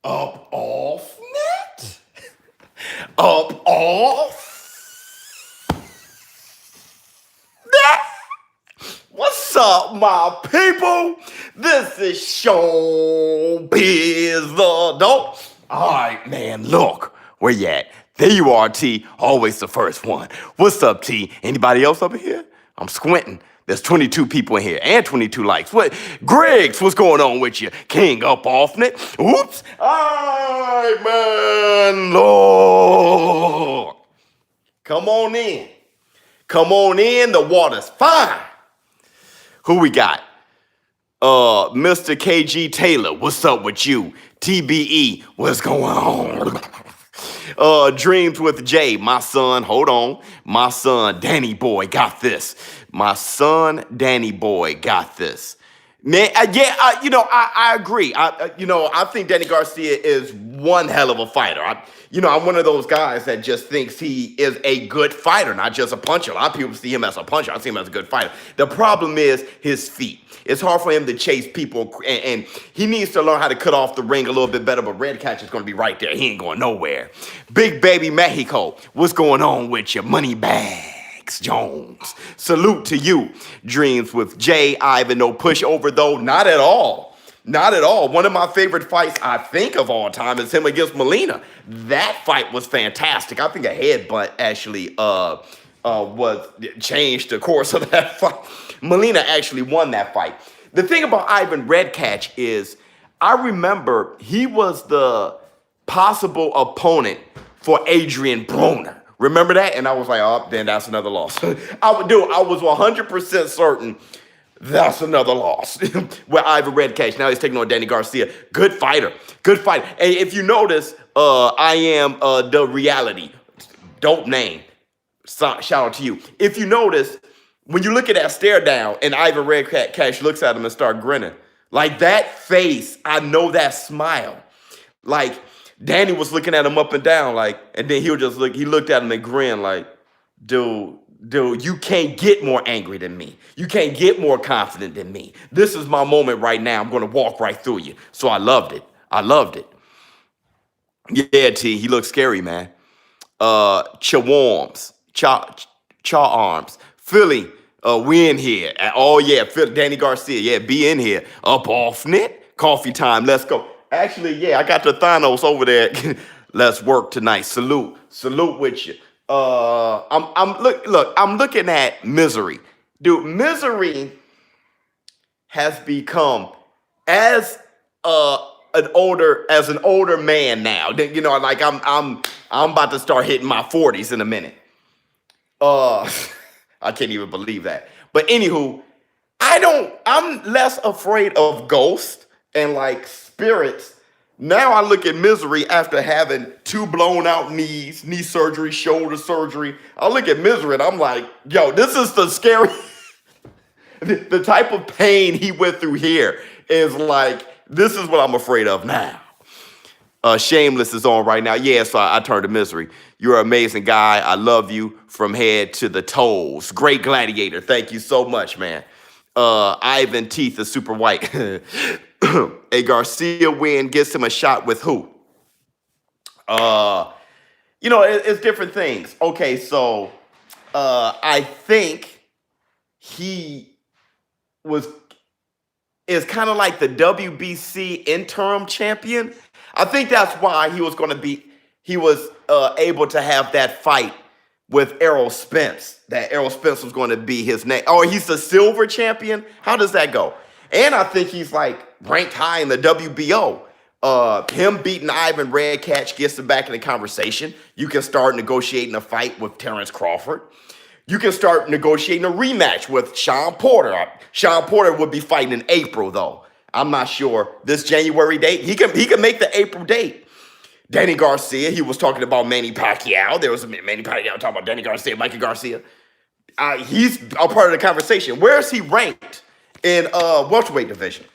Up off net? Up off net? What's up, my people? This is ShowBizz the Dope. All right, man, look, where you at? There you are, T, always the first one. What's up, T? Anybody else up in here? I'm squinting. There's 22 people in here and 22 likes. What? Griggs, what's going on with you? King up off it. Oops. All right, man. Lord. Come on in. Come on in. The water's fine. Who we got? Mr. KG Taylor, what's up with you? TBE, what's going on? Dreams with Jay, my son, hold on. My son, Danny Boy, got this. My son, Danny Boy, got this. Man, I agree. I think Danny Garcia is one hell of a fighter. I'm one of those guys that just thinks he is a good fighter, not just a puncher. A lot of people see him as a puncher. I see him as a good fighter. The problem is his feet. It's hard for him to chase people, and he needs to learn how to cut off the ring a little bit better, but Redkach is going to be right there. He ain't going nowhere. Big Baby Mexico, what's going on with your money bags, Jones? Salute to you. Dreams with Jay, Ivan, no pushover, though. Not at all. Not at all. One of my favorite fights, I think, of all time is him against Molina. That fight was fantastic. I think a headbutt actually was changed the course of that fight. Molina actually won that fight. The thing about Ivan Redkach is, I remember he was the possible opponent for Adrian Broner. Remember that? And I was like, oh, then that's another loss. I was 100% certain that's another loss. Where Ivan Redkach, now he's taking on Danny Garcia. Good fighter. Good fighter. And if you notice, I am the reality. Dope name. Shout out to you. If you notice, when you look at that stare down and Ivan Redkach looks at him and start grinning, like that face, I know that smile. Like Danny was looking at him up and down, like, and then he looked at him and grinned like, dude, you can't get more angry than me. You can't get more confident than me. This is my moment right now. I'm going to walk right through you. So I loved it. I loved it. Yeah, T, he looks scary, man. Chawarms, Cha Arms, Philly, we in here. Oh yeah, Danny Garcia, yeah, be in here. Up off net, coffee time, let's go. Actually, yeah, I got the Thanos over there. Let's work tonight. Salute with you. I'm looking at Misery. Dude, Misery has become as an older man now. You know, like I'm about to start hitting my 40s in a minute. I can't even believe that. But anywho, I'm less afraid of ghosts and like spirits. Now I look at Misery after having 2 blown out knees, knee surgery, shoulder surgery. I look at Misery and I'm like, yo, this is the scary, the type of pain he went through here is like, this is what I'm afraid of now. Shameless is on right now. Yeah, so I turned to Misery. You're an amazing guy. I love you from head to the toes. Great gladiator. Thank you so much, man. Ivan teeth is super white. A Garcia win gets him a shot with who? It's different things. Okay, so I think he is kind of like the WBC interim champion. I think that's why he was able to have that fight with Errol Spence. That Errol Spence was going to be his name. Oh, he's the silver champion? How does that go? And I think he's like ranked high in the WBO. Him beating Ivan Redkach gets him back in the conversation. You can start negotiating a fight with Terrence Crawford. You can start negotiating a rematch with Sean Porter. Sean Porter would be fighting in April, though. I'm not sure this January date. He can make the April date. Danny Garcia, he was talking about Manny Pacquiao. There was a Manny Pacquiao talking about Danny Garcia, Mikey Garcia. He's a part of the conversation. Where is he ranked in welterweight division?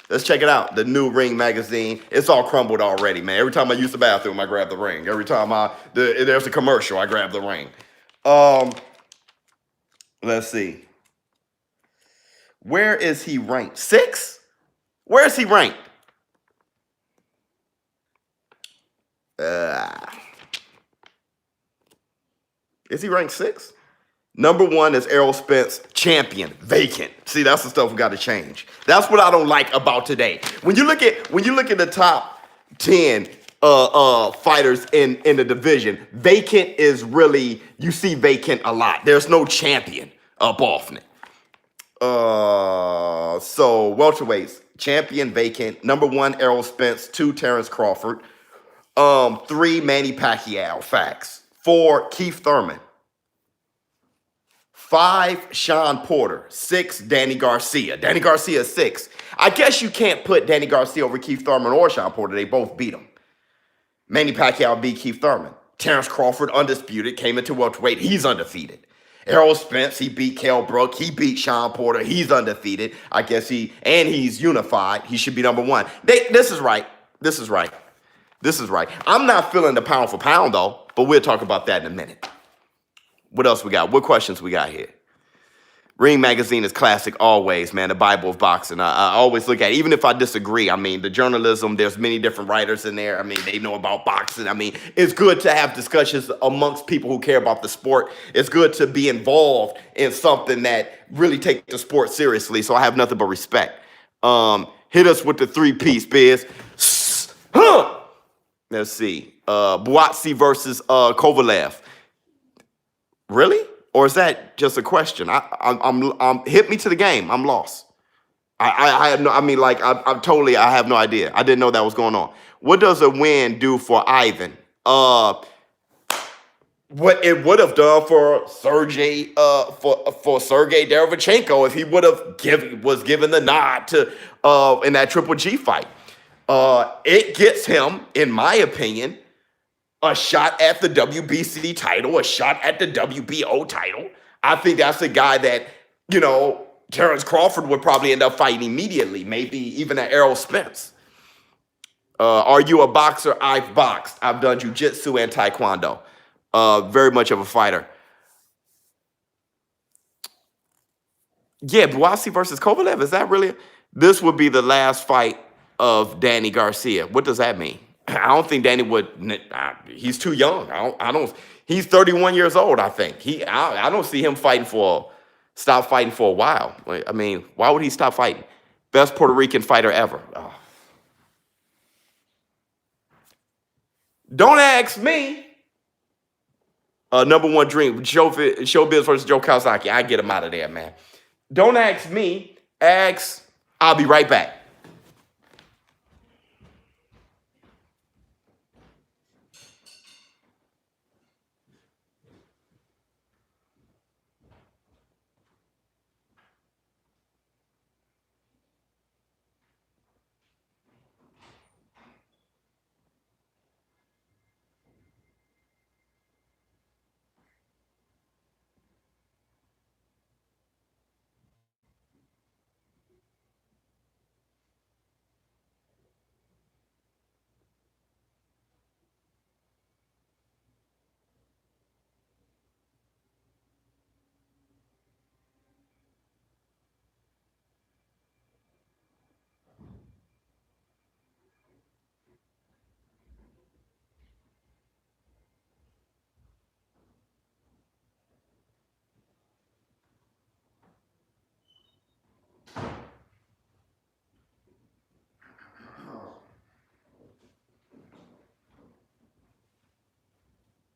Let's check it out. The new Ring magazine. It's all crumbled already, man. Every time I use the bathroom, I grab the ring. Every time there's a commercial, I grab the ring. Let's see. Where is he ranked? 6? Where is he ranked? Is he ranked 6? Number 1 is Errol Spence, champion, vacant. See, that's the stuff we got to change. That's what I don't like about today. When you look at the top 10 fighters in the division, vacant is really, you see vacant a lot. There's no champion up often. So welterweights, champion, vacant. Number 1, Errol Spence. 2, Terrence Crawford. 3, Manny Pacquiao, facts. 4, Keith Thurman. 5, Sean Porter. 6, Danny Garcia. Danny Garcia is 6. I guess you can't put Danny Garcia over Keith Thurman or Sean Porter. They both beat him. Manny Pacquiao beat Keith Thurman. Terrence Crawford, undisputed, came into welterweight. He's undefeated. Errol Spence, he beat Kell Brook. He beat Sean Porter. He's undefeated. I guess he's unified. He should be number 1. This is right. This is right. I'm not feeling the pound for pound, though, but we'll talk about that in a minute. What else we got? What questions we got here? Ring Magazine is classic always, man, the Bible of boxing. I always look at it, even if I disagree. I mean, the journalism, there's many different writers in there. I mean, they know about boxing. I mean, it's good to have discussions amongst people who care about the sport. It's good to be involved in something that really takes the sport seriously, so I have nothing but respect. Hit us with the 3-piece, Biz. Let's see. Buatsi versus Kovalev. Really? Or is that just a question? I'm hit me to the game. I'm lost. I have no. I mean, like I have no idea. I didn't know that was going on. What does a win do for Ivan? What it would have done for Sergey Derevchenko if he would have was given the nod to in that Triple G fight. It gets him, in my opinion, a shot at the WBC title, a shot at the WBO title. I think that's a guy that, Terrence Crawford would probably end up fighting immediately, maybe even at Errol Spence. Are you a boxer? I've boxed. I've done jiu-jitsu and taekwondo. Very much of a fighter. Yeah, Buatsi versus Kovalev, is that really? This would be the last fight of Danny Garcia. What does that mean? I don't think Danny would. He's too young. I don't. He's 31 years old. I think I don't see him stop fighting for a while. I mean, why would he stop fighting? Best Puerto Rican fighter ever. Oh. Don't ask me. Number 1 dream. ShowBizz versus Joe Kawasaki. I get him out of there, man. Don't ask me. Ask. I'll be right back.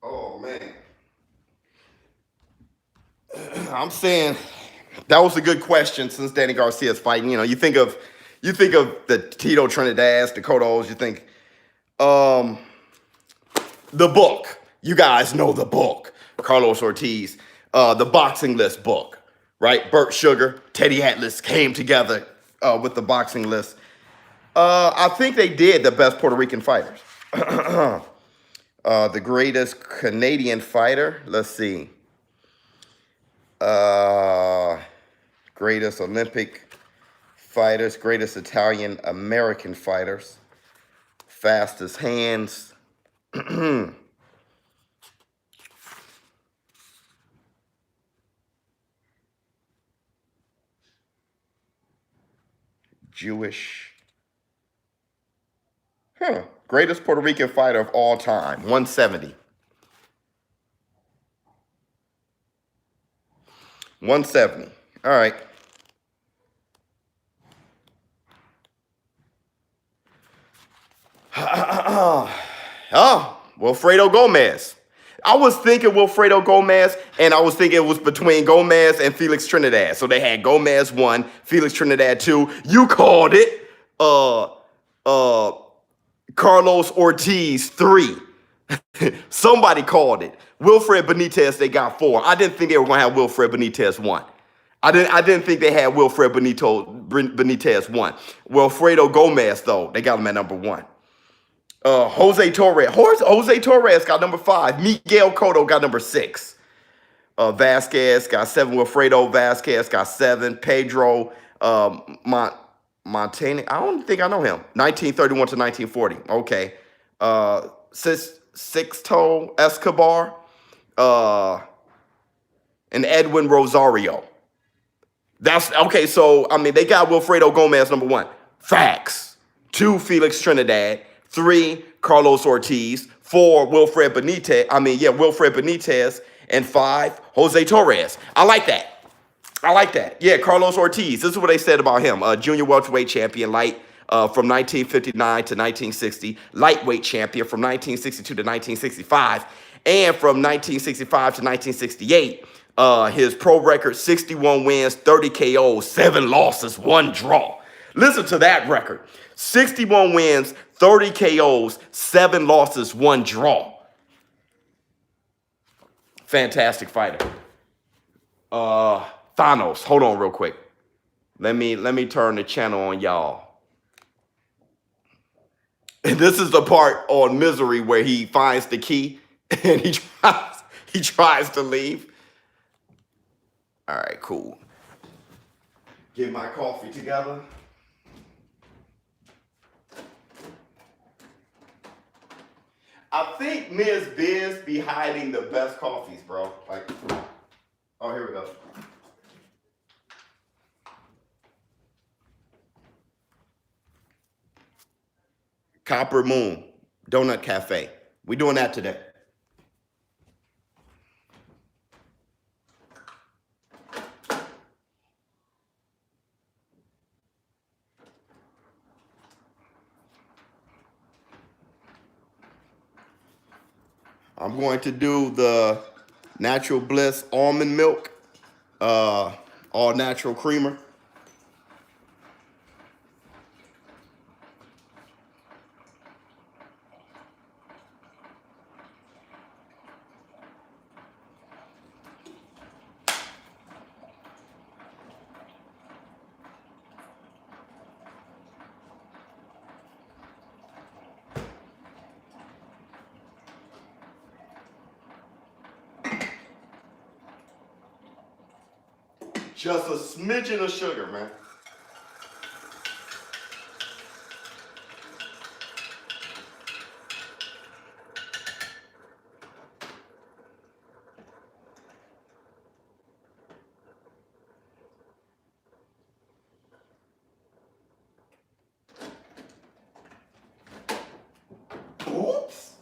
Oh man, I'm saying that was a good question since Danny Garcia's fighting. You think of the Tito Trinidad's, the Cottos. You think the book. You guys know the book. Carlos Ortiz, the boxing list book, right? Burt Sugar, Teddy Atlas came together with the boxing list. I think they did the best Puerto Rican fighters. The greatest Canadian fighter. Let's see. Greatest Olympic fighters. Greatest Italian American fighters. Fastest hands. Jewish. Greatest Puerto Rican fighter of all time, 170. 170. All right. Oh, Wilfredo Gomez. I was thinking Wilfredo Gomez, and I was thinking it was between Gomez and Felix Trinidad. So they had Gomez 1, Felix Trinidad 2. You called it Carlos Ortiz 3. Somebody called it. Wilfred Benitez, they got 4. I didn't think they were going to have Wilfred Benitez 1. I didn't think they had Wilfred Benitez 1. Wilfredo Gomez, though, they got him at number 1. Jose Torres got number 5. Miguel Cotto got number 6. Vasquez got 7. Wilfredo Vasquez got 7. Pedro Montaigne, I don't think I know him. 1931 to 1940. Okay. Sixto Escobar and Edwin Rosario. That's okay. So, I mean, they got Wilfredo Gomez number 1. Facts. 2, Felix Trinidad. 3, Carlos Ortiz. 4, Wilfred Benitez. And 5, Jose Torres. I like that. Yeah, Carlos Ortiz. This is what they said about him. Junior welterweight champion, light from 1959 to 1960. Lightweight champion from 1962 to 1965. And from 1965 to 1968, his pro record, 61 wins, 30 KOs, 7 losses, 1 draw. Listen to that record. 61 wins, 30 KOs, 7 losses, 1 draw. Fantastic fighter. Thanos, hold on real quick. Let me turn the channel on y'all. And this is the part on Misery where he finds the key and he tries to leave. All right, cool. Get my coffee together. I think Ms. Biz be hiding the best coffees, bro. Like, oh, here we go. Copper Moon Donut Cafe. We doing that today. I'm going to do the Natural Bliss almond milk, all natural creamer. Just a smidgen of sugar, man. Oops.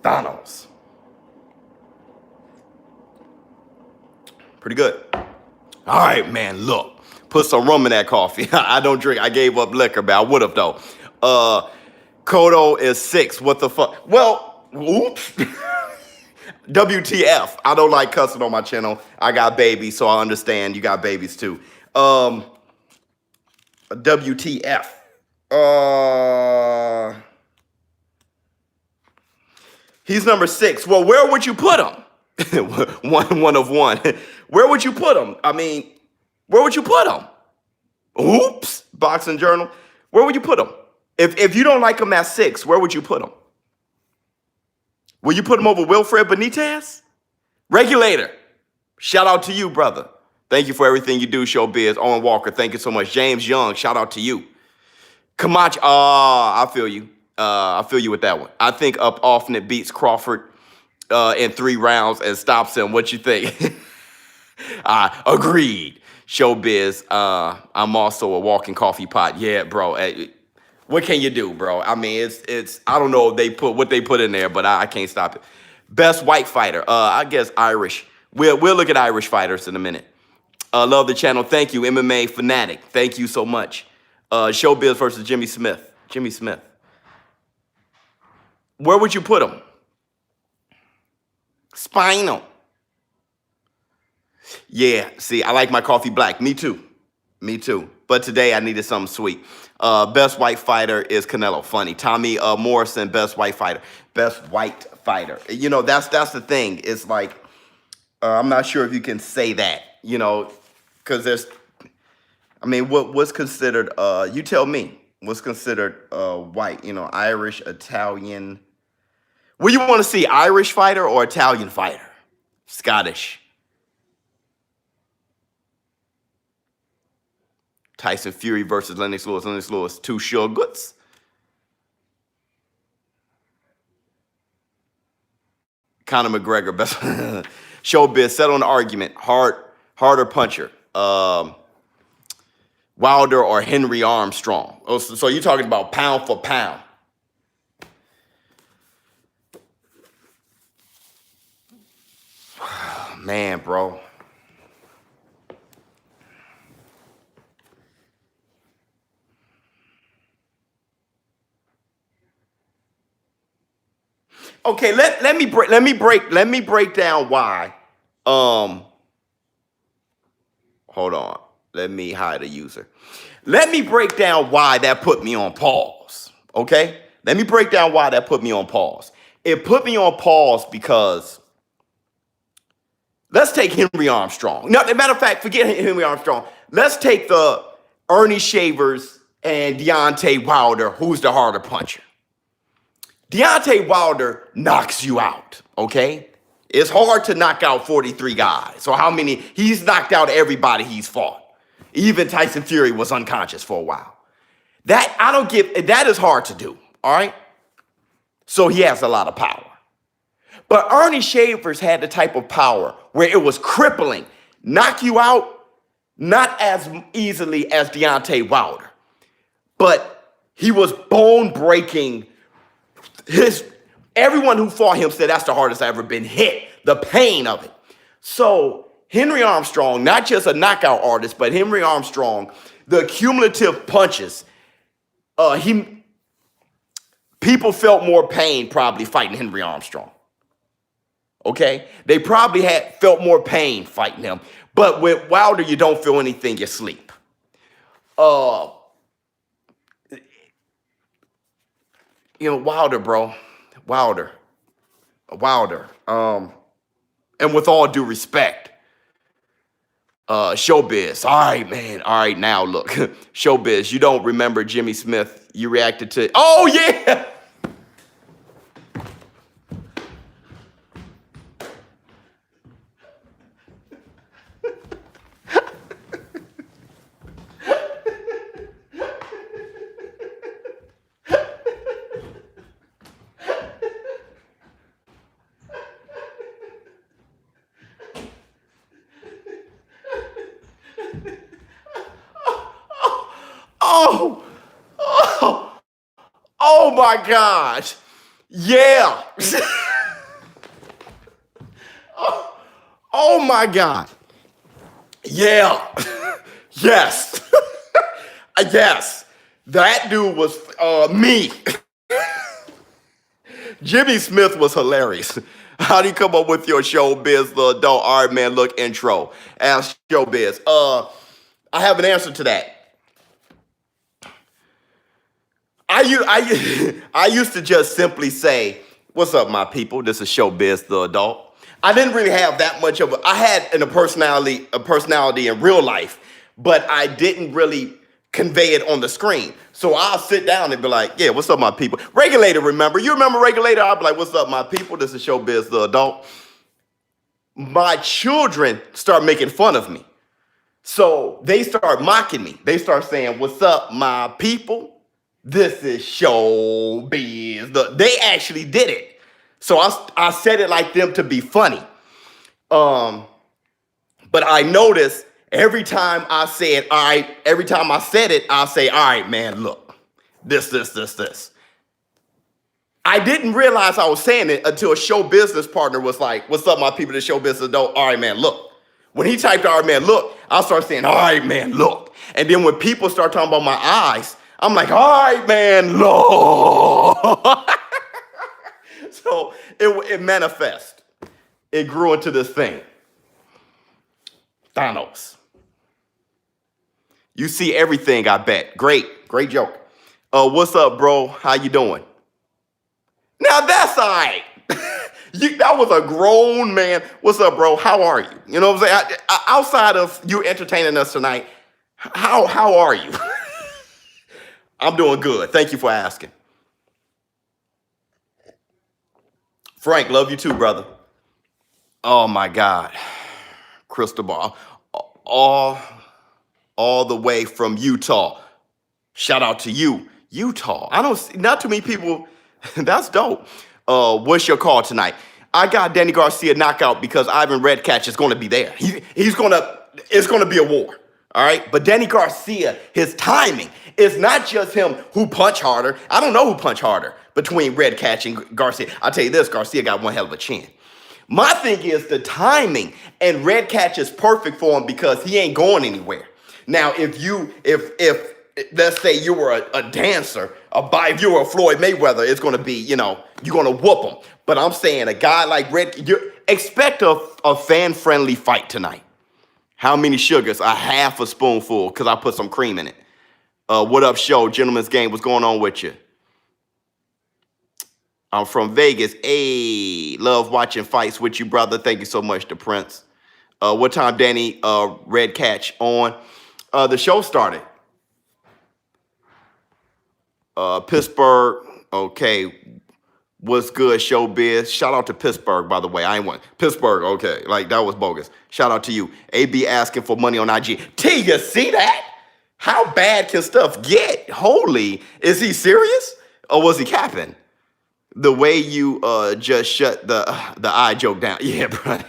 Thanos. Pretty good. All right, man, look. Put some rum in that coffee. I don't drink. I gave up liquor, but I would have, though. Cotto is 6. What the fuck? Well, oops. WTF. I don't like cussing on my channel. I got babies, so I understand you got babies, too. WTF. He's number 6. Well, where would you put him? one of one. Where would you put him? I mean, where would you put him? Oops. Boxing Journal. Where would you put him? If you don't like him at 6, where would you put him? Will you put him over Wilfred Benitez? Regulator. Shout out to you, brother. Thank you for everything you do, ShowBizz. Owen Walker, thank you so much. James Young, shout out to you. Camacho, I feel you. I feel you with that one. I think Up Often it beats Crawford in 3 rounds and stops him. What you think? Agreed. ShowBizz. I'm also a walking coffee pot. Yeah, bro. What can you do, bro? I mean, it's I don't know if they put what they put in there, but I can't stop it. Best white fighter. I guess Irish. We'll look at Irish fighters in a minute. Love the channel. Thank you, MMA fanatic. Thank you so much. ShowBizz versus Jimmy Smith. Jimmy Smith. Where would you put him? Spinal. Yeah, see, I like my coffee black. Me too. Me too. But today I needed something sweet. Best white fighter is Canelo. Funny. Tommy Morrison, best white fighter. Best white fighter. You know, that's the thing. It's like, I'm not sure if you can say that, you know, because there's, I mean, what's considered, you tell me, what's considered white, you know, Irish, Italian. What do you want to see, Irish fighter or Italian fighter? Scottish. Tyson Fury versus Lennox Lewis. Lennox Lewis, two sugars. Conor McGregor, best. ShowBizz, settle an argument. Harder puncher. Wilder or Henry Armstrong. Oh, so you're talking about pound for pound. Man, bro. Okay, let me break down why. Hold on. Let me hide a user. Let me break down why that put me on pause. Okay? Let me break down why that put me on pause. It put me on pause because let's take Henry Armstrong. No, as a matter of fact, forget Henry Armstrong. Let's take the Ernie Shavers and Deontay Wilder, who's the harder puncher. Deontay Wilder knocks you out, okay? It's hard to knock out 43 guys. So how many? He's knocked out everybody he's fought. Even Tyson Fury was unconscious for a while. That is hard to do, all right? So he has a lot of power. But Ernie Shavers had the type of power where it was crippling. Knock you out, not as easily as Deontay Wilder. But he was bone-breaking. Everyone who fought him said that's the hardest I've ever been hit. The pain of it. So Henry Armstrong, not just a knockout artist, but Henry Armstrong, the cumulative punches, people felt more pain probably fighting Henry Armstrong. Okay? They probably felt more pain fighting him. But with Wilder, you don't feel anything, you sleep. You know, Wilder, bro. Wilder. And with all due respect, ShowBizz. All right, man. All right, now look. ShowBizz, you don't remember Jimmy Smith. You reacted to, oh, yeah. Oh my gosh. Yeah. Oh my God. Yeah. Yes. Yes. That dude was me. Jimmy Smith was hilarious. How do you come up with your ShowBizz, the adult? All right, man, look, intro. Ask ShowBizz. I have an answer to that. I used to just simply say, what's up, my people? This is ShowBizz, the adult. I didn't really have that much of I had a personality in real life, but I didn't really convey it on the screen. So I'll sit down and be like, yeah, what's up, my people? Regulator, remember? You remember Regulator? I'll be like, what's up, my people? This is ShowBizz, the adult. My children start making fun of me. So they start mocking me. They start saying, what's up, my people? This is ShowBizz. They actually did it. So I said it like them to be funny. But I noticed every time I said it, I'll say, all right, man, look, this. I didn't realize I was saying it until a show business partner was like, what's up, my people, the show business adult? All right, man, look. When he typed, all right, man, look, I started saying, all right, man, look. And then when people start talking about my eyes, I'm like, all right, man, look. So it manifests. It grew into this thing. Thanos. You see everything, I bet. Great joke. What's up, bro? How you doing? Now that's all right. That was a grown man. What's up, bro? How are you? You know what I'm saying? Outside of you entertaining us tonight, how are you? I'm doing good. Thank you for asking. Frank, love you too, brother. Oh my God. Crystal ball. All the way from Utah. Shout out to you, Utah. I don't see not too many people. That's dope. What's your call tonight? I got Danny Garcia knockout because Ivan Redkach is going to be there. It's going to be a war. All right. But Danny Garcia, his timing is not just him who punch harder. I don't know who punch harder between Redkach and Garcia. I'll tell you this, Garcia got one hell of a chin. My thing is the timing, and Redkach is perfect for him because he ain't going anywhere. Now, if let's say you were a dancer, if you were a Floyd Mayweather, it's going to be, you're going to whoop him. But I'm saying a guy like expect a fan-friendly fight tonight. How many sugars? A half a spoonful, because I put some cream in it. What up, show? Gentleman's Game, what's going on with you? I'm from Vegas. Hey, love watching fights with you, brother. Thank you so much, the Prince. What time, Danny, Redkach on? The show started. Pittsburgh, okay. What's good, ShowBizz? Shout out to Pittsburgh, by the way. I ain't want Pittsburgh, okay. Like, that was bogus. Shout out to you. AB asking for money on IG. T, you see that? How bad can stuff get? Holy, is he serious? Or was he capping? The way you just shut the eye joke down. Yeah, bro.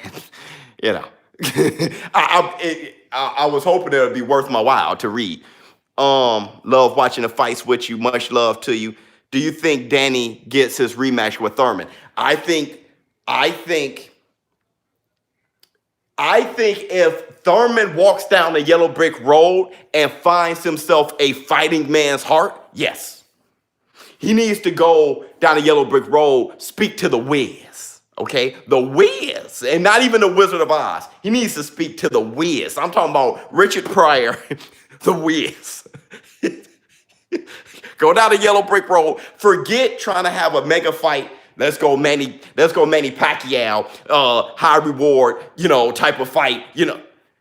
I was hoping it would be worth my while to read. Love watching the fights with you. Much love to you. Do you think Danny gets his rematch with Thurman? I think if Thurman walks down the yellow brick road and finds himself a fighting man's heart, yes. He needs to go down the yellow brick road, speak to the Wiz, okay? The Wiz, and not even the Wizard of Oz. He needs to speak to the Wiz. I'm talking about Richard Pryor, the Wiz. Go down the yellow brick road. Forget trying to have a mega fight. Let's go Manny Pacquiao, high reward, type of fight.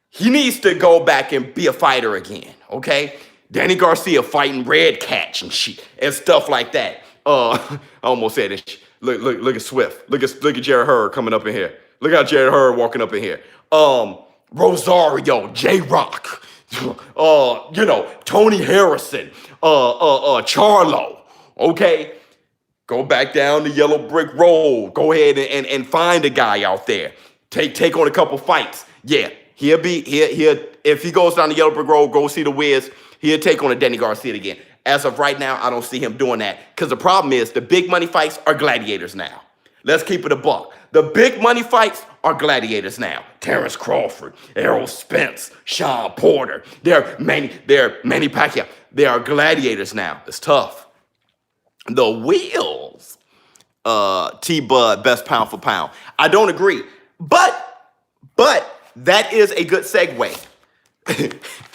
He needs to go back and be a fighter again, okay? Danny Garcia fighting Redkach and shit and stuff like that. I almost said it. Look at Swift. Look at Jarrett Hurd coming up in here. Look how Jarrett Hurd walking up in here. Rosario, J-Rock, Tony Harrison, Charlo. Okay, go back down the yellow brick road. Go ahead and find a guy out there. Take on a couple fights. Yeah, he'll if he goes down the yellow brick road, go see the Wiz. He'll take on a Danny Garcia again. As of right now, I don't see him doing that because the problem is the big money fights are gladiators now. Let's keep it a buck. The big money fights are gladiators now. Terrence Crawford, Errol Spence, Sean Porter. They're Manny Pacquiao. They are gladiators now. It's tough. The Wheels, T-Bud, best pound for pound. I don't agree, but that is a good segue.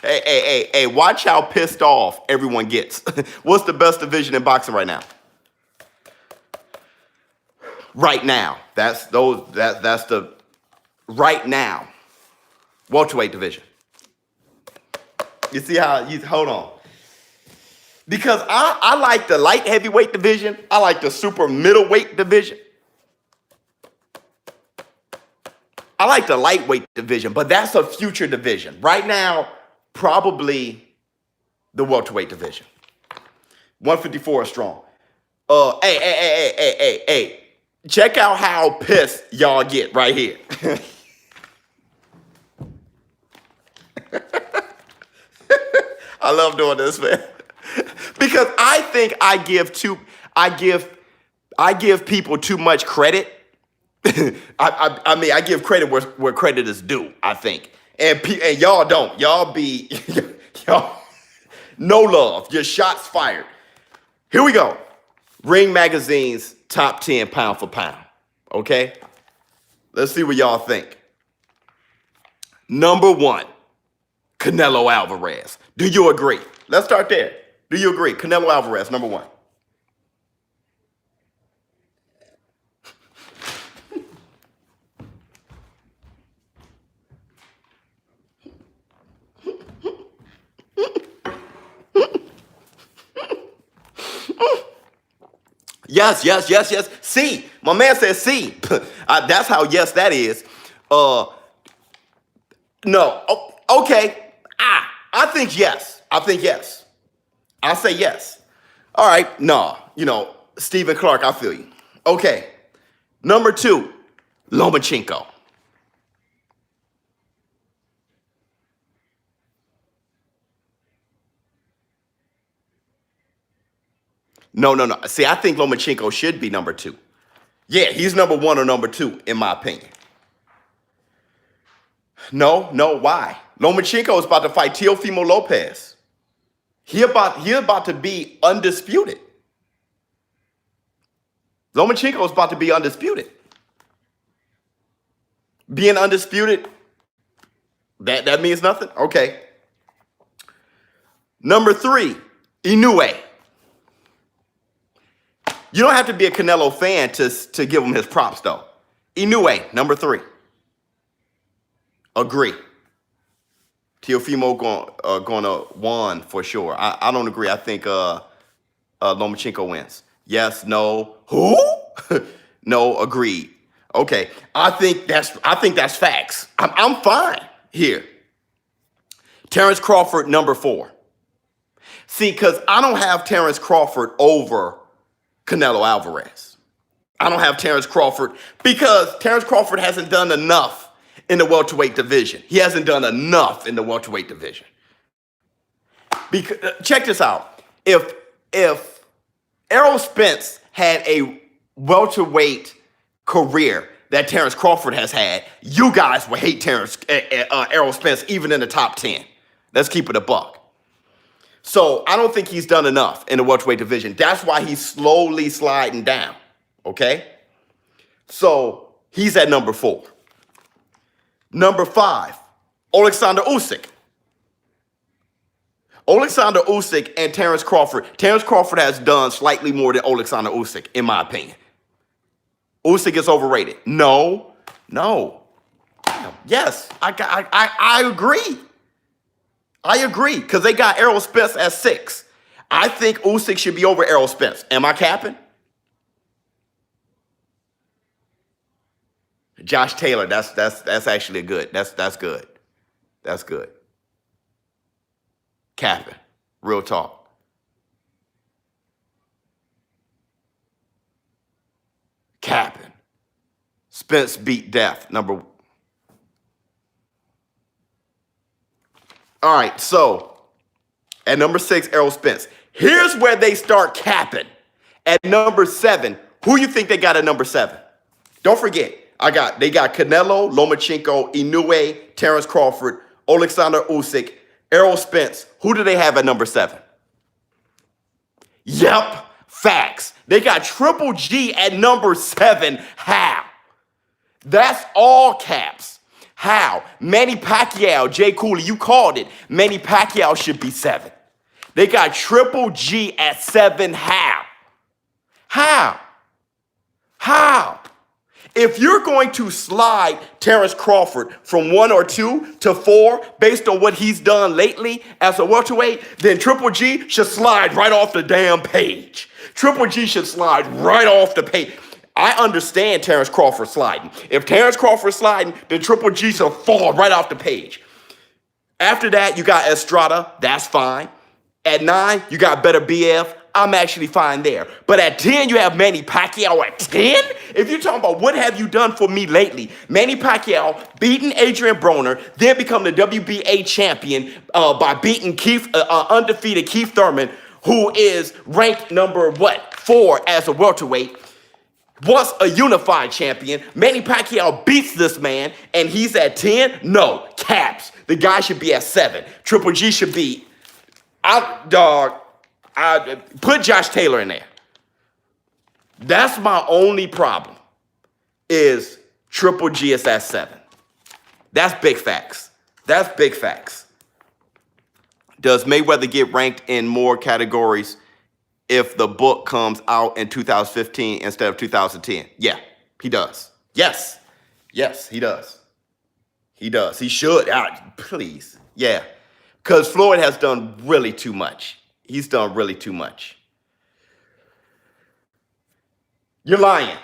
Hey, watch how pissed off everyone gets. What's the best division in boxing right now? Right now. That's the right now. Welterweight division. You see how hold on. Because I like the light heavyweight division. I like the super middleweight division. I like the lightweight division, but that's a future division. Right now, probably the welterweight division. 154 is strong. Hey. Check out how pissed y'all get right here. I love doing this, man. Because because I think I give people too much credit. I mean, I give credit where credit is due, I think. And y'all don't. Y'all be, y'all, no love. Your shots fired. Here we go. Ring Magazine's top 10 pound for pound. Okay? Let's see what y'all think. Number 1, Canelo Alvarez. Do you agree? Let's start there. Do you agree? Canelo Alvarez, number 1. Yes. C. My man says C. That's how yes that is. No. Okay. I think yes. I say yes. All right. No. Stephen Clark, I feel you. Okay. Number 2, Lomachenko. No. See, I think Lomachenko should be number 2. Yeah, he's number 1 or number 2, in my opinion. No, why? Lomachenko is about to fight Teofimo Lopez. He about to be undisputed. Lomachenko is about to be undisputed. Being undisputed, that means nothing? Okay. Number 3, Inoue. You don't have to be a Canelo fan to give him his props, though. Inoue, number 3. Agree. Teofimo gonna won for sure. I don't agree. I think Lomachenko wins. Yes, no. Who? No, agreed. Okay. I think that's facts. I'm fine here. Terrence Crawford, number 4. See, because I don't have Terrence Crawford over Canelo Alvarez. I don't have Terrence Crawford because Terrence Crawford hasn't done enough in the welterweight division. He hasn't done enough in the welterweight division. Because, check this out. If Errol Spence had a welterweight career that Terrence Crawford has had, you guys would hate Errol Spence even in the top 10. Let's keep it a buck. So I don't think he's done enough in the welterweight division. That's why he's slowly sliding down, okay? So he's at number 4. Number 5, Alexander Usyk. Alexander Usyk and Terrence Crawford. Terrence Crawford has done slightly more than Alexander Usyk, in my opinion. Usyk is overrated. No. Yes, I agree. I agree, because they got Errol Spence at 6. I think Usyk should be over Errol Spence. Am I capping? Josh Taylor, that's actually good. That's good. That's good. Capping. Real talk. Capping. Spence beat death. All right, so at number 6, Errol Spence. Here's where they start capping. At number 7, who you think they got at number 7? Don't forget, they got Canelo, Lomachenko, Inoue, Terrence Crawford, Alexander Usyk, Errol Spence. Who do they have at number 7? Yep, facts. They got Triple G at number 7. How? That's all caps. How? Manny Pacquiao, Jay Cooley, you called it. Manny Pacquiao should be 7. They got Triple G at 7. How? If you're going to slide Terrence Crawford from 1 or 2 to 4 based on what he's done lately as a welterweight, then Triple G should slide right off the damn page. Triple G should slide right off the page. I understand Terrence Crawford sliding. If Terrence Crawford sliding, then Triple G should fall right off the page. After that, you got Estrada. That's fine. At 9, you got Better BF. I'm actually fine there. But at 10, you have Manny Pacquiao at 10? If you're talking about what have you done for me lately, Manny Pacquiao beating Adrian Broner, then become the WBA champion by beating undefeated Keith Thurman. who is ranked number, 4 as a welterweight, was a unified champion. Manny Pacquiao beats this man, and he's at 10? No, caps. The guy should be at 7. Triple G should be out, dog. Put Josh Taylor in there. That's my only problem, is Triple G is at 7. That's big facts. That's big facts. Does Mayweather get ranked in more categories if the book comes out in 2015 instead of 2010? Yeah, he does. Yes, he does. He does. He should. Please. Yeah, because Floyd has done really too much. He's done really too much. You're lying.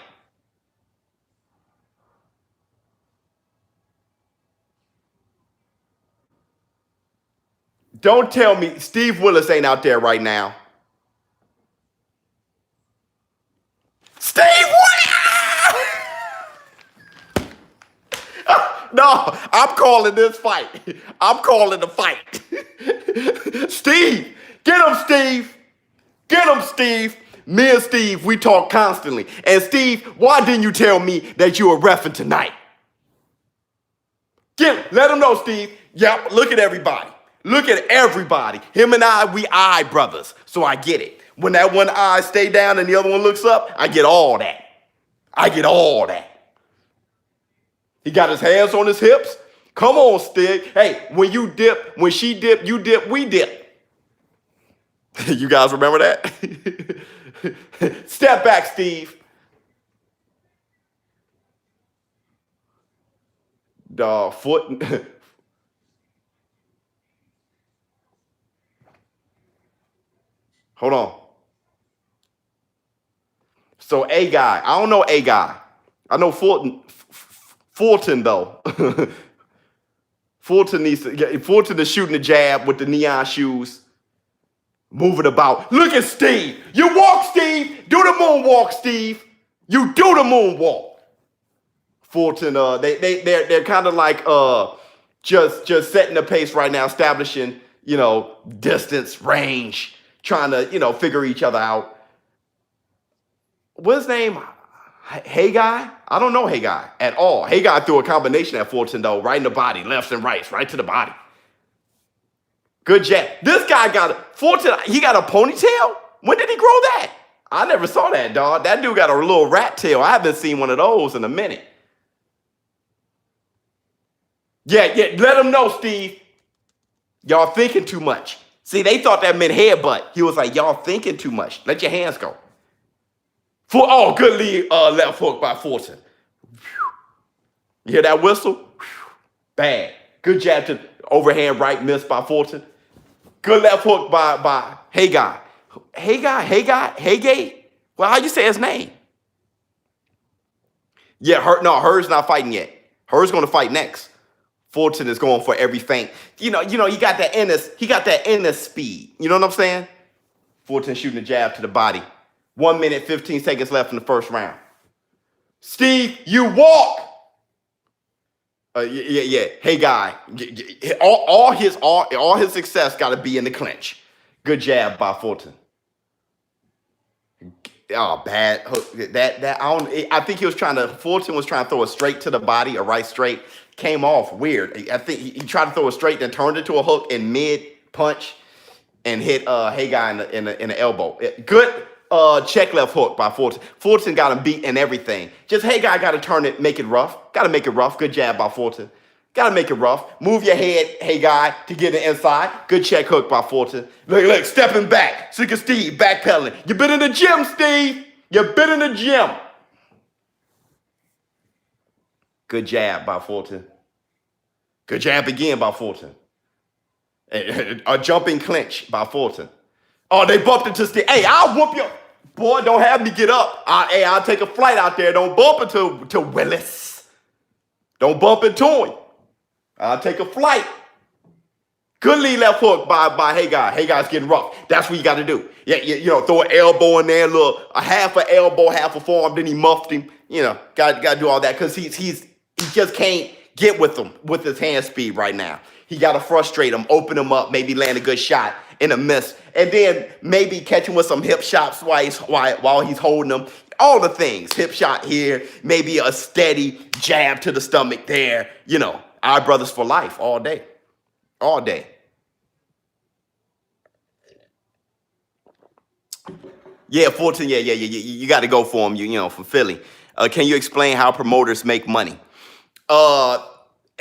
Don't tell me Steve Willis ain't out there right now. Steve Willis! No, I'm calling this fight. I'm calling the fight. Steve, get him, Steve. Get him, Steve. Me and Steve, we talk constantly. And Steve, why didn't you tell me that you were reffing tonight? Let him know, Steve. Yep, look at everybody. Look at everybody. Him and I, we eye brothers. So I get it. When that one eye stay down and the other one looks up, I get all that. I get all that. He got his hands on his hips. Come on, Stig. Hey, when you dip, when she dip, you dip, we dip. You guys remember that? Step back, Steve. Dog, foot. Hold on. So A guy, I don't know A guy. I know Fulton though. Fulton is shooting the jab with the neon shoes, moving about. Look at Steve. You walk, Steve. Do the moonwalk, Steve. You do the moonwalk. Fulton, they're kind of like just setting the pace right now, establishing, distance, range, trying to, figure each other out. What's his name? Hey Guy? I don't know Hey Guy at all. Hey Guy threw a combination at Fulton, though, right in the body, lefts and rights, right to the body. Good jab. This guy Fulton, he got a ponytail? When did he grow that? I never saw that, dog. That dude got a little rat tail. I haven't seen one of those in a minute. Yeah, let him know, Steve. Y'all thinking too much. See, they thought that meant headbutt. He was like, y'all thinking too much. Let your hands go. Good lead left hook by Fulton. You hear that whistle? Bad. Good jab to overhand right, missed by Fulton. Good left hook by Hey Guy. Hey Gay? Well, how you say his name? Yeah, Hurd's not fighting yet. Hurd's gonna fight next. Fulton is going for every feint. He got that inner speed. You know what I'm saying? Fulton shooting a jab to the body. 1 minute, 15 seconds left in the first round. Steve, you walk. Yeah. Hey, Guy. All his success got to be in the clinch. Good jab by Fulton. Oh, bad hook. I think Fulton was trying to throw a straight to the body, a right straight. Came off weird. I think he tried to throw a straight, then turned it to a hook in mid punch and hit Hey Guy in the elbow. Good check left hook by Fulton. Fulton got him beat and everything. Just Hey Guy got to turn it, make it rough. Got to make it rough. Good jab by Fulton. Got to make it rough. Move your head, Hey Guy, to get it inside. Good check hook by Fulton. Look, stepping back. Look at Steve backpedaling. You been in the gym, Steve. You been in the gym. Good jab by Fulton. Good jab again by Fulton. A jumping clinch by Fulton. Oh, they bumped into Steve. Hey, I'll whoop you. Boy, don't have me get up. I'll take a flight out there. Don't bump into Willis. Don't bump into him. I'll take a flight. Good lead left hook by Hey Guy. Hey Guy's getting rough. That's what you got to do. Yeah, throw an elbow in there, a half an elbow, half a forearm. Then he muffed him. Got to do all that because he just can't get with him with his hand speed right now. He got to frustrate him, open him up, maybe land a good shot in a miss. and then maybe catch him with some hip shots while he's holding them. All the things, hip shot here, maybe a steady jab to the stomach there. You know, our brothers for life all day, all day. Yeah, Fulton. Yeah. You got to go for him. You know, from Philly. Can you explain how promoters make money?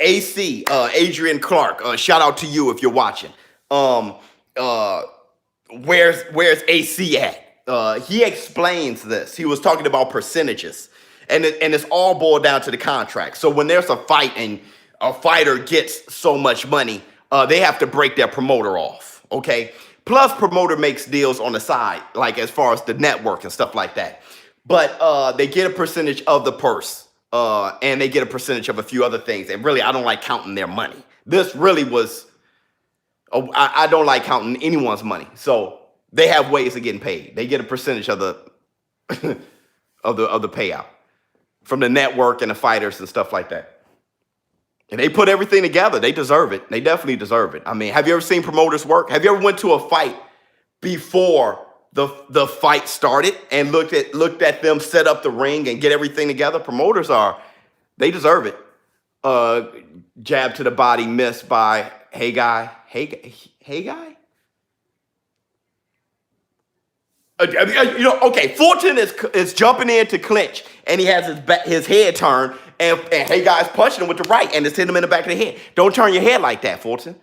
AC, Adrian Clark. Shout out to you if you're watching. Where's AC at? He explains this. He was talking about percentages, and it's all boiled down to the contract. So when there's a fight and a fighter gets so much money, they have to break their promoter off. Okay. Plus, promoter makes deals on the side, like as far as the network and stuff like that. But they get a percentage of the purse, and they get a percentage of a few other things. And really, I don't like counting their money. This really was, I don't like counting anyone's money. So they have ways of getting paid. They get a percentage of the of the payout from the network and the fighters and stuff like that. And they put everything together. They deserve it. They definitely deserve it. I mean, have you ever seen promoters work? Have you ever went to a fight before the fight started and looked at them set up the ring and get everything together? Promoters they deserve it. Jab to the body, missed by Hey Guy. You know, okay, Fulton is jumping in to clinch, and he has his head turned, and Hey Guy's punching him with the right, and it's hitting him in the back of the head. Don't turn your head like that, Fulton.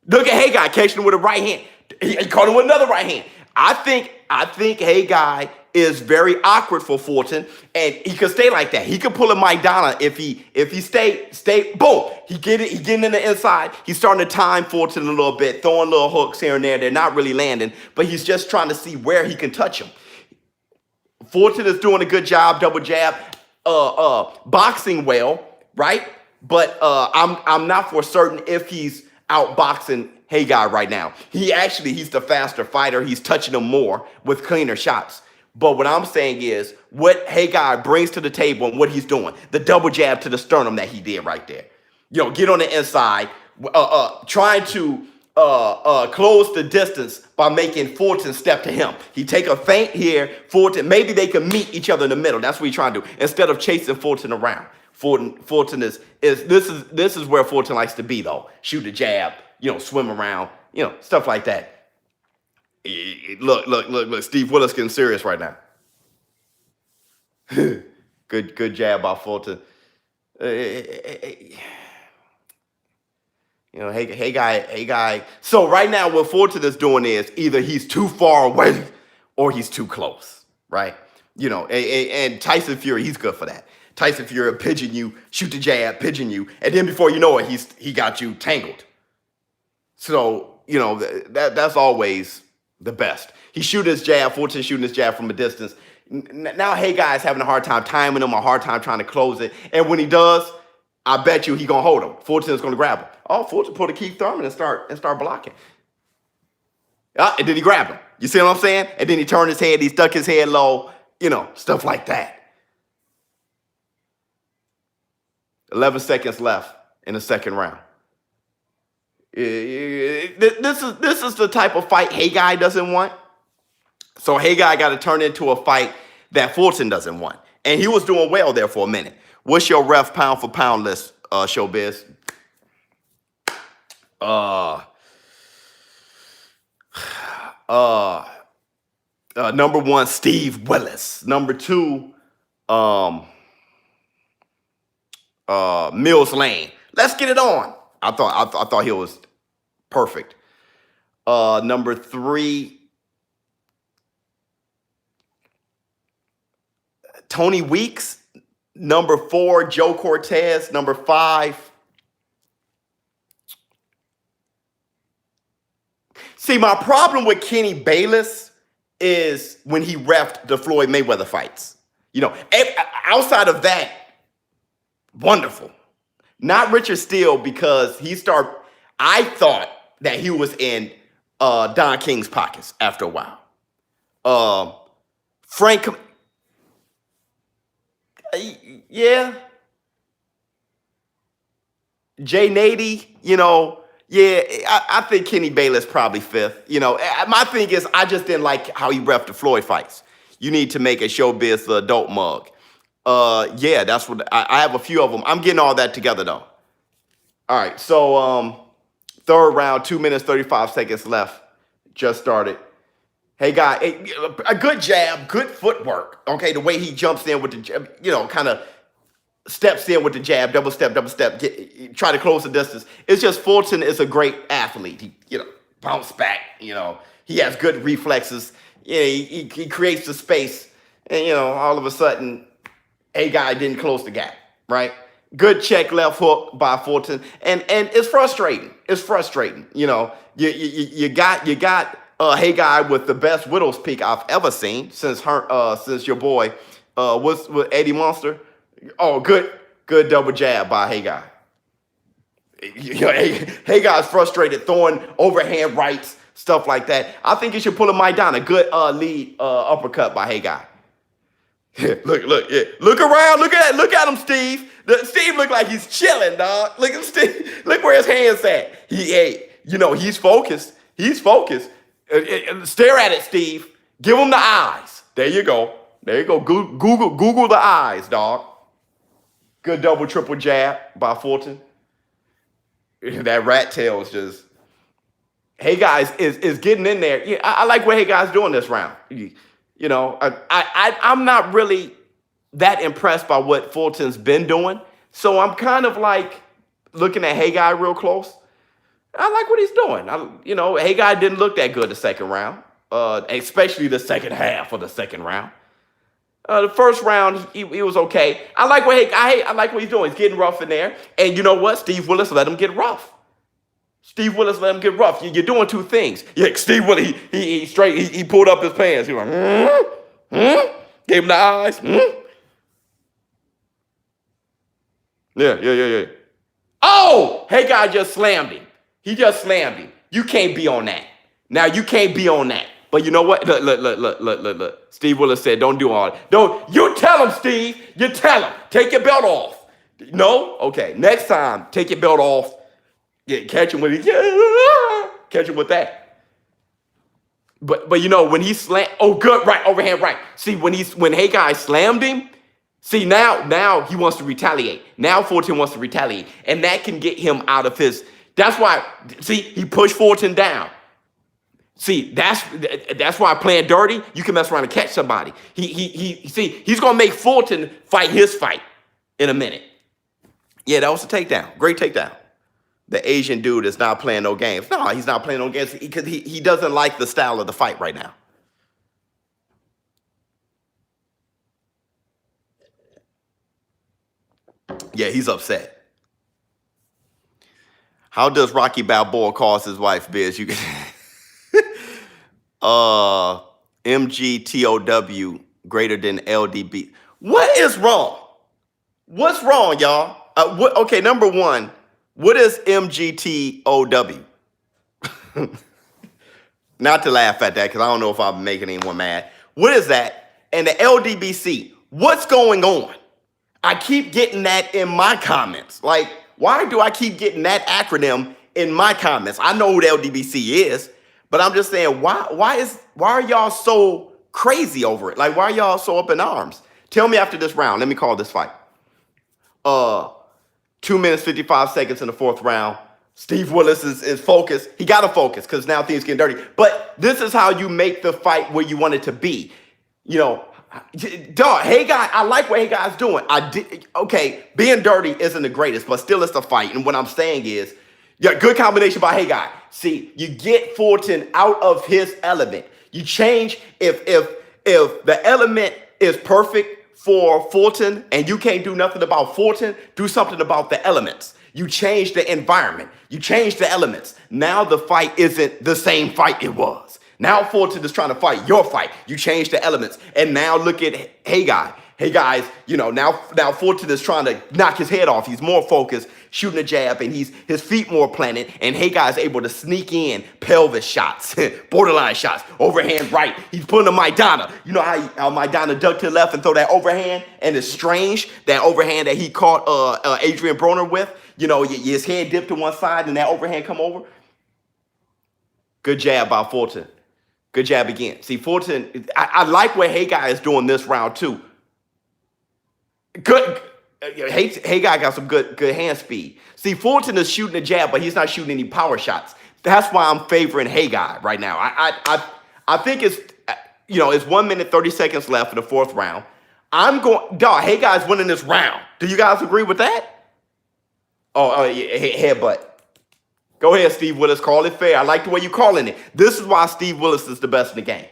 Look at Hey Guy catching him with a right hand. He caught him with another right hand. I think Hey Guy is very awkward for Fulton, and he could stay like that. He could pull a Maidana if he stay boom. He getting in the inside. He's starting to time Fulton a little bit, throwing little hooks here and there. They're not really landing, but he's just trying to see where he can touch him. Fulton is doing a good job, double jab, boxing well, right? But I'm not for certain if he's outboxing Hey Guy right now. He's the faster fighter. He's touching him more with cleaner shots. But what I'm saying is what Hey Guy brings to the table and what he's doing, the double jab to the sternum that he did right there. You know, get on the inside, trying to close the distance by making Fulton step to him. He take a feint here, Fulton, maybe they can meet each other in the middle. That's what he's trying to do. Instead of chasing Fulton around. Fulton is this is where Fulton likes to be though. Shoot a jab, you know, swim around, you know, stuff like that. Look, Steve Willis getting serious right now. Good jab by Fulton. You know, hey guy. So right now what Fulton is doing is either he's too far away or he's too close, right? You know, and Tyson Fury, he's good for that. Tyson Fury pigeon you, shoot the jab, pigeon you, and then before you know it, he got you tangled. So, you know, that's always the best. He shoot his jab, Fulton shooting his jab from a distance. Now Hey Guy is having a hard time timing him, a hard time trying to close it. And when he does, I bet you he gonna hold him. Fulton is gonna grab him. Oh, Fulton pulled a Keith Thurman and start blocking. And then he grabbed him. You see what I'm saying? And then he turned his head, he stuck his head low, you know, stuff like that. 11 seconds left in the second round. This is the type of fight Hey Guy doesn't want. So Hey Guy got to turn into a fight that Fulton doesn't want. And he was doing well there for a minute. What's your ref pound for pound list, ShowBizz? Number 1, Steve Willis. Number 2, Mills Lane. Let's get it on. I thought he was perfect. Number 3, Tony Weeks. Number 4, Joe Cortez. Number 5. See, my problem with Kenny Bayless is when he reffed the Floyd Mayweather fights. You know, outside of that, wonderful. Not Richard Steele because I thought that he was in Don King's pockets after a while. Frank, yeah. Jay Nady, you know, Yeah, I think Kenny Bayless probably fifth. You know, my thing is I just didn't like how he reffed the Floyd fights. You need to make a ShowBizz the adult mug. Yeah, that's what I have a few of them. I'm getting all that together though. All right, so third round, 2 minutes 35 seconds left. Just started. Hey, guy, a good jab, good footwork. Okay, the way he jumps in with the jab, you know, kind of steps in with the jab, double step, try to close the distance. It's just Fulton is a great athlete. He, you know, bounce back. You know, he has good reflexes. Yeah, he creates the space, and you know, all of a sudden, a guy didn't close the gap. Right? Good check left hook by Fulton, and it's frustrating. It's frustrating. You know, you got hey guy with the best widow's peak I've ever seen since your boy was Eddie Monster. Oh, good double jab by Hey Guy. You know, hey Guy's frustrated, throwing overhand rights, stuff like that. I think you should pull a Maidana. Good lead uppercut by Hey Guy. Look around. Look at him, Steve. Steve look like he's chilling, dog. Look at Steve. Look where his hands at. He's focused. He's focused. Stare at it, Steve. Give him the eyes. There you go. Google the eyes, dog. Good double, triple jab by Fulton. That rat tail is just... Hey Guys is getting in there. Yeah, I like what Hey Guys doing this round. You know, I'm not really that impressed by what Fulton's been doing. So I'm kind of like looking at Hey Guy real close. I like what he's doing. Hey Guy didn't look that good the second round, especially the second half of the second round. The first round, he was okay. I like what he's doing. He's getting rough in there. And you know what? Steve Willis let him get rough. You're doing two things. Yeah, Steve Willis, he pulled up his pants. He was like, gave him the eyes. Yeah. Oh, Hey Guy just slammed him. He just slammed him. You can't be on that. Now you can't be on that. But you know what? Look. Steve Willis said, don't do all that. Don't you tell him, Steve. You tell him. Take your belt off. No? Okay. Next time, take your belt off. Yeah, catch him with it. Yeah. Catch him with that. But when he slammed, good, right, overhand right. See, when Hey Guy slammed him, see now he wants to retaliate. Now Fulton wants to retaliate. And that can get him out of his. That's why, see, he pushed Fulton down. See, that's why playing dirty, you can mess around and catch somebody. He's gonna make Fulton fight his fight in a minute. Yeah, that was a takedown. Great takedown. The Asian dude is not playing no games. No, he's not playing no games because he doesn't like the style of the fight right now. Yeah, he's upset. How does Rocky Balboa cause his wife, Biz? You can MGTOW greater than LDB. What is wrong? What's wrong, y'all? Okay, number one, what is MGTOW? Not to laugh at that, because I don't know if I'm making anyone mad. What is that? And the LDBC, what's going on? I keep getting that in my comments. Like, why do I keep getting that acronym in my comments? I know who the LDBC is, but I'm just saying, why are y'all so crazy over it? Like, why are y'all so up in arms? Tell me after this round. Let me call this fight. 2 minutes, 55 seconds in the fourth round. Steve Willis is focused. He got to focus because now things getting dirty. But this is how you make the fight where you want it to be. You know, dog, Hey Guy, I like what Hey Guy's doing. Okay, being dirty isn't the greatest, but still it's a fight. And what I'm saying is, yeah, good combination by Hey Guy. See, you get Fulton out of his element. You change if the element is perfect for Fulton and you can't do nothing about Fulton, do something about the elements. You change the environment. You change the elements. Now the fight isn't the same fight it was. Now Fulton is trying to fight your fight. You change the elements. And now look at Hey Guy. Hey guys, you know, now Fulton is trying to knock his head off. He's more focused, shooting a jab, and his feet more planted. And Hey Guy's able to sneak in pelvis shots, borderline shots, overhand right. He's putting a Maidana. You know how Maidana duck to the left and throw that overhand? And it's strange, that overhand that he caught Adrian Broner with. you know, his head dipped to one side and that overhand come over. Good jab by Fulton. Good jab again. See, Fulton, I like what Haggai is doing this round too. Good. Haggai got some good hand speed. See, Fulton is shooting a jab, but he's not shooting any power shots. That's why I'm favoring Haggai right now. I think it's, you know, it's 1 minute, 30 seconds left in the fourth round. I'm going, dog, Haggai's winning this round. Do you guys agree with that? Oh yeah, headbutt. Go ahead, Steve Willis. Call it fair. I like the way you're calling it. This is why Steve Willis is the best in the game.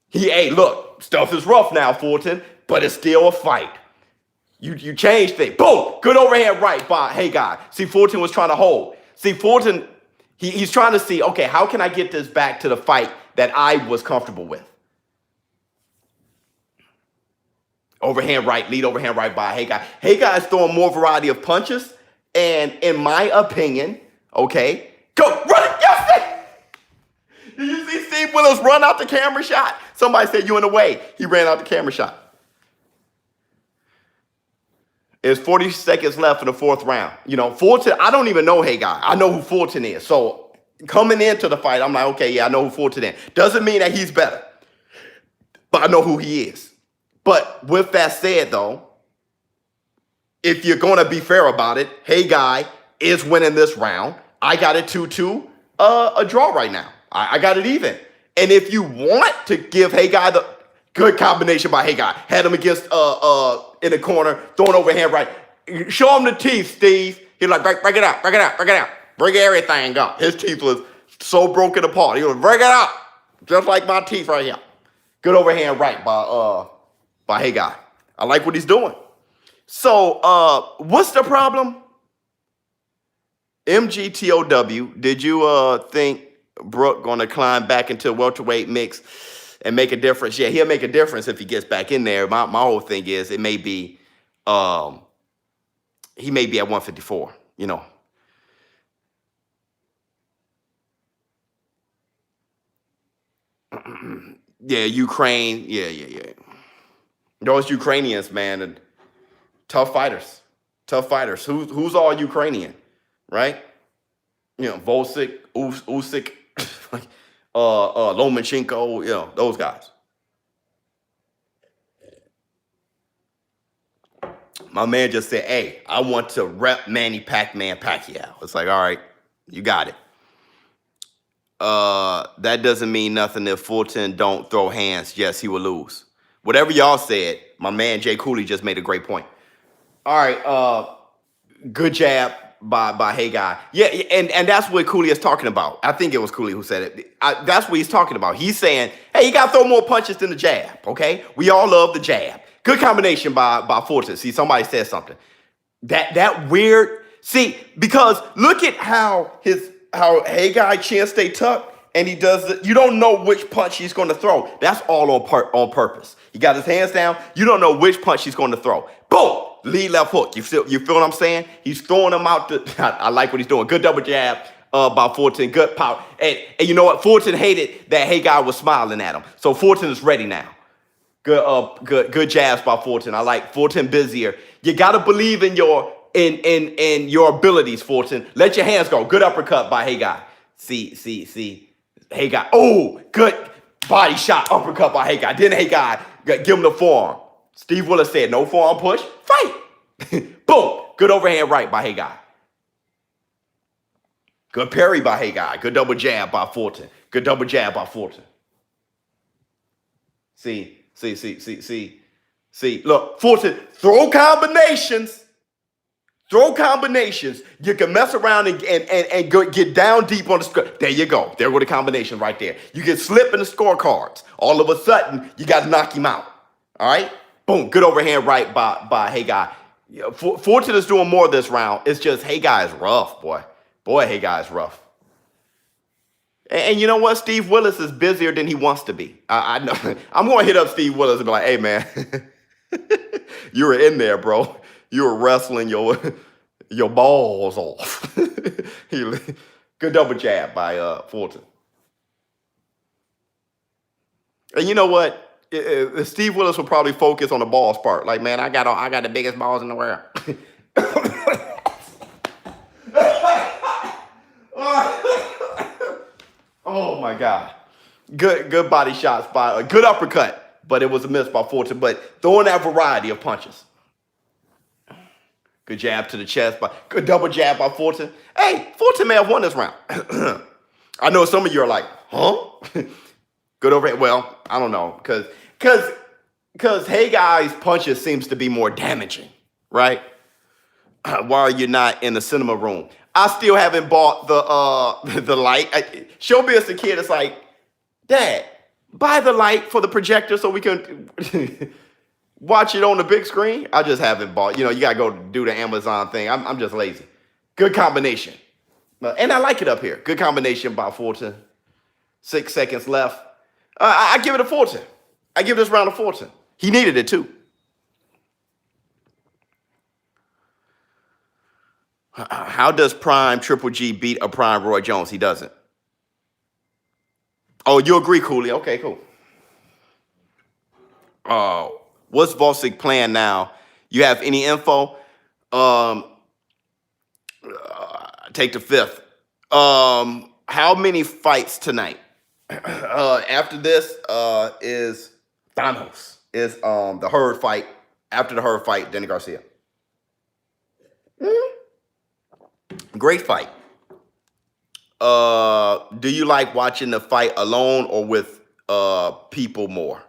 Hey, look, stuff is rough now, Fulton, but it's still a fight. You changed things. Boom! Good overhand right by Haggai. See, Fulton was trying to hold. See, Fulton, he's trying to see, okay, how can I get this back to the fight that I was comfortable with? Overhand right, lead overhand right by Haggai. Haggai is throwing more variety of punches, and in my opinion, okay, go, run it, yes! Did you see Steve Willis run out the camera shot? Somebody said you in the way. He ran out the camera shot. There's 40 seconds left in the fourth round. You know, Fulton, I don't even know Haggai. I know who Fulton is. So coming into the fight, I'm like, okay, yeah, I know who Fulton is. Doesn't mean that he's better, but I know who he is. But with that said, though, if you're going to be fair about it, Haggai is winning this round. I got it 2-2, a draw right now. I got it even. And if you want to give Haggai the good combination by Haggai, had him against in the corner, throwing overhand right. Show him the teeth, Steve. He's like, break it out, break it out, break it out. Break everything up. His teeth was so broken apart. He was break it out, just like my teeth right here. Good overhand right by Haggai. I like what he's doing. So what's the problem? MGTOW, did you think Brook gonna climb back into welterweight mix and make a difference? Yeah, he'll make a difference if he gets back in there. My whole thing is it may be he may be at 154, you know. Yeah, Ukraine, yeah. Those Ukrainians, man, and tough fighters. Who's all Ukrainian, right? You know, Volsic, Usyk, Lomachenko, you know, those guys. My man just said, hey, I want to rep Manny Pacquiao. It's like, all right, you got it. That doesn't mean nothing if Fulton don't throw hands. Yes, he will lose. Whatever y'all said, my man Jay Cooley just made a great point. All right, good jab by Haggai. Yeah, and that's what Cooley is talking about. I think it was Cooley who said it. That's what he's talking about. He's saying, hey, you got to throw more punches than the jab, okay? We all love the jab. Good combination by Fulton. See, somebody said something. That weird, see, because look at how Haggai chin stay tucked, and he does it. You don't know which punch he's going to throw. That's all on purpose. He got his hands down. You don't know which punch he's going to throw. Boom! Lead left hook. You feel what I'm saying? He's throwing them out. I like what he's doing. Good double jab by Fulton. Good power. And you know what? Fulton hated that Haggai was smiling at him. So Fulton is ready now. Good jabs by Fulton. I like Fulton busier. You got to believe in your abilities, Fulton. Let your hands go. Good uppercut by Haggai. See. Haggai. Oh, good body shot uppercut by Haggai. Then Haggai give him the forearm. Steve Willis said, no forearm push, fight. Boom. Good overhand right by Haggai. Good parry by Haggai. Good double jab by Fulton. Good double jab by Fulton. See. Look, Fulton, throw combinations. You can mess around and go, get down deep on the score. There you go. There go the combination right there. You get slip in the scorecards. All of a sudden, you got to knock him out. All right? Boom. Good overhand right by Haggai. Fulton is doing more this round. It's just Haggai is rough, boy. Haggai is rough. And you know what? Steve Willis is busier than he wants to be. I know. I'm going to hit up Steve Willis and be like, hey, man, you were in there, bro. You were wrestling your balls off. Good double jab by Fulton. And you know what? Steve Willis will probably focus on the balls part. Like, man, I got the biggest balls in the world. my God. Good body shots by a good uppercut, but it was a miss by Fulton. But throwing that variety of punches. Good jab to the chest, good double jab by Fulton. Hey, Fulton may have won this round. I know some of you are like, huh? Good over. Well, I don't know, because Hey Guy's punches seems to be more damaging, right? Why are you not in the cinema room? I still haven't bought the light. ShowBizz the kid is like, Dad, buy the light for the projector so we can watch it on the big screen. I just haven't bought. You got to go do the Amazon thing. I'm just lazy. Good combination. And I like it up here. Good combination by Fulton. 6 seconds left. I give it a Fulton. I give this round a Fulton. He needed it too. How does Prime Triple G beat a Prime Roy Jones? He doesn't. Oh, you agree, Cooley? Okay, cool. What's Volsic plan now? You have any info? Take the fifth. How many fights tonight? After this is Thanos. Is the Hurd fight. After the Hurd fight, Danny Garcia. Great fight. Do you like watching the fight alone or with people more?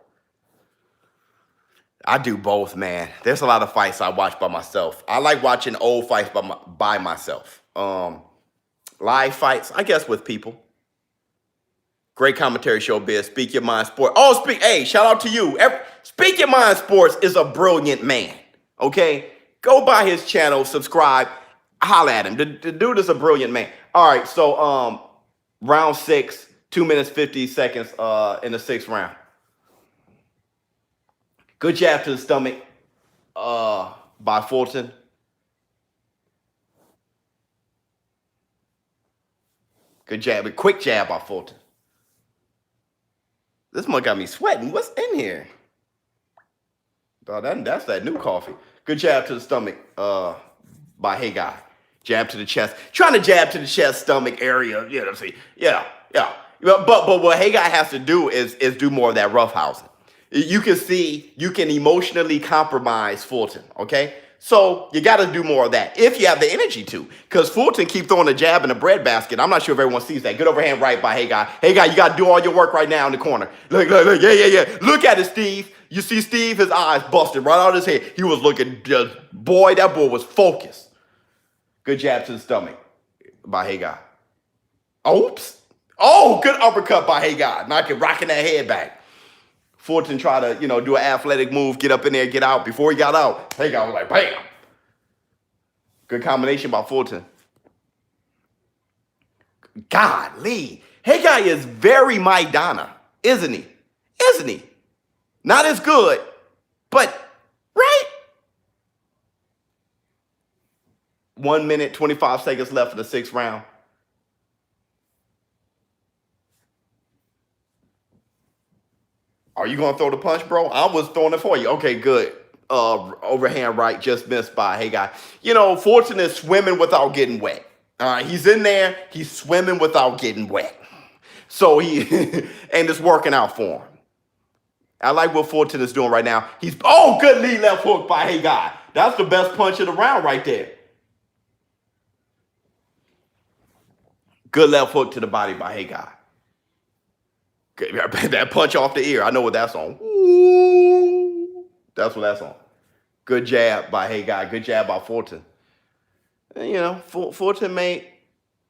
I do both, man. There's a lot of fights I watch by myself. I like watching old fights by myself. Live fights, I guess, with people. Great commentary, ShowBizz. Speak Your Mind Sports. Oh, hey, shout out to you. Speak Your Mind Sports is a brilliant man, okay? Go by his channel, subscribe, holla at him. The dude is a brilliant man. All right, so round 6, 2 minutes, 50 seconds in the 6th round. Good jab to the stomach by Fulton. Good jab, a quick jab by Fulton. This one got me sweating. What's in here? Oh, that's that new coffee. Good jab to the stomach by Hey Guy. Jab to the chest. Trying to jab to the chest, stomach area. You know what I'm saying? Yeah. But what Hey Guy has to do is do more of that roughhousing. You can see you can emotionally compromise Fulton, okay? So you got to do more of that if you have the energy to. Because Fulton keep throwing a jab in the breadbasket. I'm not sure if everyone sees that. Good overhand right by Hey Guy. Hey Guy, you got to do all your work right now in the corner. Look. Yeah. Look at it, Steve. You see Steve, his eyes busted right out of his head. He was looking just, boy, that boy was focused. Good jab to the stomach by Hey Guy. Oops. Oh, good uppercut by Hey Guy. Rocking that head back. Fulton try to, do an athletic move, get up in there, get out. Before he got out, Hey Guy was like, bam. Good combination by Fulton. Golly. Hey Guy is very Maidana, isn't he? Not as good, but right? 1 minute, 25 seconds left in the 6th round. Are you going to throw the punch, bro? I was throwing it for you. Okay, good. Overhand right, just missed by Hey Guy. Fulton is swimming without getting wet. He's in there. He's swimming without getting wet. So and it's working out for him. I like what Fulton is doing right now. Good lead left hook by Hey Guy. That's the best punch of the round right there. Good left hook to the body by Hey Guy. That punch off the ear. I know what that's on. Ooh, that's what that's on. Good jab by Hey Guy. Good jab by Fulton. Fulton made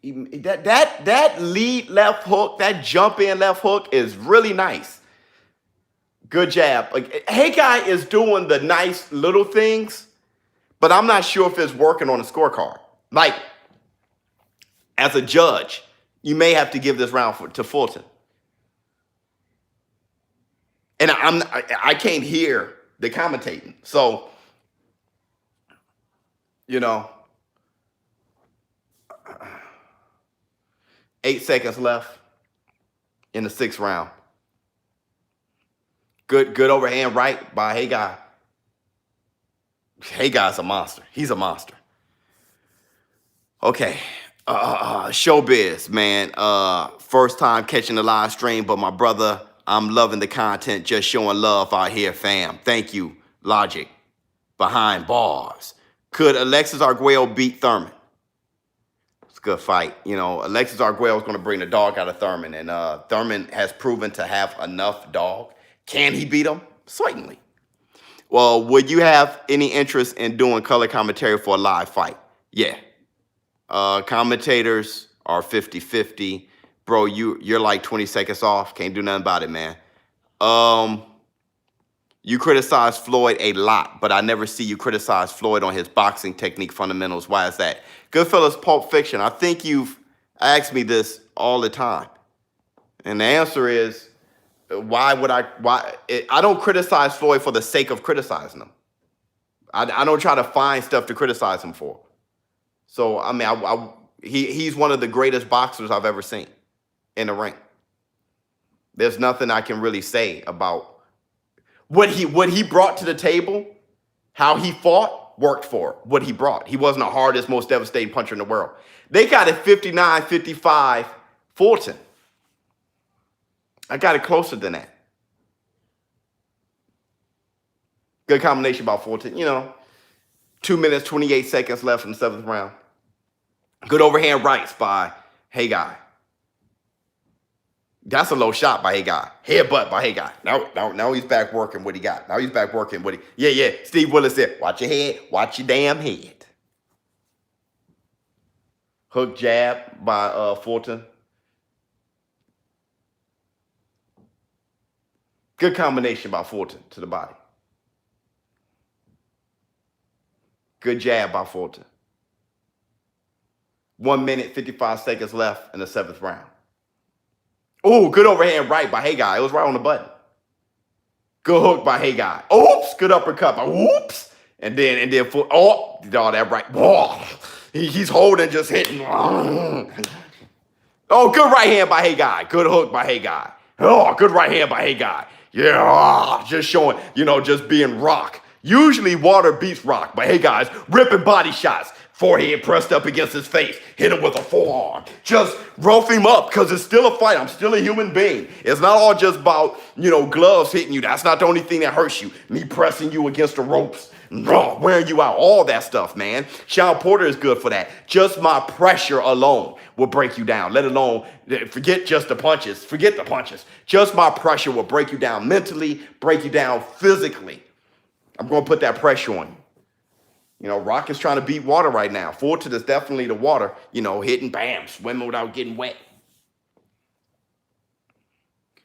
that lead left hook, that jump in left hook is really nice. Good jab. Hey Guy is doing the nice little things, but I'm not sure if it's working on the scorecard. As a judge, you may have to give this round to Fulton. And I can't hear the commentating. So, 8 seconds left in the 6th round. Good overhand right by Hey Guy. Hey Guy's a monster. He's a monster. Okay. ShowBizz, man. First time catching the live stream, but my brother, I'm loving the content. Just showing love out here, fam. Thank you, Logic. Behind bars. Could Alexis Arguello beat Thurman? It's a good fight. You know, Alexis Arguello is going to bring the dog out of Thurman, and Thurman has proven to have enough dog. Can he beat him? Certainly. Well, would you have any interest in doing color commentary for a live fight? Yeah. Commentators are 50-50. Bro, you're like 20 seconds off. Can't do nothing about it, man. You criticize Floyd a lot, but I never see you criticize Floyd on his boxing technique fundamentals. Why is that? Goodfellas, Pulp Fiction. I think you've asked me this all the time. And the answer is, why I don't criticize Floyd for the sake of criticizing him. I don't try to find stuff to criticize him for. So, I mean, he's one of the greatest boxers I've ever seen in the ring. There's nothing I can really say about what he brought to the table, how he fought, worked for what he brought. He wasn't the hardest, most devastating puncher in the world. They got it 59-55 Fulton. I got it closer than that. Good combination by Fulton. You know, 2 minutes, 28 seconds left in the 7th round. Good overhand rights by Hey Guy. That's a low shot by Hey Guy. Headbutt by Hey Guy. Now he's back working what he got. Now he's back working what he... Yeah. Steve Willis said, watch your head. Watch your damn head. Hook jab by Fulton. Good combination by Fulton to the body. Good jab by Fulton. 1 minute, 55 seconds left in the 7th round. Oh, good overhand right by Hey Guy. It was right on the button. Good hook by Hey Guy. Oops, good uppercut by whoops. And then oh, that right. Whoa. He's holding, just hitting. Oh, good right hand by Hey Guy. Good hook by Hey Guy. Oh, good right hand by Hey Guy. Yeah, just showing, just being rock. Usually water beats rock, but Hey Guy's ripping body shots. Forehead pressed up against his face. Hit him with a forearm. Just rough him up because it's still a fight. I'm still a human being. It's not all just about, gloves hitting you. That's not the only thing that hurts you. Me pressing you against the ropes. Wearing you out. All that stuff, man. Sean Porter is good for that. Just my pressure alone will break you down. Let alone, forget just the punches. Forget the punches. Just my pressure will break you down mentally, break you down physically. I'm going to put that pressure on you. Rock is trying to beat water right now. Fulton is definitely the water, hitting, bam, swimming without getting wet.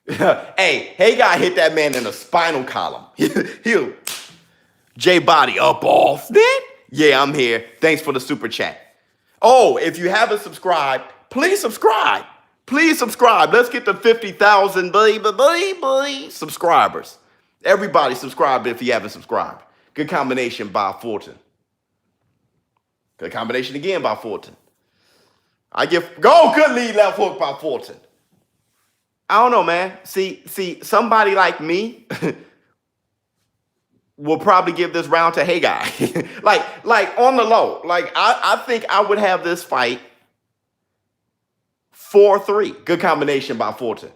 Hey Guy hit that man in the spinal column. He'll J-Body up off that? Yeah, I'm here. Thanks for the super chat. Oh, if you haven't subscribed, please subscribe. Please subscribe. Let's get to 50,000 subscribers. Everybody subscribe if you haven't subscribed. Good combination by Fulton. Good combination again by Fulton. Good lead left hook by Fulton. I don't know, man. See, somebody like me will probably give this round to Hey Guy. like on the low. Like I think I would have this fight 4-3. Good combination by Fulton.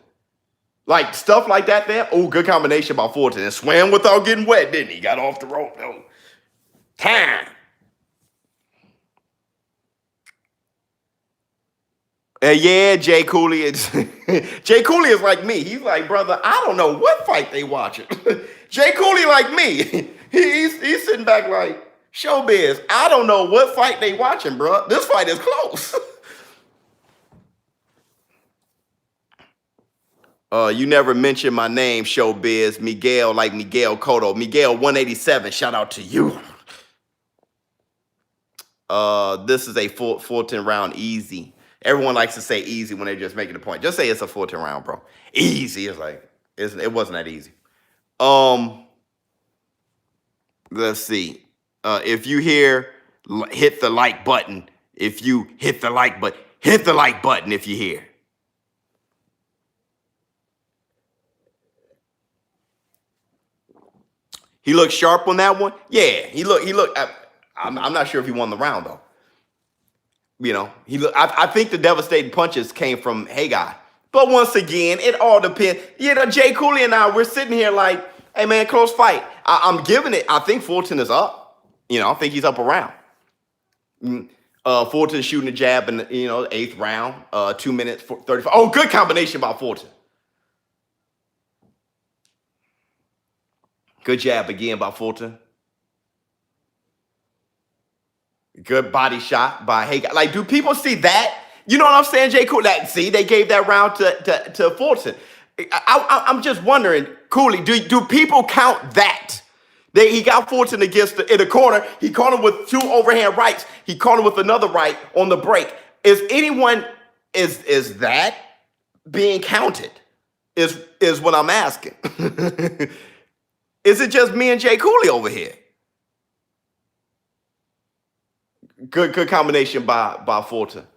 Like stuff like that there. Oh, good combination by Fulton. And swam without getting wet, didn't he? Got off the rope. Oh. Time. Yeah, Jay Cooley. Jay Cooley is like me. He's like, brother, I don't know what fight they watching. Jay Cooley like me. He's sitting back like, ShowBizz, I don't know what fight they watching, bro. This fight is close. You never mentioned my name, ShowBizz. Miguel, like Miguel Cotto. Miguel 187, shout out to you. This is a Fulton round easy. Everyone likes to say easy when they're just making a point. Just say it's a Fulton round, bro. Easy. It's like, it wasn't that easy. Let's see. If you hear, hit the like button. If you hit the like button, hit the like button if you hear. He looked sharp on that one. Yeah, he looked. I'm not sure if he won the round though. You know, I think the devastating punches came from Hey Guy. But once again, it all depends. You know, Jay Cooley and I, we're sitting here like, hey man, close fight. I'm giving it. I think Fulton is up. You know, I think he's up around. Fulton shooting a jab in the, 8th round. 2 minutes 35. Oh, good combination by Fulton. Good jab again by Fulton. Good body shot by Hey Guy. Like, do people see that? You know what I'm saying, Jay Cooley? See, they gave that round to Fulton. I'm just wondering, Cooley, do people count that? He got Fulton in the corner. He caught him with 2 overhand rights. He caught him with another right on the break. Is that being counted? Is what I'm asking. Is it just me and Jay Cooley over here? Good combination by Fulton.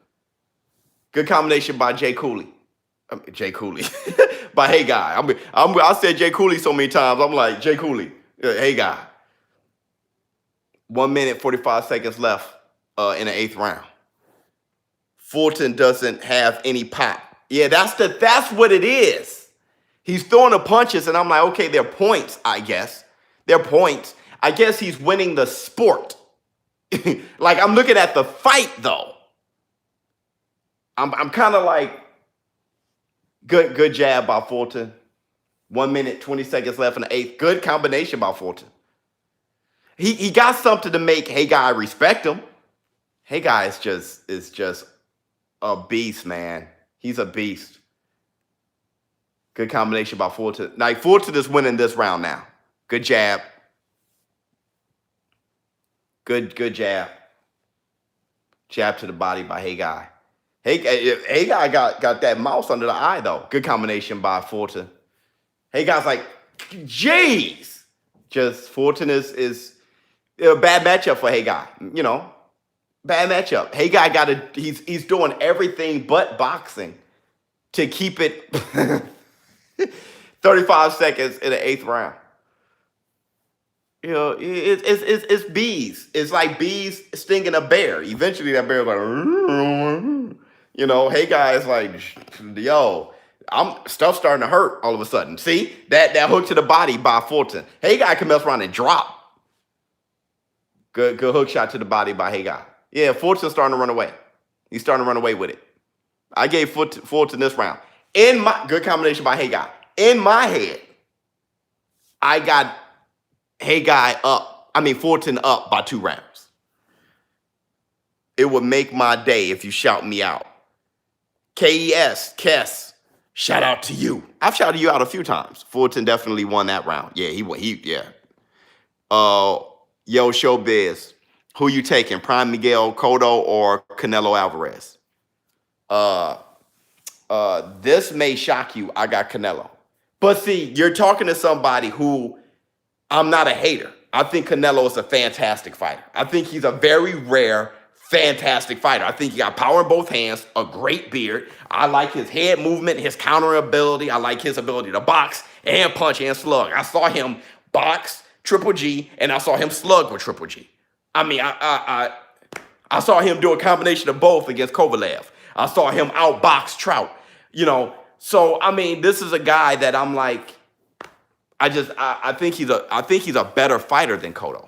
Good combination by Jay Cooley. Jay Cooley. By Hey Guy. I said Jay Cooley so many times. I'm like, Jay Cooley. Hey Guy. 1 minute, 45 seconds left in the 8th round. Fulton doesn't have any pop. Yeah, that's what it is. He's throwing the punches, and I'm like, okay, they're points, I guess. They're points. I guess he's winning the sport. Like, I'm looking at the fight, though. I'm kind of like, good jab by Fulton. 1 minute, 20 seconds left in the 8th. Good combination by Fulton. He got something to make Hey Guy respect him. Hey Guy is just a beast, man. He's a beast. Good combination by Fulton. Now, Fulton is winning this round now. Good jab. Good jab. Jab to the body by Hey Guy. Hey Guy got that mouse under the eye, though. Good combination by Fulton. Hey Guy's like, jeez. Just Fulton is a bad matchup for Hey Guy. You know, bad matchup. Hey Guy he's doing everything but boxing to keep it 35 seconds in the 8th round. You know, it's bees. It's like bees stinging a bear. Eventually that bear's like, you know, Hey Guy is like, yo, stuff starting to hurt all of a sudden. See? That hook to the body by Fulton. Hey Guy can mess around and drop. Good hook shot to the body by Hey Guy. Yeah, Fulton's starting to run away. He's starting to run away with it. I gave Fulton this round. Good combination by Hey Guy. In my head, I got Fulton up by 2 rounds. It would make my day if you shout me out. Kess, shout out to you. I've shouted you out a few times. Fulton definitely won that round. Yeah, yeah. Yo, ShowBizz, who you taking? Prime Miguel Cotto or Canelo Alvarez? This may shock you. I got Canelo. But see, you're talking to somebody who I'm not a hater. I think Canelo is a fantastic fighter. I think he's a very rare, fantastic fighter. I think he got power in both hands, a great beard. I like his head movement, his counter ability. I like his ability to box and punch and slug. I saw him box Triple G, and I saw him slug with Triple G. I mean, I saw him do a combination of both against Kovalev. I saw him outbox Trout. You know, so I mean, this is a guy that I'm like, I think he's a better fighter than Cotto.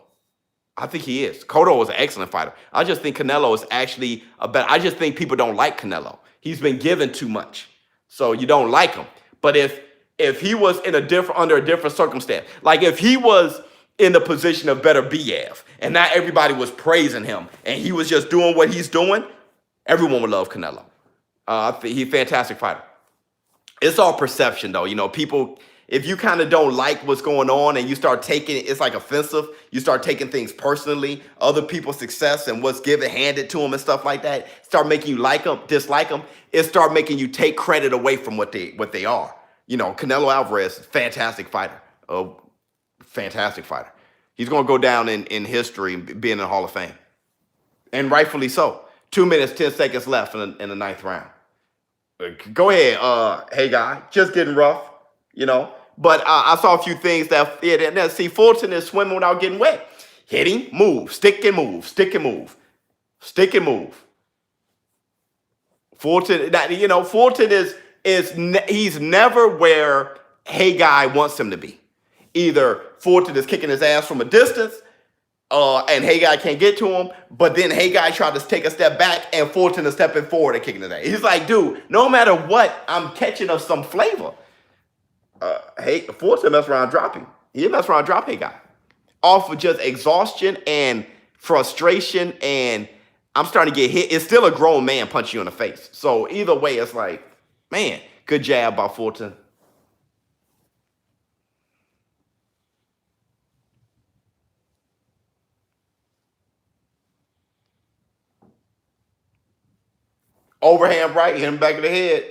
I think he is. Cotto is an excellent fighter. I just think Canelo is actually a better. I just think people don't like Canelo. He's been given too much, so you don't like him. But if he was under a different circumstance, like if he was in the position of better Biev, and not everybody was praising him, and he was just doing what he's doing, everyone would love Canelo. I think he's a fantastic fighter. It's all perception, though. You know, people, if you kind of don't like what's going on and you start taking it's like offensive, you start taking things personally, other people's success and what's handed to them and stuff like that, start making you like them, dislike them. It start making you take credit away from what they are. You know, Canelo Alvarez, fantastic fighter. Fantastic fighter. He's going to go down in history being in the Hall of Fame. And rightfully so. 2 minutes, 10 seconds left in the 9th round. Go ahead, Hey Guy. Just getting rough, you know. But I saw a few things that, see, Fulton is swimming without getting wet. Hitting, move, stick and move, stick and move, stick and move. Fulton, Fulton he's never where Hey Guy wants him to be. Either Fulton is kicking his ass from a distance, and Hey Guy can't get to him, but then Hey Guy tried to take a step back, and Fulton is stepping forward and kicking his ass. He's like, dude, no matter what, I'm catching up some flavor. Fulton messed around dropping. He messed around drop Hey Guy off of just exhaustion and frustration, and I'm starting to get hit. It's still a grown man punching you in the face. So either way, it's like, man, good jab by Fulton. Overhand right, hit him back in the head.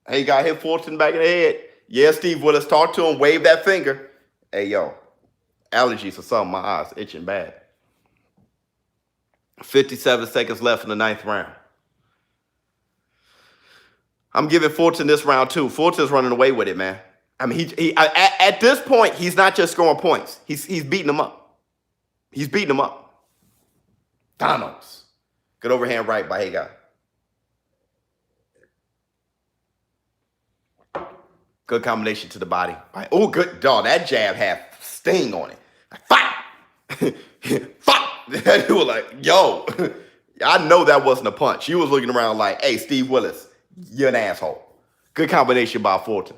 Hey, got hit Fulton back in the head. Yeah, Steve Willis, talk to him, wave that finger. Hey, yo, allergies or something, my eyes itching bad. 57 seconds left in the 9th round. I'm giving Fulton this round too. Fulton's running away with it, man. I mean, at this point, he's not just scoring points. He's beating them up. He's beating them up. Donos. Good overhand right by Hey Guy. Good combination to the body. Oh, good dog. That jab had sting on it. Fuck! Fuck! You were like, yo, I know that wasn't a punch. You was looking around like, hey, Steve Willis, you're an asshole. Good combination by Fulton.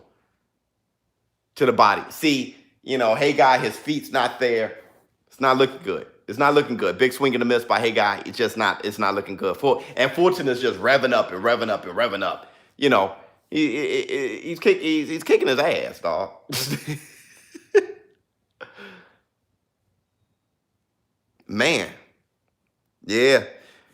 To the body. See, Hey Guy, his feet's not there. It's not looking good. It's not looking good. Big swing and a miss by Hey Guy. It's not looking good. And Fulton is just revving up and revving up and revving up. He's kicking his ass, dog. Man. Yeah.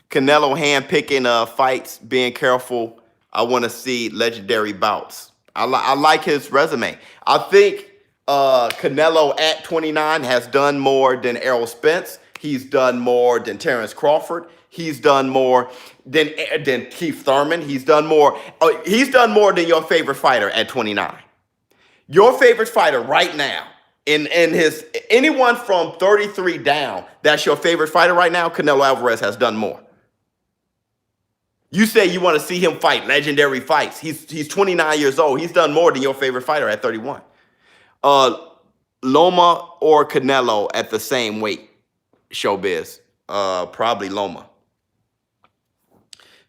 Canelo hand-picking fights, being careful. I want to see legendary bouts. I like his resume. I think Canelo at 29 has done more than Errol Spence. He's done more than Terrence Crawford. He's done more than Keith Thurman. He's done more. He's done more than your favorite fighter at 29. Your favorite fighter right now, anyone from 33 down, that's your favorite fighter right now, Canelo Alvarez has done more. You say you want to see him fight legendary fights. He's 29 years old. He's done more than your favorite fighter at 31. Loma or Canelo at the same weight, ShowBizz. Probably Loma.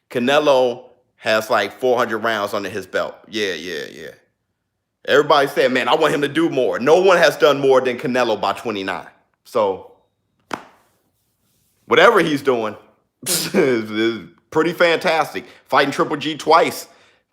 Canelo has like 400 rounds under his belt. Yeah. Everybody said, man, I want him to do more. No one has done more than Canelo by 29. So whatever he's doing is pretty fantastic. Fighting Triple G twice.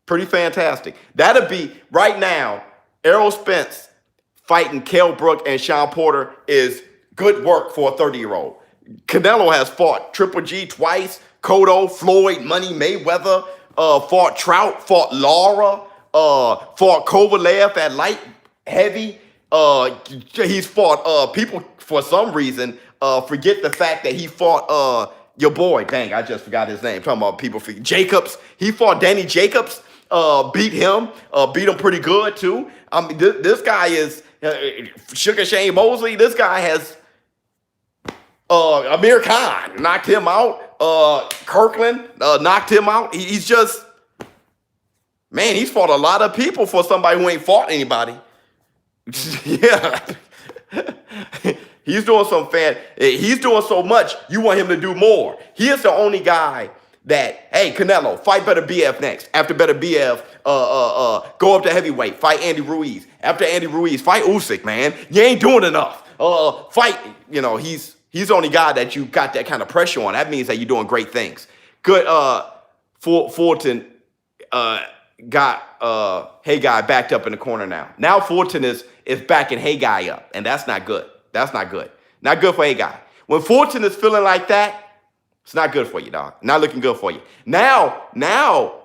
Pretty fantastic. That'd be, right now, Errol Spence fighting Kell Brook and Sean Porter is good work for a 30-year-old. Canelo has fought Triple G twice, Cotto, Floyd, Money Mayweather, fought Trout, fought Lara, fought Kovalev at light heavy. He's fought people for some reason forget the fact that he fought your boy. Dang, I just forgot his name. Talking about people Jacobs. He fought Danny Jacobs. Beat him pretty good too. I mean, this guy is Sugar Shane Mosley. This guy has Amir Khan knocked him out. Kirkland knocked him out. He's just, man, he's fought a lot of people for somebody who ain't fought anybody. Yeah. He's doing he's doing so much, you want him to do more. He is the only guy that, hey, Canelo, fight Better BF next. After Better BF, go up to heavyweight, fight Andy Ruiz. After Andy Ruiz, fight Usyk, man. You ain't doing enough. Fight, he's the only guy that you got that kind of pressure on. That means that you're doing great things. Good, Fulton got Hey Guy backed up in the corner now. Now Fulton is backing Hey Guy up, and that's not good. That's not good. Not good for Hey Guy. When Fulton is feeling like that, it's not good for you, dog. Not looking good for you. Now,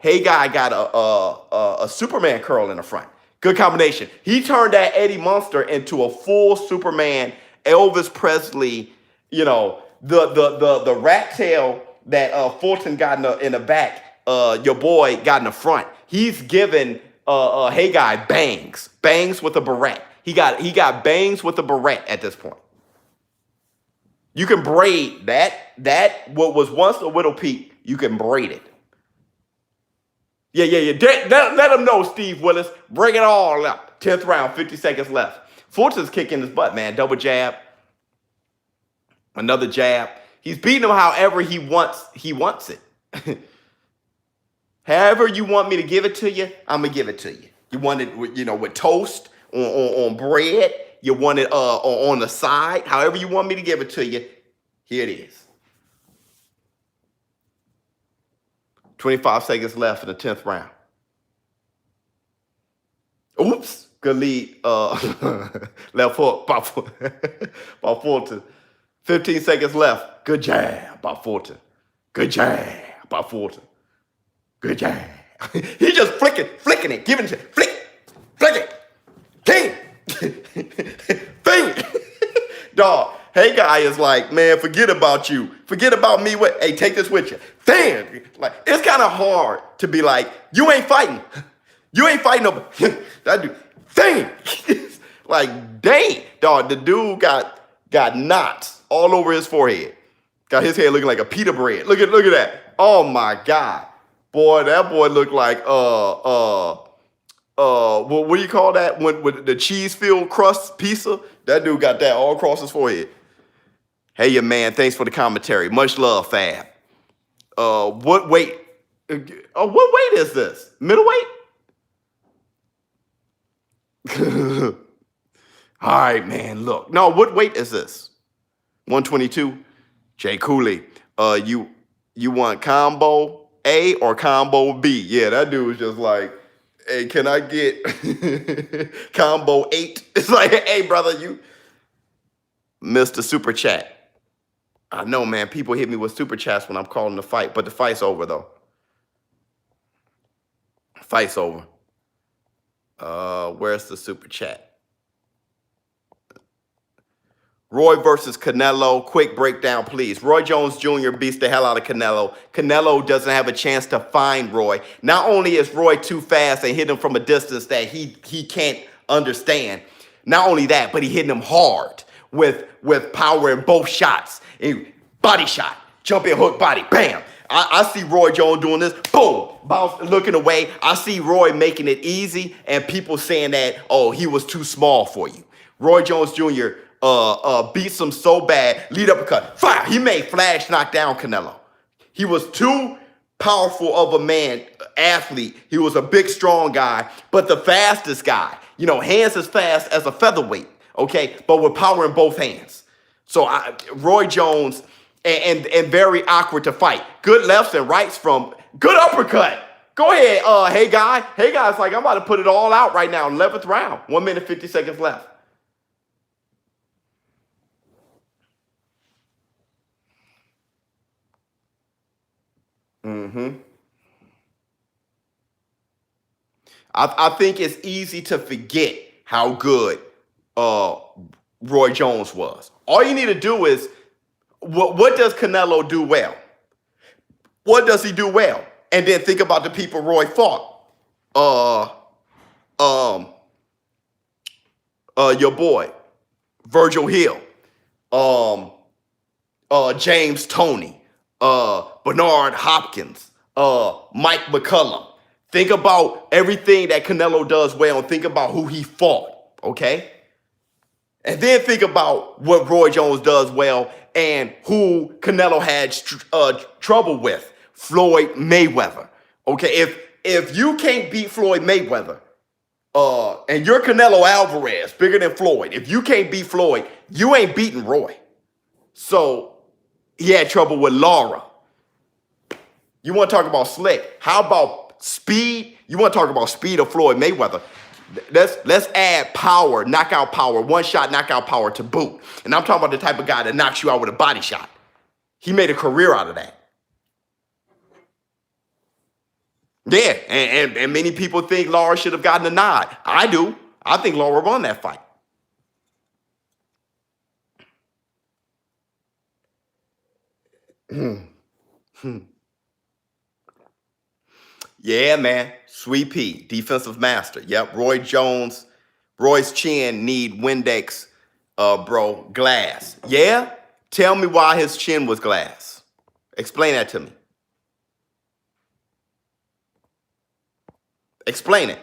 Hey Guy got a Superman curl in the front. Good combination. He turned that Eddie Munster into a full Superman, Elvis Presley, the rat tail that Fulton got in the back, your boy got in the front. He's giving Hey Guy bangs with a barrette. He got bangs with a barrette at this point. You can braid that what was once a Whittle Peak, you can braid it. Yeah. Let him know, Steve Willis. Bring it all up. 10th round, 50 seconds left. Fulton's kicking his butt, man. Double jab. Another jab. He's beating him however he wants it. However you want me to give it to you, I'm going to give it to you. You want it with toast, on bread. You want it on the side. However you want me to give it to you, here it is. 25 seconds left in the 10th round. Oops. Good lead. Left hook by Fulton. 15 seconds left. Good jab by Fulton. Good jab by Fulton. Good jab. He just flicking it, giving it, flick it. King. Thing. Dog. Hey guy is like, man, forget about you. Forget about me. Hey, take this with you. Damn. Like, it's kind of hard to be like, you ain't fighting. You ain't fighting over that dude. Dang. Like, dang. Dog, the dude got knots all over his forehead. Got his head looking like a pita bread. Look at that. Oh my God. Boy, that boy looked like what do you call that? When with the cheese-filled crust pizza? That dude got that all across his forehead. Hey, your man, thanks for the commentary. Much love, Fab. What weight is this? Middleweight? All right, man, look. No, what weight is this? 122? Jay Cooley, you want combo A or combo B? Yeah, that dude was just like, hey, can I get combo 8? It's like, hey, brother, you missed the super chat. I know, man, people hit me with super chats when I'm calling the fight, but the fight's over, though. Fight's over. Where's the super chat? Roy versus Canelo. Quick breakdown, please. Roy Jones Jr. beats the hell out of Canelo. Canelo doesn't have a chance to find Roy. Not only is Roy too fast and hit him from a distance that he can't understand. Not only that, but he hitting him hard with power in both shots. Body shot, jumping hook body, bam. I see Roy Jones doing this, boom, bounce, looking away. I see Roy making it easy and people saying that, oh, he was too small for you. Roy Jones Jr. Beats him so bad, lead uppercut, fire. He made Flash knock down Canelo. He was too powerful of a man, athlete. He was a big, strong guy, but the fastest guy. Hands as fast as a featherweight, okay, but with power in both hands. So Roy Jones, and very awkward to fight. Good lefts and rights from good uppercut. Go ahead, hey guy. Hey guy, it's like I'm about to put it all out right now. 11th round, 1 minute 50 seconds left. I think it's easy to forget how good Roy Jones was. All you need to do is, what does Canelo do well? What does he do well? And then think about the people Roy fought. Your boy, Virgil Hill, James Toney, Bernard Hopkins, Mike McCullum. Think about everything that Canelo does well and think about who he fought, okay? And then think about what Roy Jones does well and who Canelo had trouble with, Floyd Mayweather, okay? If you can't beat Floyd Mayweather, and you're Canelo Alvarez, bigger than Floyd, if you can't beat Floyd, you ain't beating Roy. So he had trouble with Lara. You want to talk about slick? How about speed? You want to talk about speed of Floyd Mayweather? Let's add power, knockout power, one shot knockout power to boot. And I'm talking about the type of guy that knocks you out with a body shot. He made a career out of that. Yeah, and many people think Lara should have gotten a nod. I do. I think Lara won that fight. Yeah, man. Sweet Pea, defensive master. Yep, Roy Jones. Roy's chin need Windex, bro, glass. Yeah? Tell me why his chin was glass. Explain that to me. Explain it.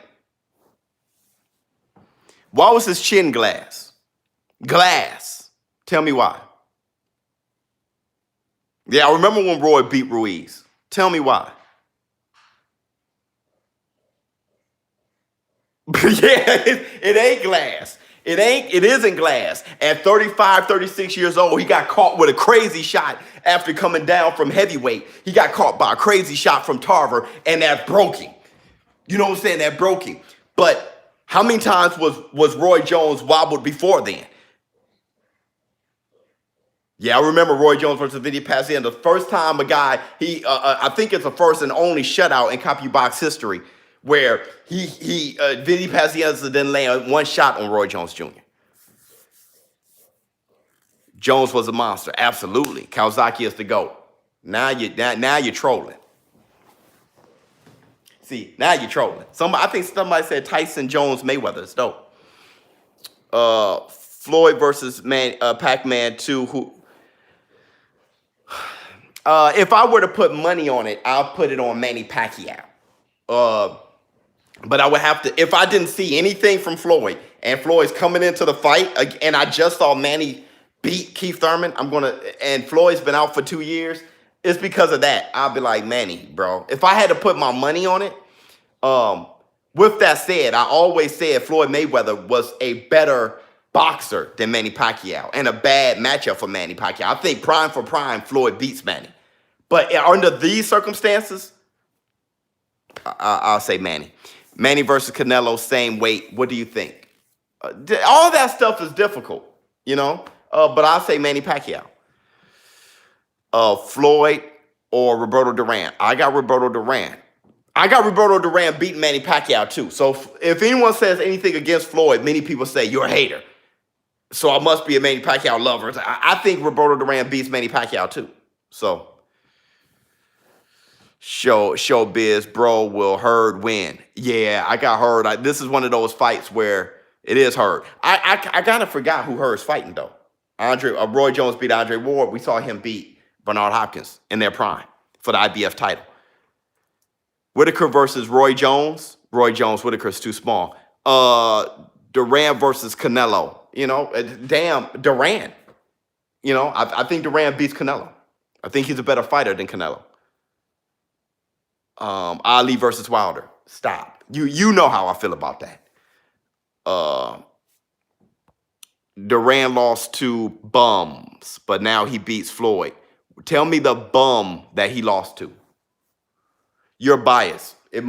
Why was his chin glass? Glass. Tell me why. Yeah, I remember when Roy beat Ruiz. Tell me why. Yeah, it ain't glass. It isn't glass. At 35, 36 years old, he got caught with a crazy shot after coming down from heavyweight. He got caught by a crazy shot from Tarver, and that broke him. You know what I'm saying? That broke him. But how many times was Roy Jones wobbled before then? Yeah, I remember Roy Jones versus Vinny Pazian. The first time a guy, I think it's the first and only shutout in copy box history where Vinny Pazienza didn't land one shot on Roy Jones Jr. Jones was a monster, absolutely. Kawasaki is the GOAT. Now you're trolling. See, now you're trolling. I think somebody said Tyson Jones Mayweather. It's dope. Floyd versus Pac-Man 2. If I were to put money on it, I'll put it on Manny Pacquiao. But I would have to, if I didn't see anything from Floyd, and Floyd's coming into the fight, and I just saw Manny beat Keith Thurman, and Floyd's been out for 2 years, it's because of that. I'll be like, Manny, bro. If I had to put my money on it, with that said, I always said Floyd Mayweather was a better boxer than Manny Pacquiao, and a bad matchup for Manny Pacquiao. I think prime for prime, Floyd beats Manny. But under these circumstances, I'll say Manny. Manny versus Canelo, same weight. What do you think? All that stuff is difficult, you know? But I'll say Manny Pacquiao. Floyd or Roberto Duran. I got Roberto Duran. I got Roberto Duran beating Manny Pacquiao too. So if anyone says anything against Floyd, many people say, you're a hater. So I must be a Manny Pacquiao lover. I think Roberto Duran beats Manny Pacquiao too. So ShowBizz, bro, will Hurd win? Yeah, I got Hurd. This is one of those fights where it is Hurd. I kind of forgot who Hurd's fighting though. Roy Jones beat Andre Ward. We saw him beat Bernard Hopkins in their prime for the IBF title. Whitaker versus Roy Jones. Roy Jones, Whitaker's too small. Duran versus Canelo. You know, damn, Duran. You know, I think Duran beats Canelo. I think he's a better fighter than Canelo. Ali versus Wilder. Stop. You know how I feel about that. Duran lost to bums, but now he beats Floyd. Tell me the bum that he lost to. You're biased. That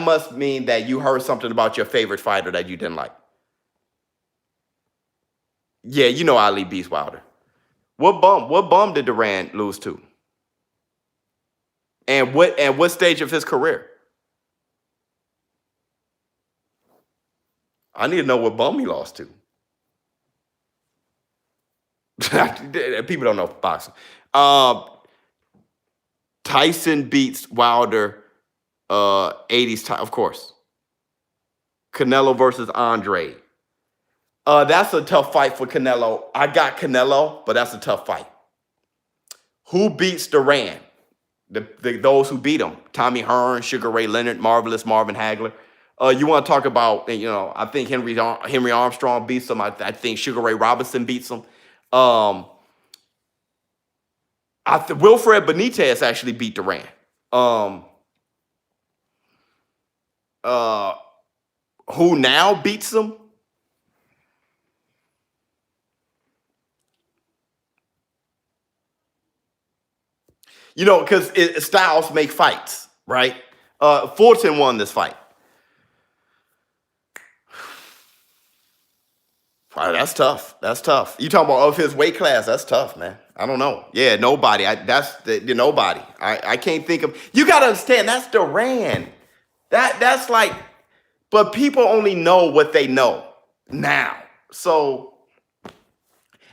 must mean that you heard something about your favorite fighter that you didn't like. Yeah, you know Ali beats Wilder. What bum did Duran lose to? And what stage of his career? I need to know what bum he lost to. People don't know boxing. Tyson beats Wilder, 80s time, of course. Canelo versus Andre. That's a tough fight for Canelo. I got Canelo, but that's a tough fight. Who beats Duran? Those who beat him. Tommy Hearn, Sugar Ray Leonard, Marvelous Marvin Hagler. You want to talk about, you know, I think Henry Armstrong beats him. I think Sugar Ray Robinson beats him. Wilfred Benitez actually beat Duran. Who now beats him? You know, because styles make fights, right? Fulton won this fight. Wow, that's tough. That's tough. You talking about of his weight class? That's tough, man. I don't know. Yeah, nobody. Nobody. I can't think of. You gotta understand. That's Duran. That's like. But people only know what they know now. So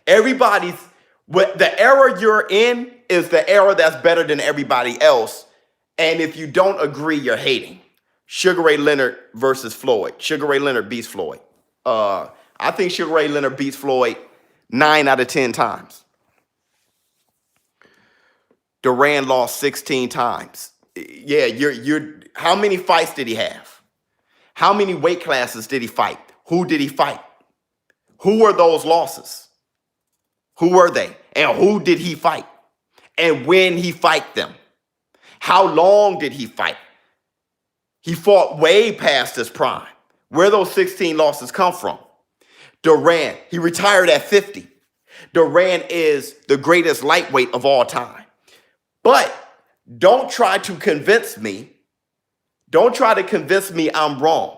everybody's. The era you're in is the era that's better than everybody else. And if you don't agree, you're hating. Sugar Ray Leonard versus Floyd. Sugar Ray Leonard beats Floyd. I think Sugar Ray Leonard beats Floyd 9 out of 10 times. Duran lost 16 times. Yeah, How many fights did he have? How many weight classes did he fight? Who did he fight? Who were those losses? Who were they? And who did he fight? And when he fight them? How long did he fight? He fought way past his prime. Where those 16 losses come from? Duran, he retired at 50. Duran is the greatest lightweight of all time. But don't try to convince me. Don't try to convince me I'm wrong.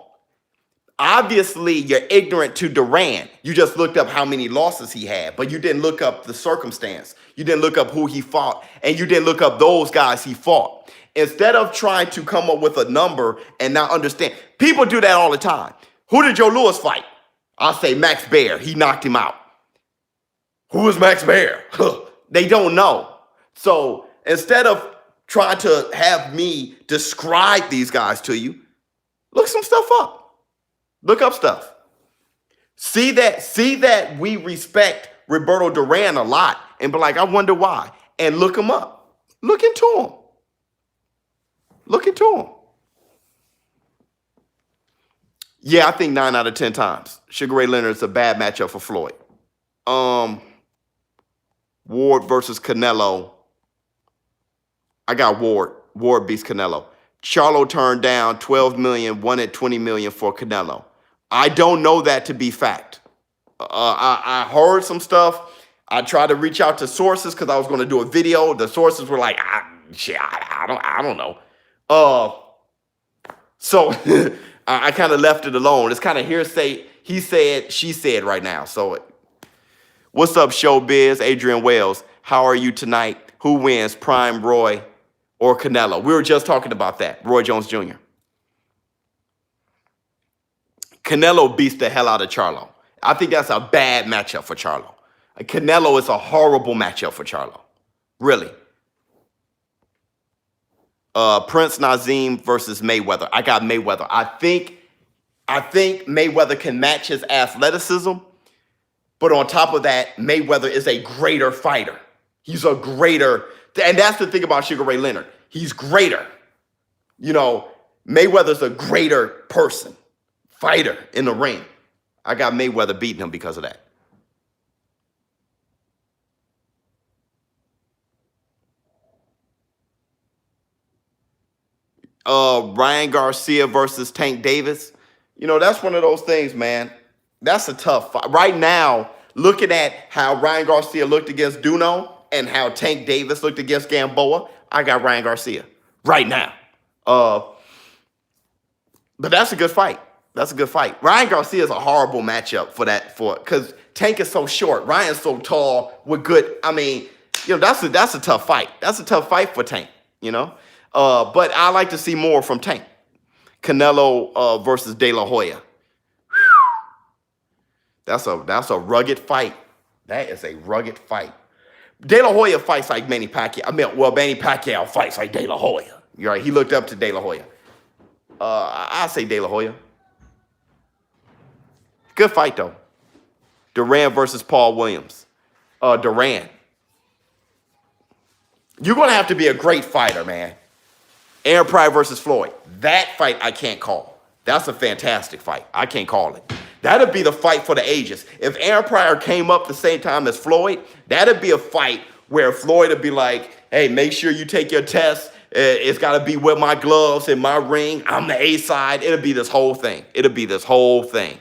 Obviously, you're ignorant to Duran. You just looked up how many losses he had, but you didn't look up the circumstance. You didn't look up who he fought, and you didn't look up those guys he fought. Instead of trying to come up with a number and not understand, people do that all the time. Who did Joe Louis fight? I'll say Max Baer. He knocked him out. Who is Max Baer? They don't know. So instead of trying to have me describe these guys to you, look some stuff up. Look up stuff. See that we respect Roberto Duran a lot and be like, I wonder why. And look him up. Look into him. Look into him. Yeah, I think 9 out of 10 times. Sugar Ray Leonard's a bad matchup for Floyd. Ward versus Canelo. I got Ward. Ward beats Canelo. Charlo turned down $12 million, wanted $20 million for Canelo. I don't know that to be fact. I heard some stuff. I tried to reach out to sources because I was going to do a video. The sources were like, I don't know. So I kind of left it alone. It's kind of hearsay. He said, she said right now. So what's up, ShowBizz? Adrian Wells. How are you tonight? Who wins, Prime Roy or Canelo? We were just talking about that. Roy Jones Jr. Canelo beats the hell out of Charlo. I think that's a bad matchup for Charlo. Canelo is a horrible matchup for Charlo. Really. Prince Nazim versus Mayweather. I got Mayweather. I think Mayweather can match his athleticism, but on top of that, Mayweather is a greater fighter. He's a greater, and that's the thing about Sugar Ray Leonard. He's greater. You know, Mayweather's a greater person, fighter in the ring. I got Mayweather beating him because of that. Ryan Garcia versus Tank Davis. You know, that's one of those things, man. That's a tough fight. Right now, looking at how Ryan Garcia looked against Duno and how Tank Davis looked against Gamboa, I got Ryan Garcia right now. But that's a good fight. That's a good fight. Ryan Garcia is a horrible matchup because Tank is so short. Ryan's so tall with good. I mean, you know, that's a tough fight. That's a tough fight for Tank, you know. But I like to see more from Tank. Canelo versus De La Hoya. That's a rugged fight. That is a rugged fight. De La Hoya fights like Manny Pacquiao. Manny Pacquiao fights like De La Hoya. You're right. He looked up to De La Hoya. I say De La Hoya. Good fight, though. Duran versus Paul Williams. Duran. You're going to have to be a great fighter, man. Aaron Pryor versus Floyd. That fight I can't call. That's a fantastic fight. I can't call it. That'd be the fight for the ages. If Aaron Pryor came up the same time as Floyd, that'd be a fight where Floyd would be like, hey, make sure you take your test. It's got to be with my gloves and my ring. I'm the A side. It'll be this whole thing. It'll be this whole thing.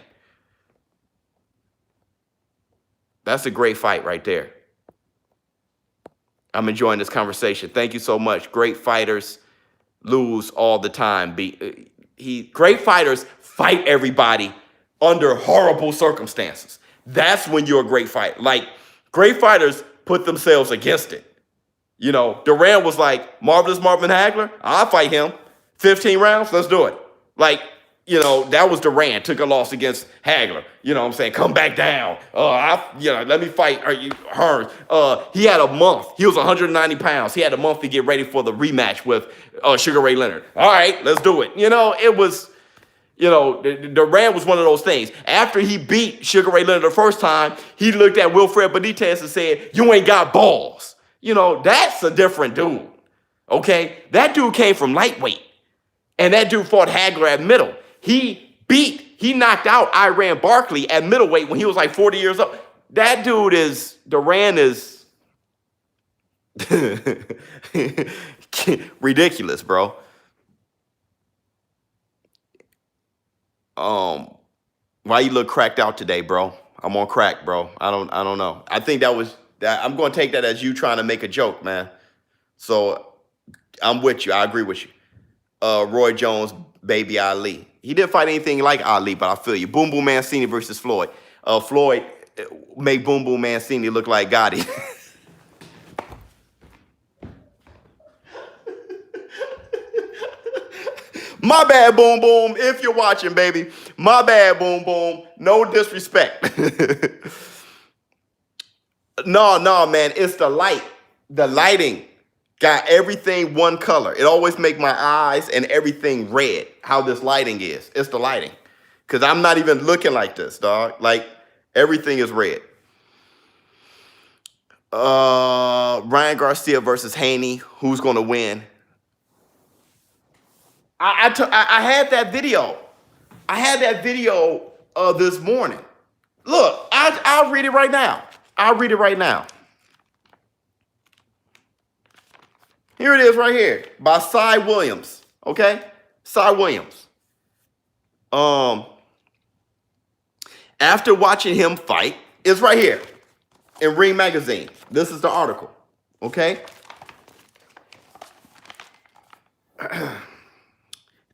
That's a great fight right there. I'm enjoying this conversation. Thank you so much. Great fighters lose all the time. Great fighters fight everybody under horrible circumstances. That's when you're a great fighter. Like, great fighters put themselves against it. You know, Duran was like, Marvelous Marvin Hagler, I'll fight him. 15 rounds, let's do it. Like, you know, that was Duran, took a loss against Hagler. You know what I'm saying? Come back down. Let me fight Hurd. He had a month. He was 190 pounds. He had a month to get ready for the rematch with Sugar Ray Leonard. All right, let's do it. You know, it was, you know, Duran was one of those things. After he beat Sugar Ray Leonard the first time, he looked at Wilfred Benitez and said, you ain't got balls. You know, that's a different dude. Okay? That dude came from lightweight. And that dude fought Hagler at middle. He knocked out Iran Barkley at middleweight when he was like 40 years old. That dude is, Duran is ridiculous, bro. Why you look cracked out today, bro? I'm on crack, bro. I don't know. I think I'm going to take that as you trying to make a joke, man. So I'm with you. I agree with you. Roy Jones, baby Ali. He didn't fight anything like Ali, but I feel you. Boom Boom Mancini versus Floyd. Floyd made Boom Boom Mancini look like Gotti. My bad, Boom Boom. If you're watching, baby. My bad, Boom Boom. No disrespect. No, man. It's the light. The lighting got everything one color. It always make my eyes and everything red, how this lighting is. It's the lighting. Because I'm not even looking like this, dog. Like, everything is red. Ryan Garcia versus Haney. Who's going to win? I had that video. I had that video this morning. Look, I'll read it right now. Here it is right here by Cy Williams. Okay? Cy Williams. After watching him fight, it's right here in Ring Magazine. This is the article. Okay?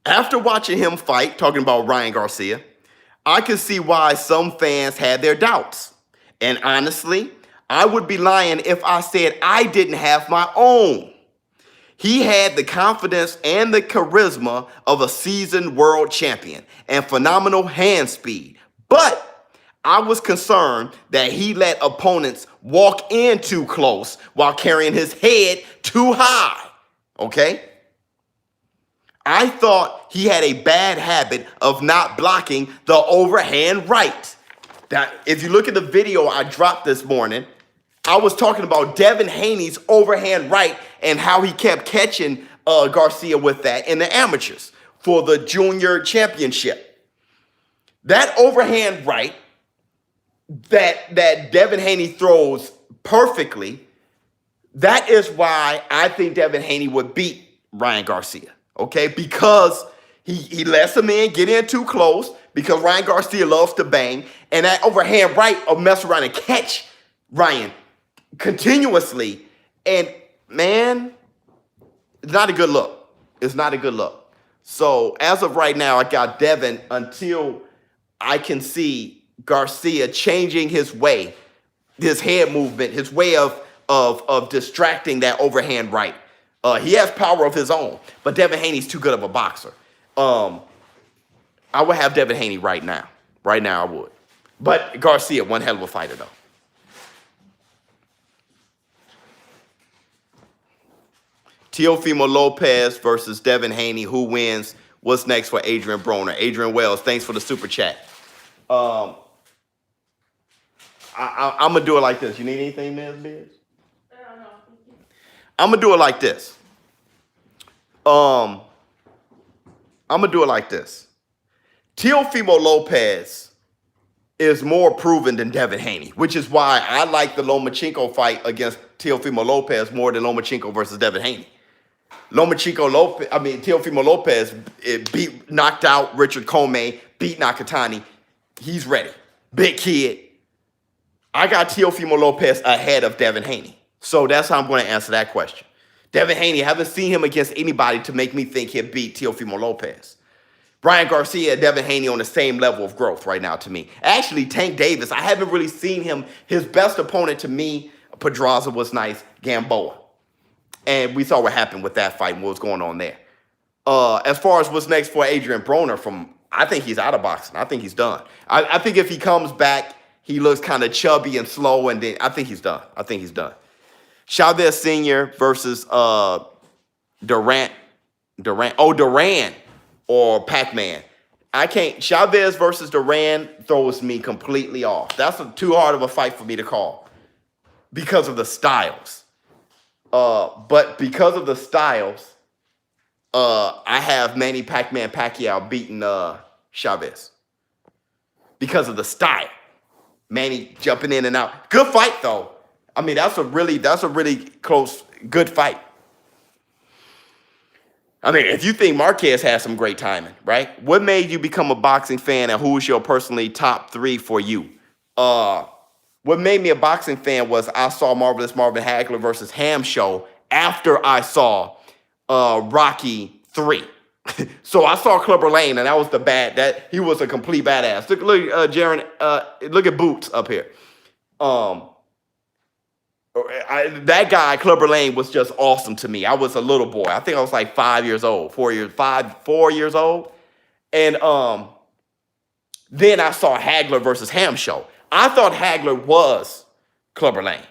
After watching him fight, talking about Ryan Garcia, I could see why some fans had their doubts. And honestly, I would be lying if I said I didn't have my own. He had the confidence and the charisma of a seasoned world champion and phenomenal hand speed. But I was concerned that he let opponents walk in too close while carrying his head too high. Okay? I thought he had a bad habit of not blocking the overhand right. That if you look at the video I dropped this morning, I was talking about Devin Haney's overhand right and how he kept catching Garcia with that in the amateurs for the junior championship. That overhand right that Devin Haney throws perfectly, that is why I think Devin Haney would beat Ryan Garcia. Okay, because he lets him in, get in too close, because Ryan Garcia loves to bang, and that overhand right will mess around and catch Ryan continuously. And man, it's not a good look. It's not a good look. So as of right now, I got Devin until I can see Garcia changing his way, his head movement, his way of distracting that overhand right. He has power of his own, but Devin Haney's too good of a boxer. I would have Devin Haney right now. Right now, I would. But Garcia, one hell of a fighter, though. Teofimo Lopez versus Devin Haney. Who wins? What's next for Adrian Broner? Adrian Wells, thanks for the super chat. I'm going to do it like this. You need anything, Ms. Biz? I'm going to do it like this. I'm going to do it like this. Teofimo Lopez is more proven than Devin Haney, which is why I like the Lomachenko fight against Teofimo Lopez more than Lomachenko versus Devin Haney. Teofimo Lopez knocked out Richard Comey, beat Nakatani. He's ready. Big kid. I got Teofimo Lopez ahead of Devin Haney. So that's how I'm going to answer that question. Devin Haney, I haven't seen him against anybody to make me think he'll beat Teofimo Lopez. Brian Garcia and Devin Haney on the same level of growth right now to me. Actually, Tank Davis, I haven't really seen him. His best opponent to me, Pedraza was nice, Gamboa. And we saw what happened with that fight and what was going on there. As far as what's next for Adrian Broner, I think he's out of boxing. I think he's done. I think if he comes back, he looks kind of chubby and slow, and then I think he's done. Chavez Sr. versus Duran or Pac-Man. I can't. Chavez versus Duran throws me completely off. That's too hard of a fight for me to call because of the styles. But because of the styles, I have Manny Pacquiao beating ShowBizz because of the style. Manny jumping in and out. Good fight though. I mean, that's a really close, good fight. I mean, if you think Marquez has some great timing, right? What made you become a boxing fan, and who's your personally top 3 for you? What made me a boxing fan was I saw Marvelous Marvin Hagler versus Ham show after I saw Rocky 3. So I saw Clubber Lang, and that was he was a complete badass. Look, Jarrett, look at Boots up here. That guy, Clubber Lang, was just awesome to me. I was a little boy. I think I was like 4 years old. And then I saw Hagler versus Ham show. I thought Hagler was Clubber Lang.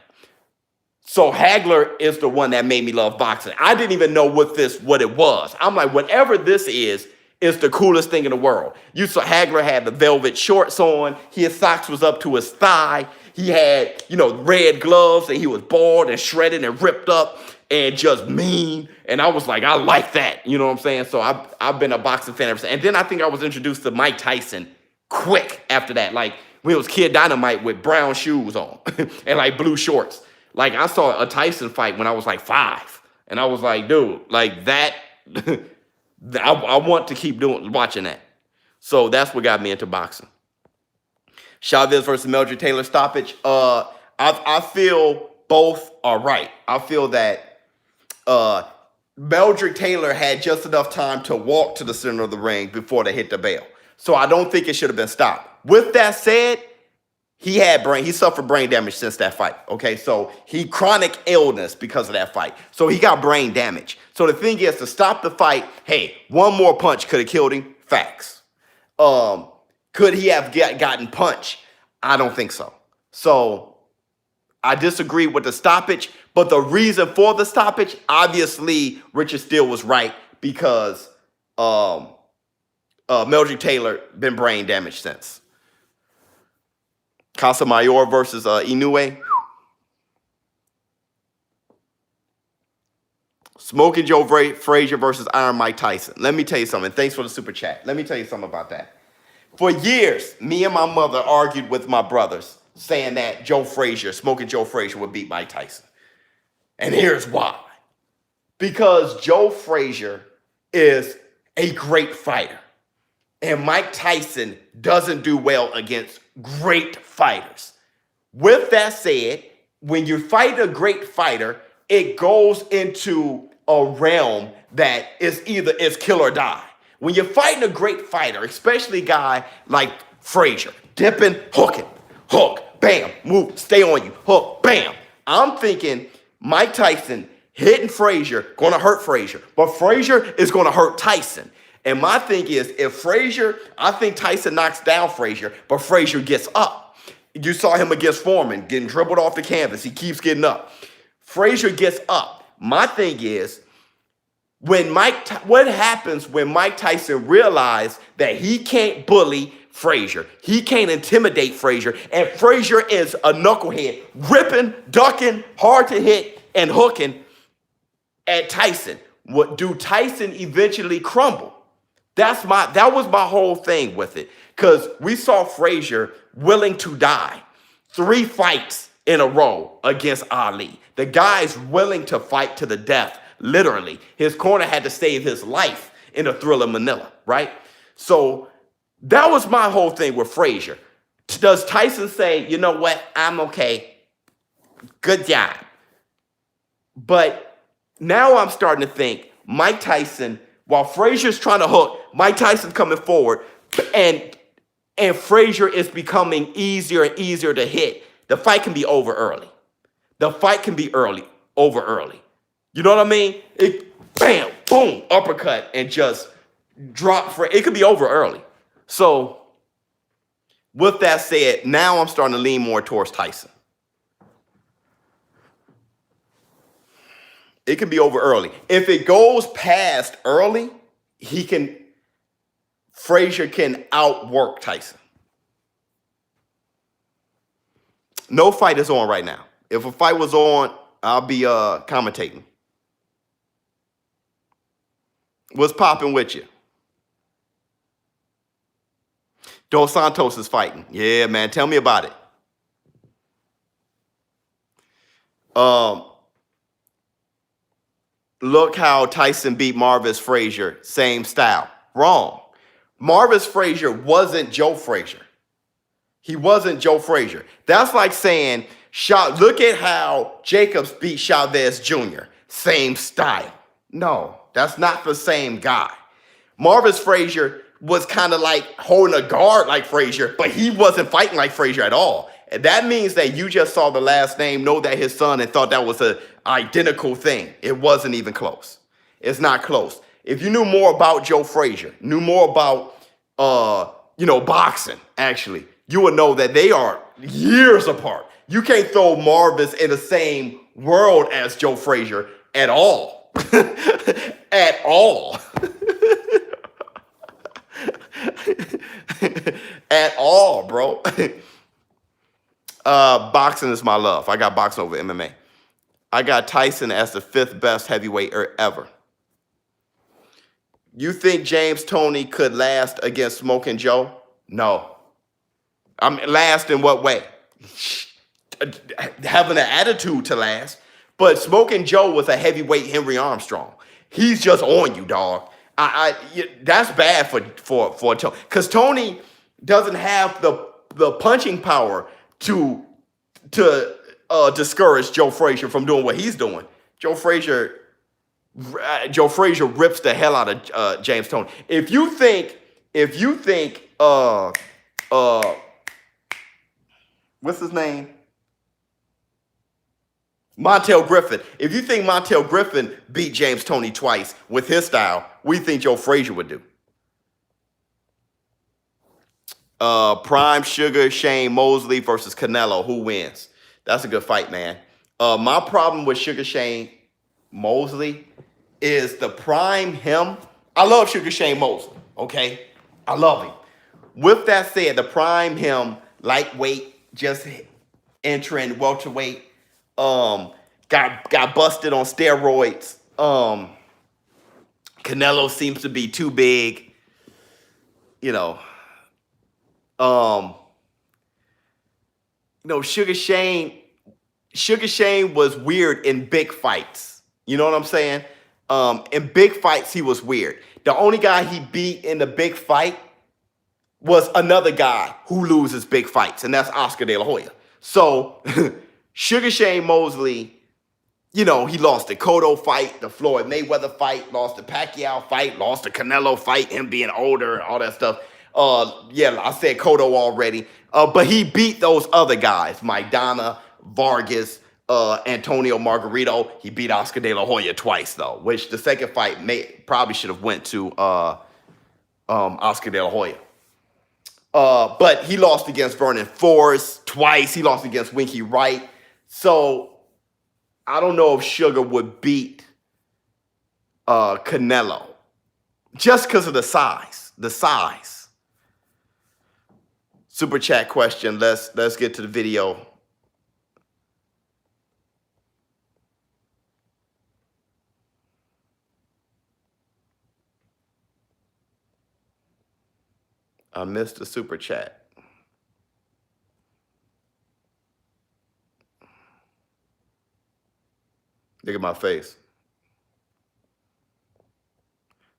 So Hagler is the one that made me love boxing. I didn't even know what it was. I'm like, whatever this is the coolest thing in the world. You saw Hagler had the velvet shorts on. His socks was up to his thigh. He had, red gloves, and he was bald and shredded and ripped up and just mean. And I was like, I like that. You know what I'm saying? So I've been a boxing fan ever since. And then I think I was introduced to Mike Tyson quick after that. Like when it was Kid Dynamite with brown shoes on and like blue shorts. Like I saw a Tyson fight when I was like 5. And I was like, dude, like that, I want to keep watching that. So that's what got me into boxing. ShowBizz versus Meldrick Taylor stoppage. I feel both are right. I feel that Meldrick Taylor had just enough time to walk to the center of the ring before they hit the bell. So I don't think it should have been stopped. With that said, he suffered brain damage since that fight. Okay, so he chronic illness because of that fight. So he got brain damage. So the thing is, to stop the fight, hey, one more punch could have killed him. Facts. Could he have gotten punched? I don't think so. So I disagree with the stoppage, but the reason for the stoppage, obviously, Richard Steele was right because Meldrick Taylor been brain damaged since. Casamayor versus Inoue. Smoking Joe Frazier versus Iron Mike Tyson. Let me tell you something. Thanks for the super chat. Let me tell you something about that. For years, me and my mother argued with my brothers saying that Smoking Joe Frazier would beat Mike Tyson. And here's why. Because Joe Frazier is a great fighter. And Mike Tyson doesn't do well against great fighters. With that said, when you fight a great fighter, it goes into a realm that is either it's kill or die. When you're fighting a great fighter, especially a guy like Frazier, dipping, hooking, hook, bam, move, stay on you, hook, bam. I'm thinking Mike Tyson hitting Frazier going to hurt Frazier, but Frazier is going to hurt Tyson. And my thing is, I think Tyson knocks down Frazier, but Frazier gets up. You saw him against Foreman, getting dribbled off the canvas. He keeps getting up. Frazier gets up. My thing is, what happens when Mike Tyson realizes that he can't bully Frazier? He can't intimidate Frazier, and Frazier is a knucklehead, ripping, ducking, hard to hit, and hooking at Tyson. Do Tyson eventually crumble? That was my whole thing with it, because we saw Frazier willing to die 3 fights in a row against Ali. The guy's willing to fight to the death, literally. His corner had to save his life in the Thriller Manila, right? So that was my whole thing with Frazier. Does Tyson say, you know what, I'm okay, good job? But now I'm starting to think Mike Tyson, while Frazier's trying to hook, Mike Tyson's coming forward, and Frazier is becoming easier and easier to hit. The fight can be over early. Over early. You know what I mean? Bam, boom, uppercut, and just drop. It could be over early. So, with that said, now I'm starting to lean more towards Tyson. It can be over early. If it goes past early, Frazier can outwork Tyson. No fight is on right now. If a fight was on, I'll be commentating. What's popping with you? Dos Santos is fighting. Yeah, man. Tell me about it. Look how Tyson beat Marvis Frazier. Same style. Wrong. Marvis Frazier wasn't Joe Frazier. He wasn't Joe Frazier. That's like saying, look at how Jacobs beat Chavez Jr. Same style. No, that's not the same guy. Marvis Frazier was kind of like holding a guard like Frazier, but he wasn't fighting like Frazier at all. And that means that you just saw the last name, know that his son, and thought that was an identical thing. It wasn't even close. It's not close. If you knew more about Joe Frazier, knew more about, boxing, actually, you would know that they are years apart. You can't throw Marvis in the same world as Joe Frazier at all. At all. At all, bro. Boxing is my love. I got boxing over MMA. I got Tyson as the 5th best heavyweight ever. You think James Toney could last against Smoking Joe? No. Last in what way? Having an attitude to last. But Smoking Joe was a heavyweight Henry Armstrong. He's just on you, dog. That's bad for Tony, because Tony doesn't have the punching power to discourage Joe Frazier from doing what he's doing. Joe Frazier rips the hell out of James Toney. If you think what's his name? Montel Griffin. If you think Montel Griffin beat James Toney twice with his style, what do you think Joe Frazier would do? Prime Sugar Shane Mosley versus Canelo. Who wins? That's a good fight, man. My problem with Sugar Shane Mosley is the prime him. I love Sugar Shane Mosley, okay? I love him. With that said, the prime him, lightweight, just entering welterweight, got busted on steroids. Canelo seems to be too big, Sugar Shane was weird in big fights. You know what I'm saying? In big fights, he was weird. The only guy he beat in the big fight was another guy who loses big fights, and that's Oscar De La Hoya. So Sugar Shane Mosley, he lost the Cotto fight, the Floyd Mayweather fight, lost the Pacquiao fight, lost the Canelo fight, him being older, all that stuff. I said Cotto already. But he beat those other guys, Maidana, Vargas, Antonio Margarito. He beat Oscar De La Hoya twice, though, which the second fight probably should have went to Oscar De La Hoya. But he lost against Vernon Forrest twice. He lost against Winky Wright. So I don't know if Sugar would beat Canelo just because of the size. The size. Super chat question. Let's get to the video. I missed the super chat. Look at my face.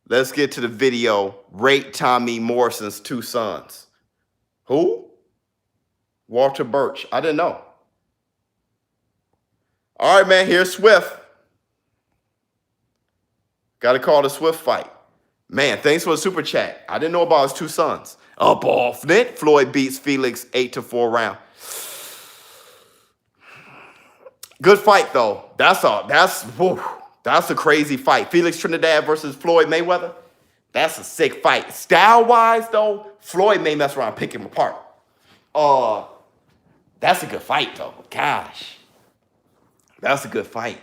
Let's get to the video. Rate Tommy Morrison's 2 sons. Who? Walter Birch. I didn't know. All right, man. Here's Swift. Got to call the Swift fight. Man, thanks for the super chat. I didn't know about his 2 sons. Up off net. Floyd beats Felix 8-4 round. Good fight, though. That's a crazy fight. Felix Trinidad versus Floyd Mayweather. That's a sick fight. Style-wise, though, Floyd may mess around and pick him apart. That's a good fight, though. Gosh. That's a good fight.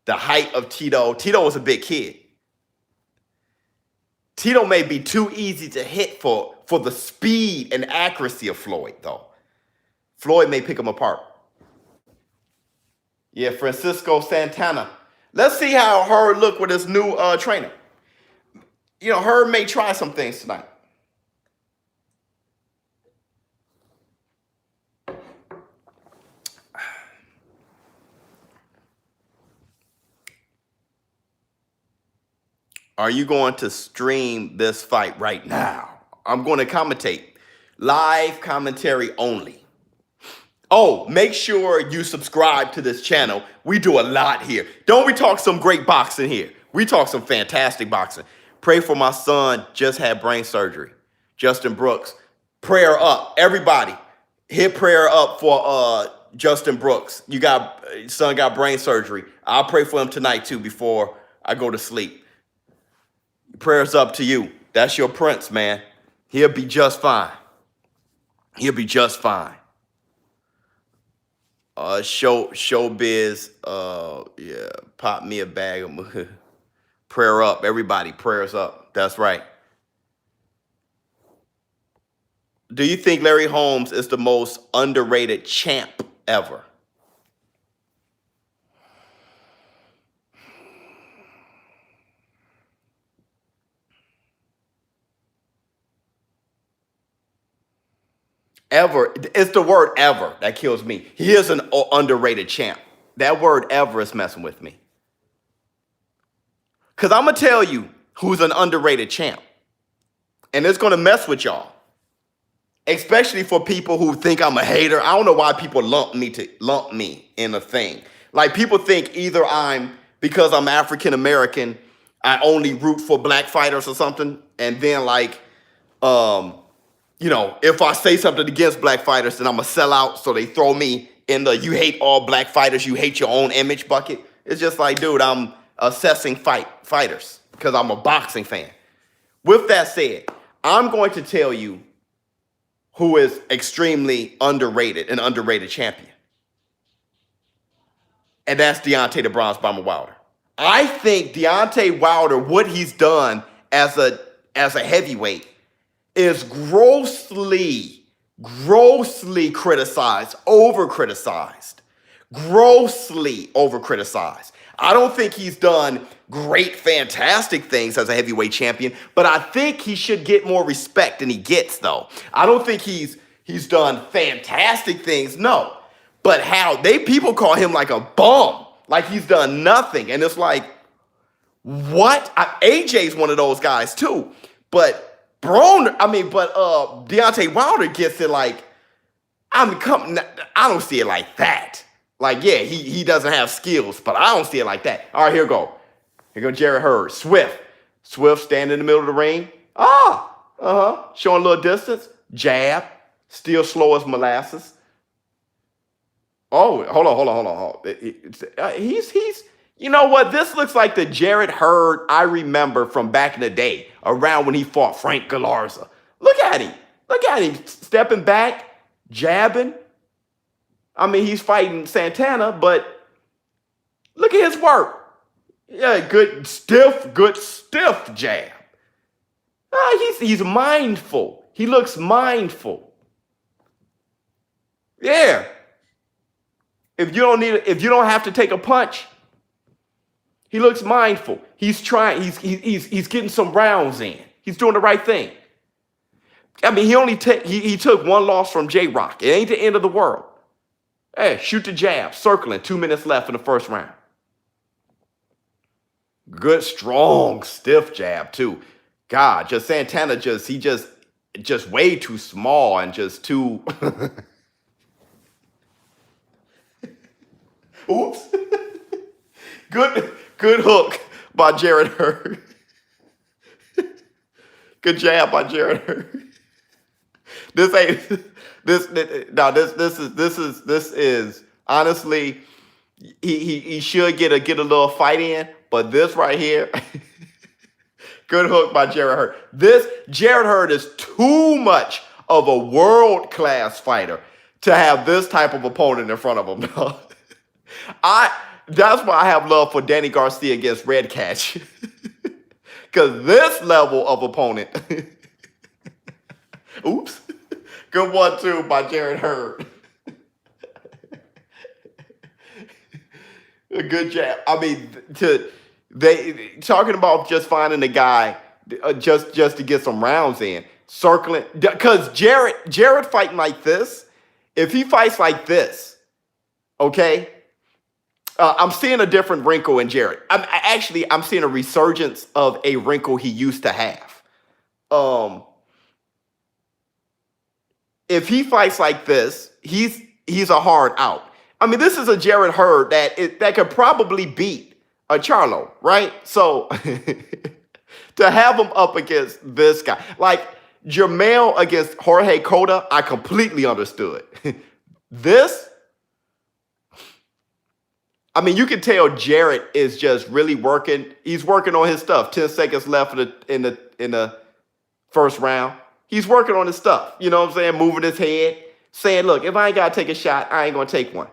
The height of Tito. Tito was a big kid. Tito may be too easy to hit for the speed and accuracy of Floyd, though. Floyd may pick him apart. Yeah, Francisco Santana. Let's see how Hurd look with his new trainer. You know, Hurd may try some things tonight. Are you going to stream this fight right now? I'm going to commentate. Live commentary only. Oh, make sure you subscribe to this channel. We do a lot here. Don't we talk some great boxing here? We talk some fantastic boxing. Pray for my son, just had brain surgery. Justin Brooks. Prayer up. Everybody, hit prayer up for Justin Brooks. Son got brain surgery. I'll pray for him tonight too before I go to sleep. Prayers up to you. That's your prince, man. He'll be just fine. He'll be just fine. ShowBizz, yeah, pop me a bag of prayer up. Everybody, prayers up. That's right. Do you think Larry Holmes is the most underrated champ ever? Ever, it's the word ever that kills me. He is an underrated champ. That word ever is messing with me. Because I'm going to tell you who's an underrated champ. And it's going to mess with y'all. Especially for people who think I'm a hater. I don't know why people lump me in a thing. Like people think either because I'm African American, I only root for black fighters or something. And then like, you know, if I say something against black fighters, then I'm a sellout. So they throw me in the you hate all black fighters, you hate your own image bucket. It's just like, dude, I'm assessing fighters because I'm a boxing fan. With that said, I'm going to tell you who is extremely underrated, an underrated champion. And that's Deontay the Bronze Bomber Wilder. I think Deontay Wilder, what he's done as a heavyweight, is grossly criticized, grossly over-criticized. I don't think he's done great, fantastic things as a heavyweight champion, but I think he should get more respect than he gets, though. I don't think he's done fantastic things, no. But people call him like a bum, like he's done nothing. And it's like, what? AJ's one of those guys, too. But Deontay Wilder gets it like, I don't see it like that. Like, yeah, he doesn't have skills, but I don't see it like that. All right, here we go. Here go Jarrett Hurd. Swift standing in the middle of the ring. Showing a little distance. Jab. Still slow as molasses. Oh, hold on. He's you know what? This looks like the Jarrett Hurd I remember from back in the day, around when he fought Frank Galarza. Look at him. Stepping back, jabbing. I mean, he's fighting Santana, but look at his work. Yeah, good stiff jab. He's mindful. He looks mindful. Yeah. If you don't have to take a punch, he looks mindful. He's trying. He's getting some rounds in. He's doing the right thing. I mean, he took one loss from J-Rock. It ain't the end of the world. Hey, shoot the jab, circling. 2 minutes left in the first round. Good, strong, stiff jab too. God, Santana just way too small and just too. Oops. Good hook by Jarrett Hurd. Good jab by Jarrett Hurd. This is honestly, he should get a little fight in, but this right here, good hook by Jarrett Hurd. Jarrett Hurd is too much of a world-class fighter to have this type of opponent in front of him. That's why I have love for Danny Garcia against Redkach. Because this level of opponent. Oops. Good one, too, by Jarrett Hurd. A good jab. I mean, talking about just finding a guy just to get some rounds in, circling. Because Jarrett fighting like this, if he fights like this, okay, I'm seeing a different wrinkle in Jarrett. I'm seeing a resurgence of a wrinkle he used to have. If he fights like this, he's a hard out. I mean, this is a Jarrett Hurd that could probably beat a Charlo, right? So to have him up against this guy, like Jermell against Jorge Cota, I completely understood. This, I mean, you can tell Jarrett is just really working. He's working on his stuff. 10 seconds left in the first round. He's working on his stuff. You know what I'm saying? Moving his head, saying, look, if I ain't got to take a shot, I ain't going to take one.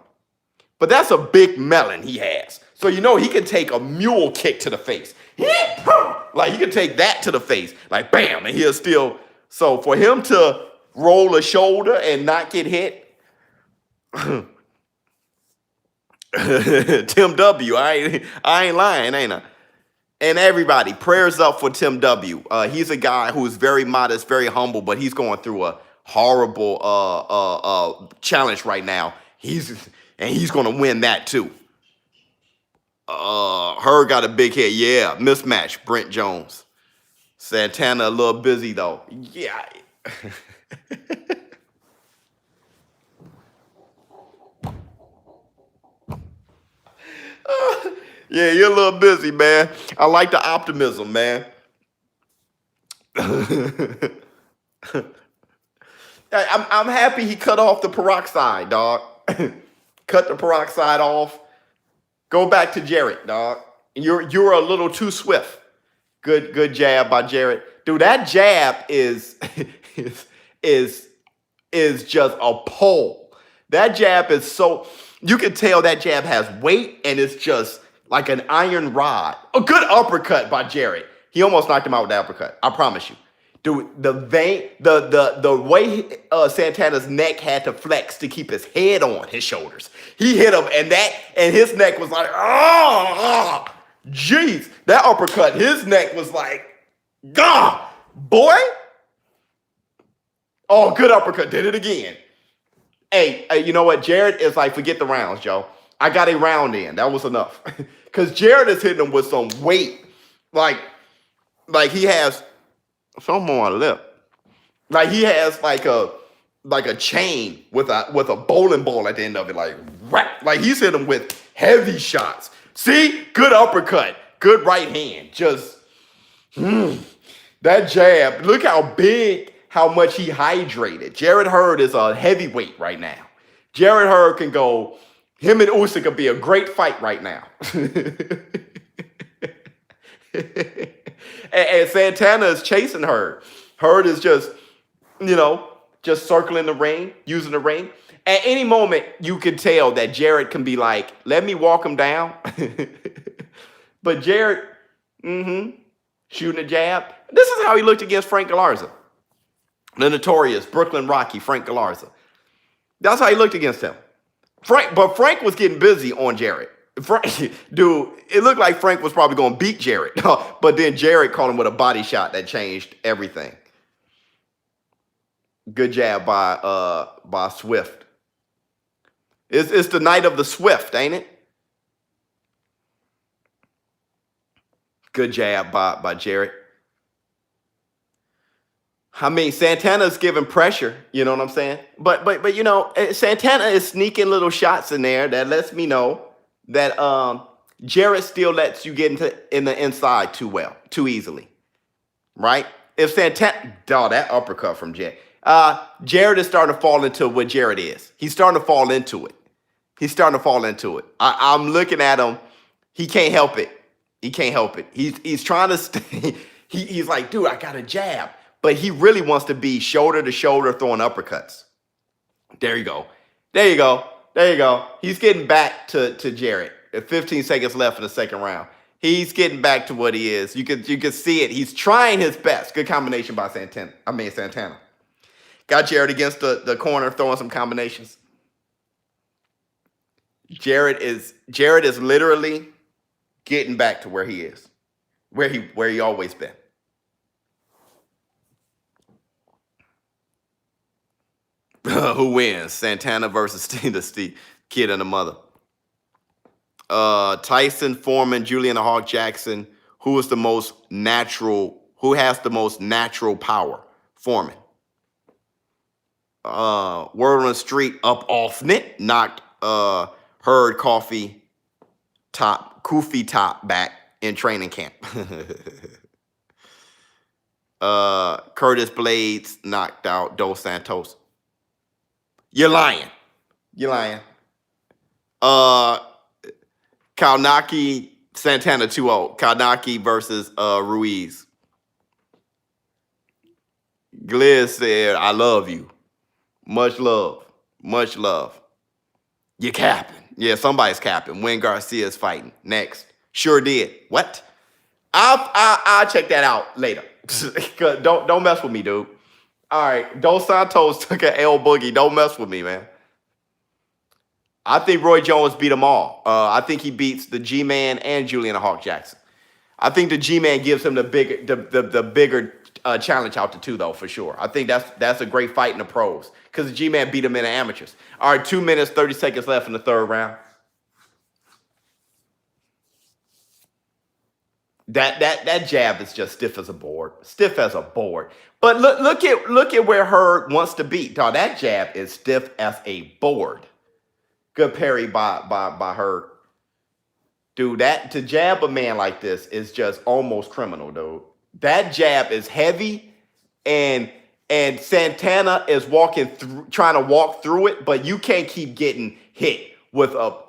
But that's a big melon he has. So, you know, he can take a mule kick to the face. Like, he can take that to the face. Like, bam, and he'll still. So, for him to roll a shoulder and not get hit, Tim W., I ain't lying, ain't I? And everybody, prayers up for Tim W. He's a guy who's very modest, very humble, but he's going through a horrible challenge right now. He's going to win that too. Hurd got a big head. Yeah, mismatch. Brent Jones. Santana a little busy though. Yeah. Yeah, you're a little busy, man. I like the optimism, man. I'm happy he cut off the peroxide, dog. Cut the peroxide off. Go back to Jarrett, dog. You're a little too swift. Good jab by Jarrett. Dude, that jab is just a pole. That jab is so, you can tell that jab has weight and it's just like an iron rod. A good uppercut by Jarrett. He almost knocked him out with the uppercut. I promise you. Dude, the way Santana's neck had to flex to keep his head on his shoulders. He hit him and his neck was like, oh, jeez. That uppercut, his neck was like, God, boy. Oh, good uppercut. Did it again. Hey, you know what? Jarrett is like, forget the rounds, Joe. I got a round in. That was enough. Because Jarrett is hitting him with some weight. Like he has some on my lip. Like he has like a chain with a bowling ball at the end of it. Like, rap. Like he's hitting him with heavy shots. See? Good uppercut. Good right hand. Just, that jab. Look how big, how much he hydrated. Jarrett Hurd is a heavyweight right now. Jarrett Hurd can go, him and Usyk could be a great fight right now. and Santana is chasing Hurd. Hurd is just, just circling the ring, using the ring. At any moment, you can tell that Jarrett can be like, let me walk him down. But Jarrett, shooting a jab. This is how he looked against Frank Galarza. The notorious Brooklyn Rocky, Frank Galarza. That's how he looked against him. But Frank was getting busy on Jarrett. Dude, it looked like Frank was probably going to beat Jarrett. But then Jarrett caught him with a body shot that changed everything. Good jab by Swift. It's the night of the Swift, ain't it? Good jab by Jarrett. I mean, Santana's giving pressure, you know what I'm saying? But Santana is sneaking little shots in there that lets me know that Jarrett still lets you get in the inside too easily, right? If Santana, that uppercut from Jarrett. Jarrett is starting to fall into what Jarrett is. He's starting to fall into it. I'm looking at him. He can't help it. He's trying to stay. He's like, dude, I got a jab. But he really wants to be shoulder to shoulder throwing uppercuts. There you go. He's getting back to Jarrett. 15 seconds left in the second round. He's getting back to what he is. You can see it. He's trying his best. Good combination by Santana. Got Jarrett against the corner, throwing some combinations. Jarrett is literally getting back to where he is, where he always been. Who wins? Santana versus the kid and the mother. Tyson, Foreman, Julian the Hawk Jackson. Who is the most natural? Who has the most natural power? Foreman. Word on the street up off net knocked Hurd Kofi top back in training camp. Curtis Blades knocked out Dos Santos. You're lying. You're lying. Kalnaki Santana 2-0. Kalnaki versus Ruiz. Gliz said, I love you. Much love. Much love. You're capping. Yeah, somebody's capping. When Garcia is fighting. Next. Sure did. What? I'll check that out later. don't mess with me, dude. All right. Dos Santos took an L boogie. Don't mess with me, man. I think Roy Jones beat them all. I think he beats the G-Man and Julian Hawk Jackson. I think the G-Man gives him the bigger challenge out the two, though, for sure. I think that's a great fight in the pros because the G-Man beat him in the amateurs. All right, 2 minutes, 30 seconds left in the third round. That jab is just stiff as a board. Stiff as a board. But look at where Hurd wants to beat. Dog, that jab is stiff as a board. Good parry by Hurd. Dude, to jab a man like this is just almost criminal, dude. That jab is heavy, and Santana is trying to walk through it, but you can't keep getting hit with that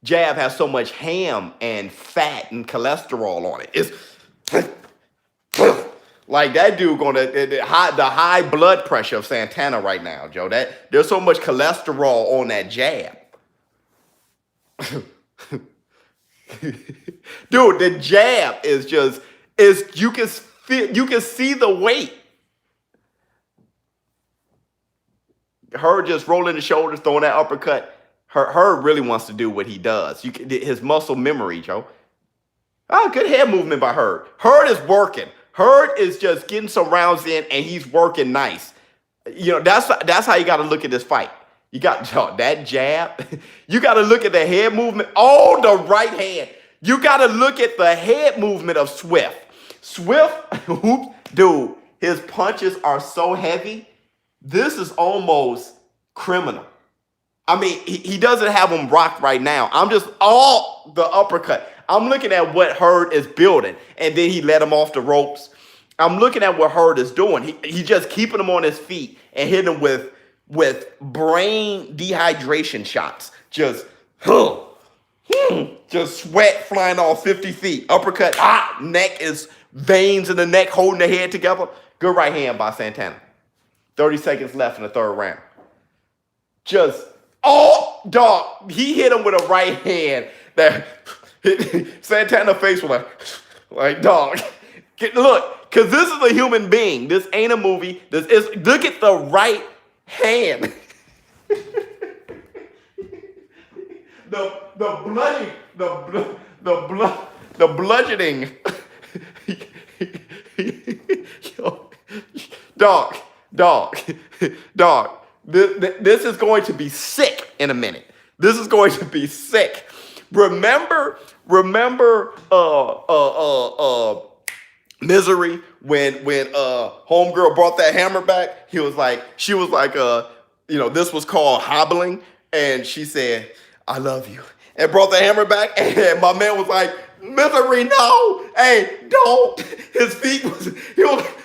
jab has so much ham and fat and cholesterol on it. It's like that dude the high blood pressure of Santana right now, Joe. There's so much cholesterol on that jab. Dude, the jab is you can see the weight. Hurd just rolling the shoulders, throwing that uppercut. Hurd really wants to do what he does. His muscle memory, Joe. Oh, good head movement by Hurd. Hurd is working. Hurd is just getting some rounds in, and he's working nice. You know, that's how you got to look at this fight. You got that jab. You got to look at the head movement. Oh, the right hand. You got to look at the head movement of Swift. Swift, dude, his punches are so heavy. This is almost criminal. I mean, he doesn't have them rocked right now. I'm just all the uppercut. I'm looking at what Hurd is building, and then he let him off the ropes. I'm looking at what Hurd is doing. He's just keeping him on his feet and hitting him with brain dehydration shots. Just sweat flying off 50 feet. Uppercut, neck is veins in the neck holding the head together. Good right hand by Santana. 30 seconds left in the third round. Dog, he hit him with a right hand that Santana face was like, dog, look, because this is a human being. This ain't a movie. Look at the right hand. the bludgeoning. Dog. This is going to be sick in a minute. This is going to be sick. Remember, Misery when homegirl brought that hammer back. She was like, this was called hobbling, and she said, "I love you," and brought the hammer back. And my man was like, "Misery, no, hey, don't." His feet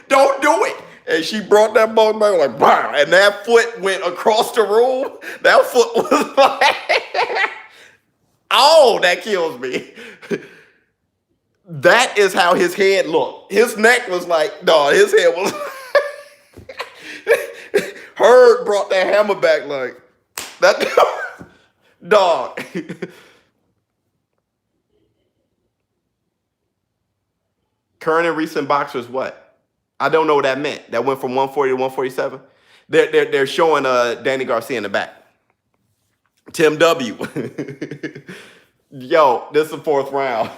don't do it. And she brought that ball back like, "Bah," and that foot went across the room. That foot was like, oh, that kills me. That is how his head looked. His neck was like, no, his head was. Hurd brought that hammer back like that. Dog. Current and recent boxers, what? I don't know what that meant. That went from 140 to 147. They're showing Danny Garcia in the back. Tim W. Yo, this is the fourth round.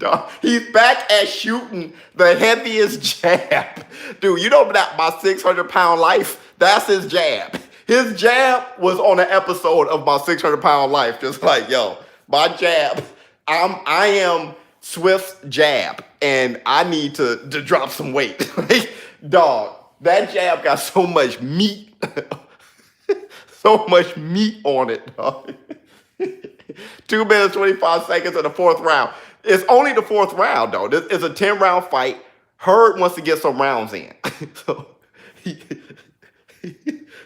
Dog, he's back at shooting the heaviest jab. Dude, you know that my 600-pound life, that's his jab. His jab was on an episode of my 600-pound life. Just like, yo, my jab, I am Swift's jab, and I need to drop some weight. Dog, that jab got so much meat. So much meat on it, dog. 2 minutes, 25 seconds in the fourth round. It's only the fourth round, though. This is a 10-round fight. Hurd wants to get some rounds in.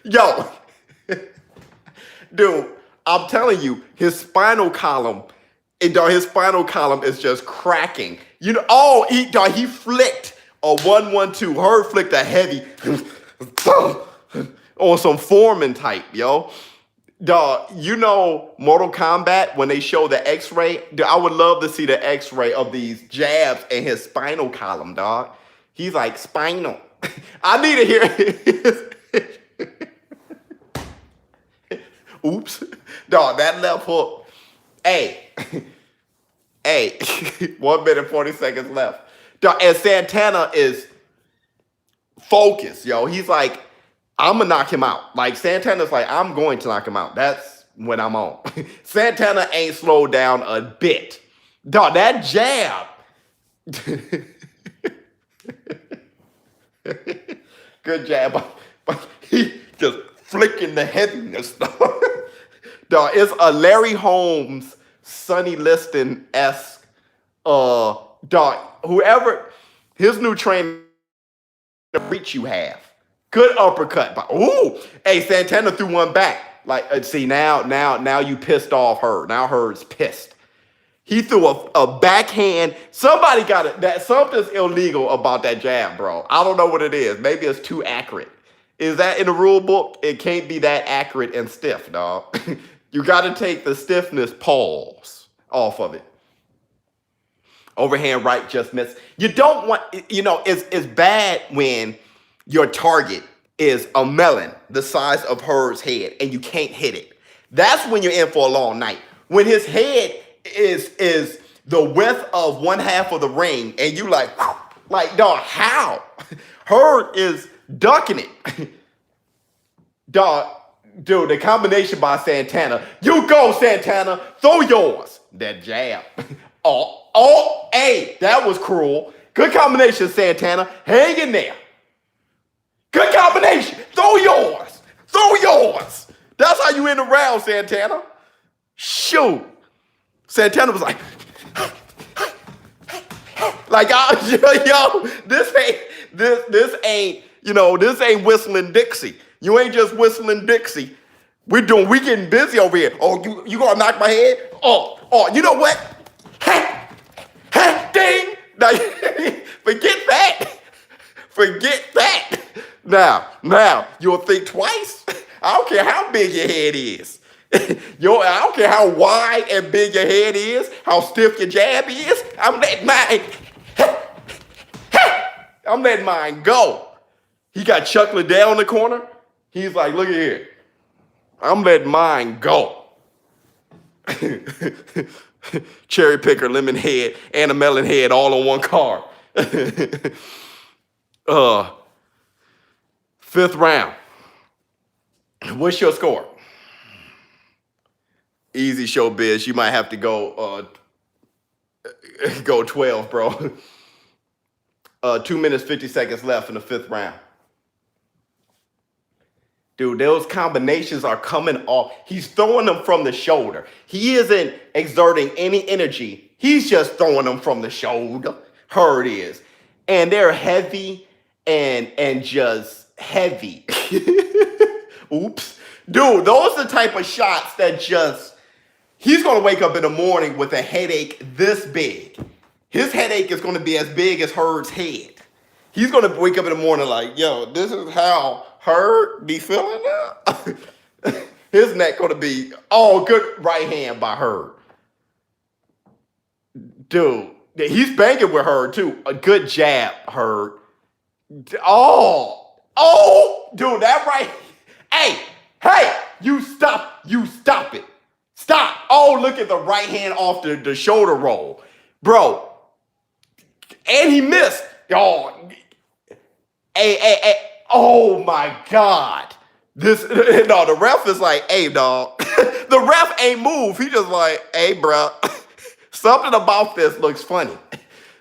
Yo, dude, I'm telling you, his spinal column is just cracking. You know, he flicked a 1-1-2. Hurd flicked a heavy on some Foreman type, yo. Dog, you know Mortal Kombat, when they show the x-ray, I would love to see the x-ray of these jabs in his spinal column, dog. He's like, spinal. I need to hear oops. Dog, that left hook. Hey. 1 minute, 40 seconds left. Dog, and Santana is focused, yo. He's like, I'm going to knock him out. Like, Santana's like, I'm going to knock him out. That's when I'm on. Santana ain't slowed down a bit. Dog, that jab. Good jab. But he just flicking the heaviness. Dog, it's a Larry Holmes, Sonny Liston-esque, dog, whoever, his new trainer, the reach you have. Good uppercut. But, ooh, hey, Santana threw one back. Like, see, now you pissed off Hurd. Now Hurd's pissed. He threw a backhand. Somebody got it. That something's illegal about that jab, bro. I don't know what it is. Maybe it's too accurate. Is that in the rule book? It can't be that accurate and stiff, dog. You got to take the stiffness pause off of it. Overhand right just missed. You don't want, you know, it's bad when your target is a melon the size of Hurd's head and you can't hit it. That's when you're in for a long night. When his head is the width of one half of the ring and you like, dog, how? Hurd is ducking it. Dog, dude, the combination by Santana. You go, Santana. Throw yours. That jab. Hey, that was cruel. Good combination, Santana. Hang in there. Good combination. Throw yours. Throw yours. That's how you end the round, Santana. Shoot. Santana was like, yo, this ain't whistling Dixie. You ain't just whistling Dixie. We getting busy over here. Oh, you gonna knock my head? Oh, you know what? Ding! Now, forget that. Forget that. Now, you'll think twice. I don't care how big your head is. I don't care how wide and big your head is, how stiff your jab is. I'm letting mine go. He got Chuck Liddell in the corner. He's like, look at here. I'm letting mine go. Cherry picker, lemon head, and a melon head all on one card. Fifth round. What's your score? Easy, ShowBizz. You might have to go 12, bro. 2 minutes, 50 seconds left in the fifth round. Dude, those combinations are coming off. He's throwing them from the shoulder. He isn't exerting any energy. He's just throwing them from the shoulder. Hurd is. And they're heavy and just heavy. Oops. Dude, those are the type of shots that just, he's going to wake up in the morning with a headache this big. His headache is going to be as big as Hurd's head. He's going to wake up in the morning like, yo, this is how Hurd be feeling now. His neck going to be, good right hand by Hurd. Dude, he's banging with Hurd too. A good jab, Hurd. Dude, that right. Hey, you stop it. Stop. Oh, look at the right hand off the shoulder roll. Bro, And he missed. Oh, hey, oh my God. The ref is like, hey, dog. The ref ain't moved. He just like, hey, bro, something about this looks funny.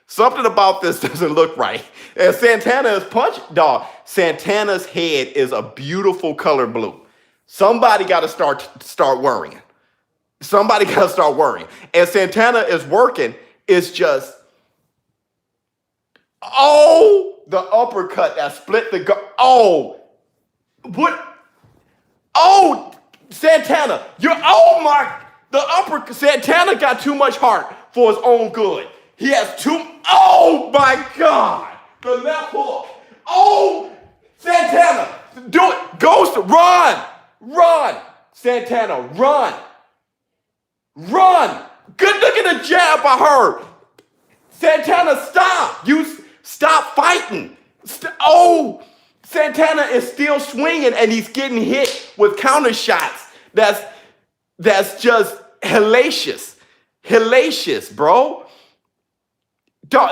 Something about this doesn't look right. And Santana is punching, dog. Santana's head is a beautiful color blue. Somebody got to start worrying. Somebody got to start worrying. And Santana is working. It's just, oh, the uppercut that split the guard. Oh, what? Oh, Santana, Santana got too much heart for his own good. He has oh my God, the left hook. Oh, Santana, do it. Ghost, run, Santana, run. Good, look at the jab I heard. Santana, stop. You stop fighting. Oh, Santana is still swinging and he's getting hit with counter shots. That's just hellacious, bro.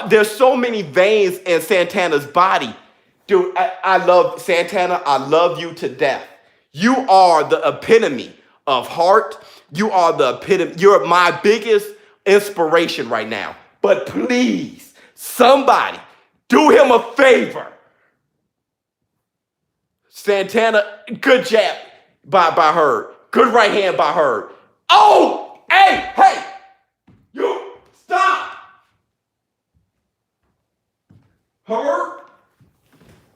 There's so many veins in Santana's body. Dude, I love Santana. I love you to death. You are the epitome of heart. You are the epitome. You're my biggest inspiration right now. But please, somebody, do him a favor. Santana, good jab by Hurd. Good right hand by Hurd. Oh, hey, you stop. Hurd.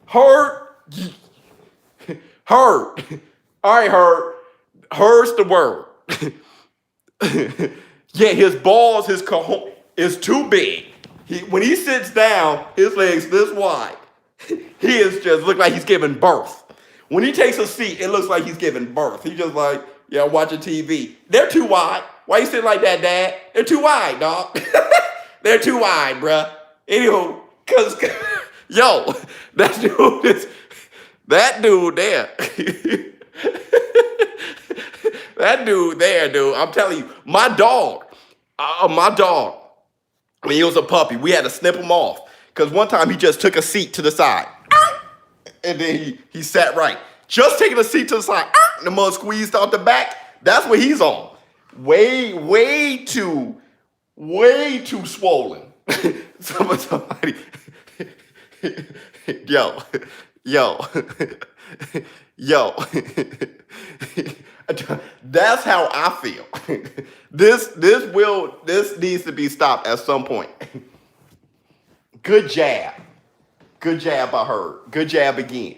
All right, Hurd. Hurd's the word. Yeah, his balls, his cajon is too big. When he sits down, his legs this wide. He is just look like he's giving birth. When he takes a seat, it looks like he's giving birth. He's just like, yeah, watching TV. They're too wide. Why you sitting like that, Dad? They're too wide, dog. They're too wide, bruh. Anywho, cause yo, that dude there. That dude there, dude. I'm telling you, my dog, when he was a puppy, we had to snip him off. Because one time he just took a seat to the side. And then he sat right. Just taking a seat to the side. The mud squeezed out the back. That's what he's on. Way too swollen. Somebody. Yo. That's how I feel. This needs to be stopped at some point. Good jab. Good jab I heard. Good jab again.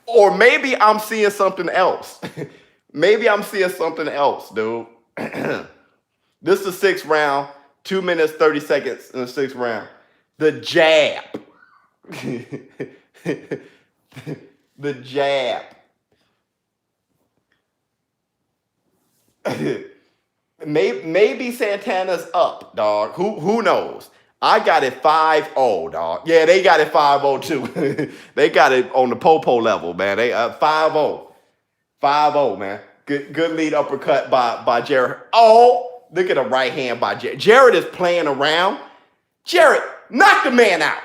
Or maybe I'm seeing something else. Maybe I'm seeing something else, dude. This is the sixth round. 2 minutes, 30 seconds in the sixth round. The jab. The jab. Maybe Santana's up, dog. Who knows? I got it 5-0, dog. Yeah, they got it 5-0 too. They got it on the popo level, man. They 5-0. 5-0, man. Good lead uppercut by Jarrett. Oh, look at the right hand by Jarrett. Jarrett is playing around. Jarrett, knock the man out.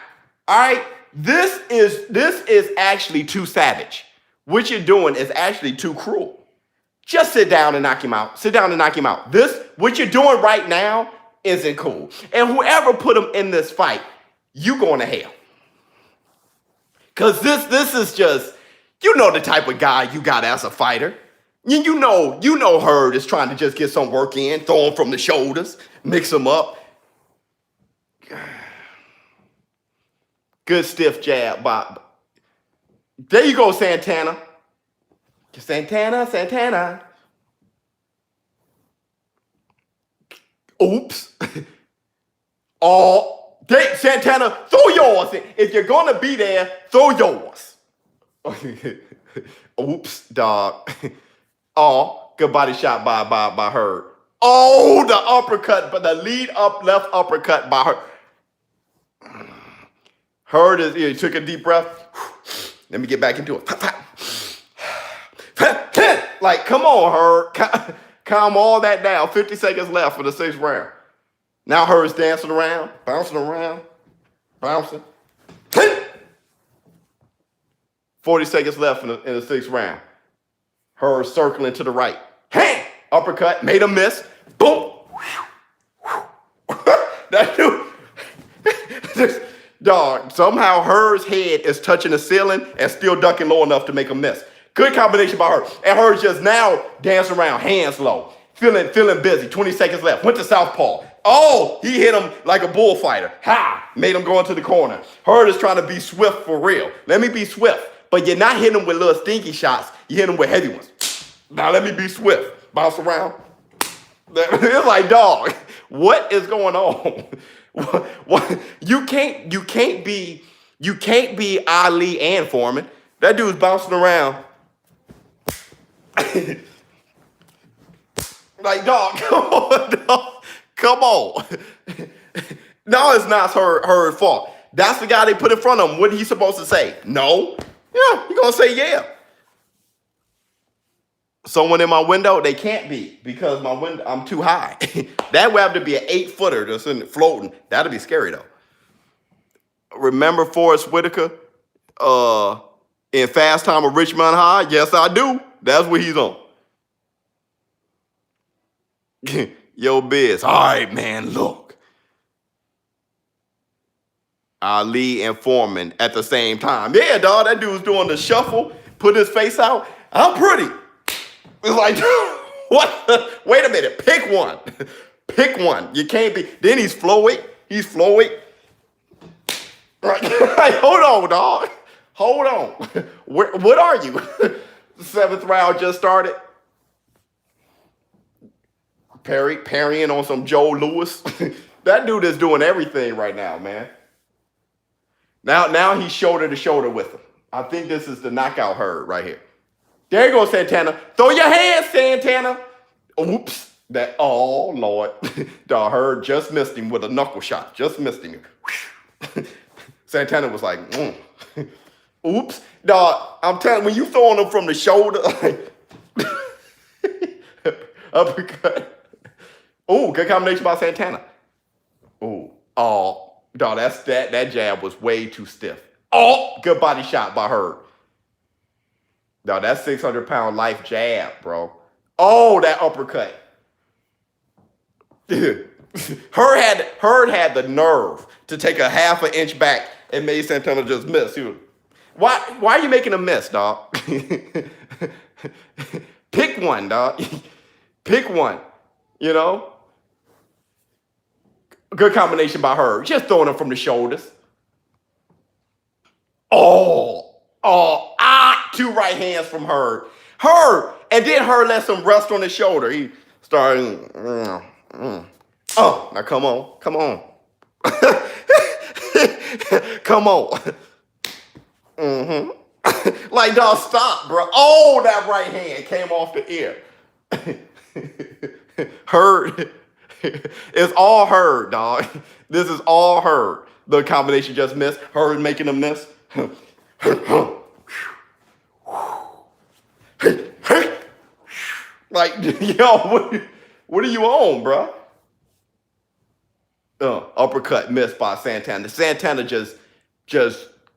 All right? This is actually too savage. What you're doing is actually too cruel. Just sit down and knock him out. Sit down and knock him out. What you're doing right now isn't cool. And whoever put him in this fight, you going to hell. Because this is just, you know the type of guy you got as a fighter. You know Hurd is trying to just get some work in, throw him from the shoulders, mix him up. Good stiff jab, Bob. There you go, Santana. Santana. Oops. Oh, Santana, throw yours. If you're going to be there, throw yours. Oops, dog. Oh, good body shot by Hurd. Oh, the uppercut, but the lead up left uppercut by Hurd. Hurd he took a deep breath. Let me get back into it. Like, come on, Hurd. Calm all that down. 50 seconds left for the 6th round. Now Hurd's dancing around, bouncing around, bouncing. 40 seconds left in the 6th round. Hurd circling to the right. Hey! Uppercut, made a miss. Boom! That dude, dog, somehow Hurd's head is touching the ceiling and still ducking low enough to make a miss. Good combination by Hurd. And Hurd's just now dancing around, hands low, feeling busy. 20 seconds left. Went to southpaw. Oh, he hit him like a bullfighter. Ha! Made him go into the corner. Hurd is trying to be swift for real. Let me be swift. But you're not hitting him with little stinky shots. You hit him with heavy ones. Now let me be swift. Bounce around. It's like, dog, what is going on? What? You can't be Ali and Foreman. That dude's bouncing around. Like, dog, come on, dog. Come on. No, it's not her fault. That's the guy they put in front of him. What are you supposed to say? No? Yeah, you're going to say yeah. Someone in my window, they can't be because my window, I'm too high. That would have to be an 8-footer that's floating. That'd be scary though. Remember Forrest Whitaker in Fast Time of Richmond High? Yes, I do. That's what he's on. Yo, Biz. All right, man, look. Ali and Foreman at the same time. Yeah, dog, that dude's doing the shuffle, put his face out. I'm pretty. It's like, what? Wait a minute. Pick one. Pick one. You can't be. Then he's flowing. He's flowing. Right. Hold on, dog. Hold on. What are you? The 7th round just started. Parrying on some Joe Louis. That dude is doing everything right now, man. Now he's shoulder to shoulder with him. I think this is the knockout Hurd right here. There you go, Santana. Throw your hands, Santana. Oops. Oh, Lord. Dog, Hurd just missed him with a knuckle shot. Just missed him. Santana was like, oops. Dog, I'm telling you, when you throwing him from the shoulder, like, uppercut. Oh, good combination by Santana. Oh, dog, that jab was way too stiff. Oh, good body shot by Hurd. No, that's 600-pound life jab, bro. Oh, that uppercut. Hurd had the nerve to take a half an inch back and made Santana just miss. Why are you making a miss, dog? Pick one, dog. Pick one, you know? Good combination by Hurd. Just throwing him from the shoulders. Two right hands from Hurd. And then Hurd lets him rest on his shoulder. He started, Oh, now come on. Come on. Like, dog, stop, bro. Oh, that right hand came off the ear. Hurd. It's all Hurd, dog. This is all Hurd. The combination just missed. Hurd making a miss. Like, yo, what are you on, bro? Uppercut missed by Santana. Santana just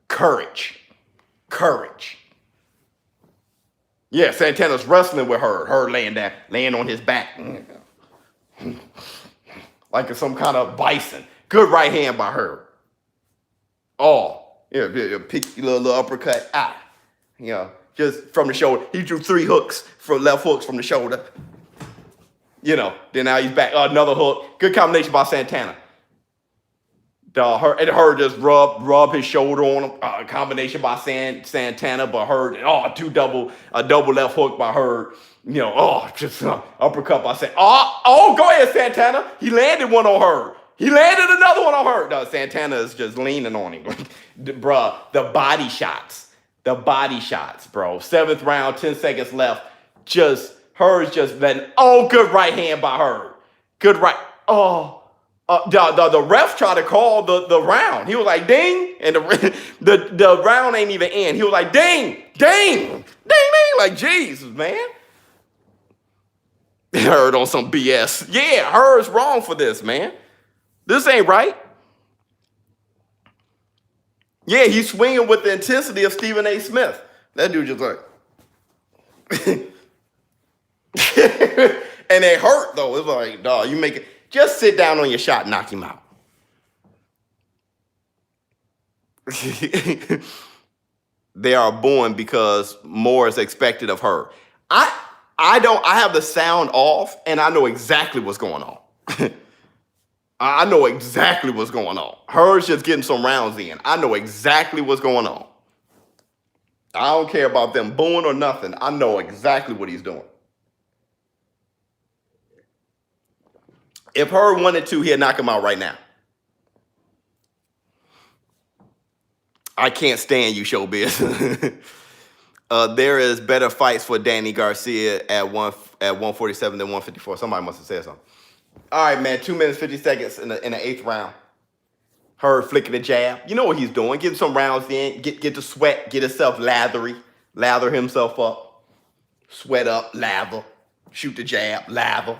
courage. Yeah, Santana's wrestling with Hurd. Hurd laying on his back. Like some kind of bison. Good right hand by Hurd. Oh, yeah, pick your little uppercut. Just from the shoulder. He drew 3 left hooks from the shoulder. Then now he's back. Another hook. Good combination by Santana. Hurd just rub his shoulder on him. Combination by Santana, but Hurd. A double left hook by Hurd. Just uppercut by Santana. Go ahead, Santana. He landed one on Hurd. He landed another one on Hurd. No, Santana is just leaning on him. Bruh, the body shots. The body shots, bro. 7th round, 10 seconds left. Hurd's just letting. Good right hand by Hurd. Good right. The ref tried to call the round. He was like, ding. And the round ain't even in. He was like, ding, ding, ding, ding. Like, Jesus, man. Hurd on some BS. Yeah, Hurd's wrong for this, man. This ain't right. Yeah, he's swinging with the intensity of Stephen A. Smith. That dude just like... And it hurt, though. It's like, dog, you make it... Just sit down on your shot and knock him out. They are booing because more is expected of her. I have the sound off, and I know exactly what's going on. I know exactly what's going on. Herd's just getting some rounds in. I know exactly what's going on. I don't care about them booing or nothing. I know exactly what he's doing. If Hurd wanted to, he'd knock him out right now. I can't stand you, ShowBizz. There is better fights for Danny Garcia at 147 than 154. Somebody must have said something. All right, man. 2 minutes, 50 seconds in the 8th round. Hurd flicking the jab. You know what he's doing. Getting some rounds in. Get the sweat. Get himself lathery. Lather himself up. Sweat up. Lather. Shoot the jab. Lather.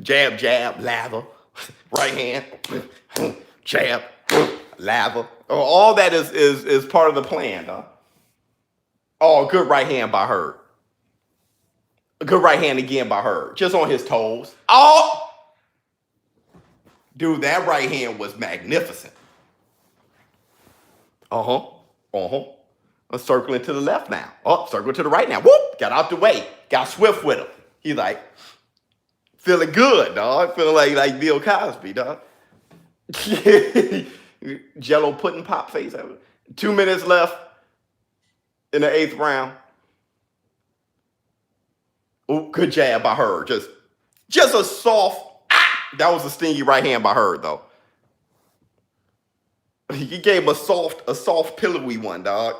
Jab, jab, lather. Right hand. Jab. Lather. Oh, all that is part of the plan, dog. Oh, good right hand by Hurd. A good right hand again by Hurd. Just on his toes. Oh! Dude, that right hand was magnificent. Uh-huh. I'm circling to the left now. Oh, circling to the right now. Whoop! Got out the way. Got swift with him. He like, feeling good, dog. Feeling like Bill Cosby, dog. Jello pudding pop face. 2 minutes left in the 8th round. Oh, good jab by Hurd. Just a soft. That was a stingy right hand by Hurd, though. He gave him a soft, pillowy one, dog.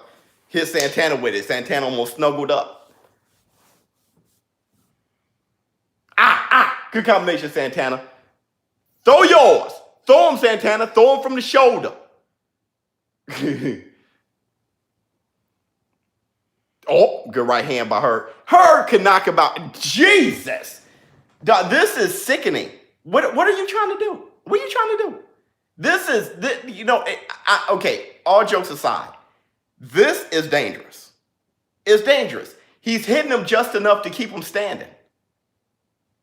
Hit Santana with it. Santana almost snuggled up. Good combination, Santana. Throw yours. Throw him, Santana. Throw him from the shoulder. Oh, good right hand by Hurd. Hurd can knock him out. Jesus. Dog, this is sickening. What are you trying to do? What are you trying to do? This is, okay, all jokes aside, this is dangerous. It's dangerous. He's hitting him just enough to keep him standing.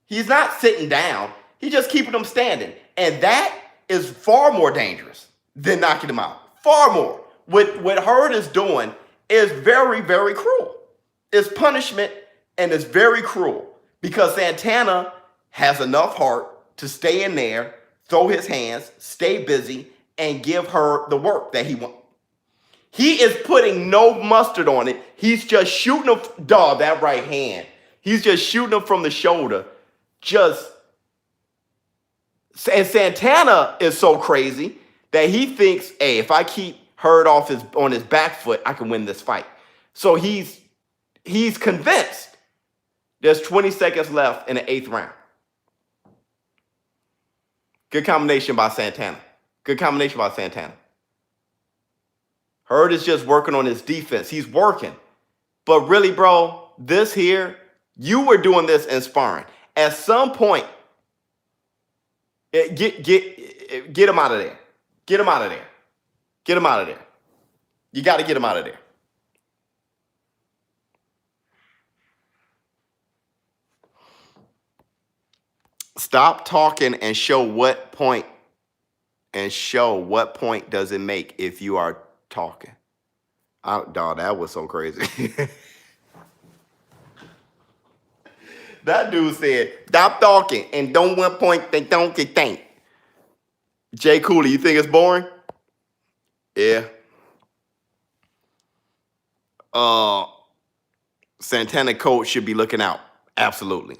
He's not sitting down. He's just keeping him standing. And that is far more dangerous than knocking him out. Far more. What Hurd is doing is very, very cruel. It's punishment and it's very cruel because Santana has enough heart to stay in there, throw his hands, stay busy, and give her the work that he wants. He is putting no mustard on it. He's just shooting him, dog, that right hand. He's just shooting him from the shoulder. And Santana is so crazy that he thinks, hey, if I keep Hurd on his back foot, I can win this fight. So he's convinced. There's 20 seconds left in the 8th round. Good combination by Santana. Hurd is just working on his defense. He's working. But really, bro, this here, you were doing this in sparring. At some point, get him out of there. Get him out of there. Get him out of there. You got to get him out of there. Stop talking and show what point does it make if you are talking. Dog, that was so crazy. That dude said, stop talking and don't one point they don't get think. Jay Cooley, you think it's boring? Yeah. Santana coach should be looking out. Absolutely.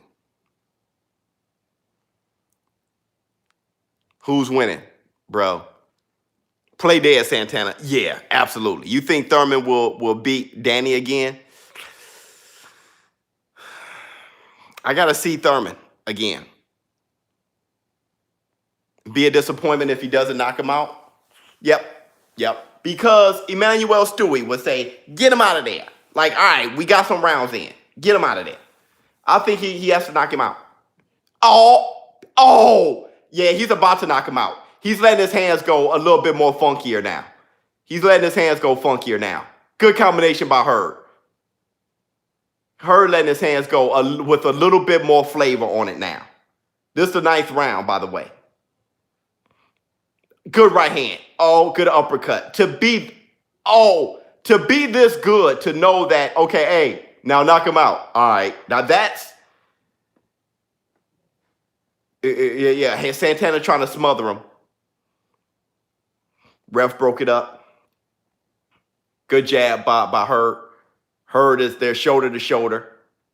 Who's winning, bro? Play dead, Santana. Yeah, absolutely. You think Thurman will beat Danny again? I got to see Thurman again. Be a disappointment if he doesn't knock him out? Yep. Because Emmanuel Stewie would say, get him out of there. Like, all right, we got some rounds in. Get him out of there. I think he has to knock him out. Oh, yeah, he's about to knock him out. He's letting his hands go a little bit more funkier now. He's letting his hands go funkier now. Good combination by Hurd. Hurd letting his hands go with a little bit more flavor on it now. This is the 9th round, by the way. Good right hand. Oh, good uppercut. To be this good, to know that, okay, hey, now knock him out. All right. Now that's, yeah, Santana trying to smother him. Ref broke it up. Good jab by Hurd. Hurd is there shoulder to shoulder.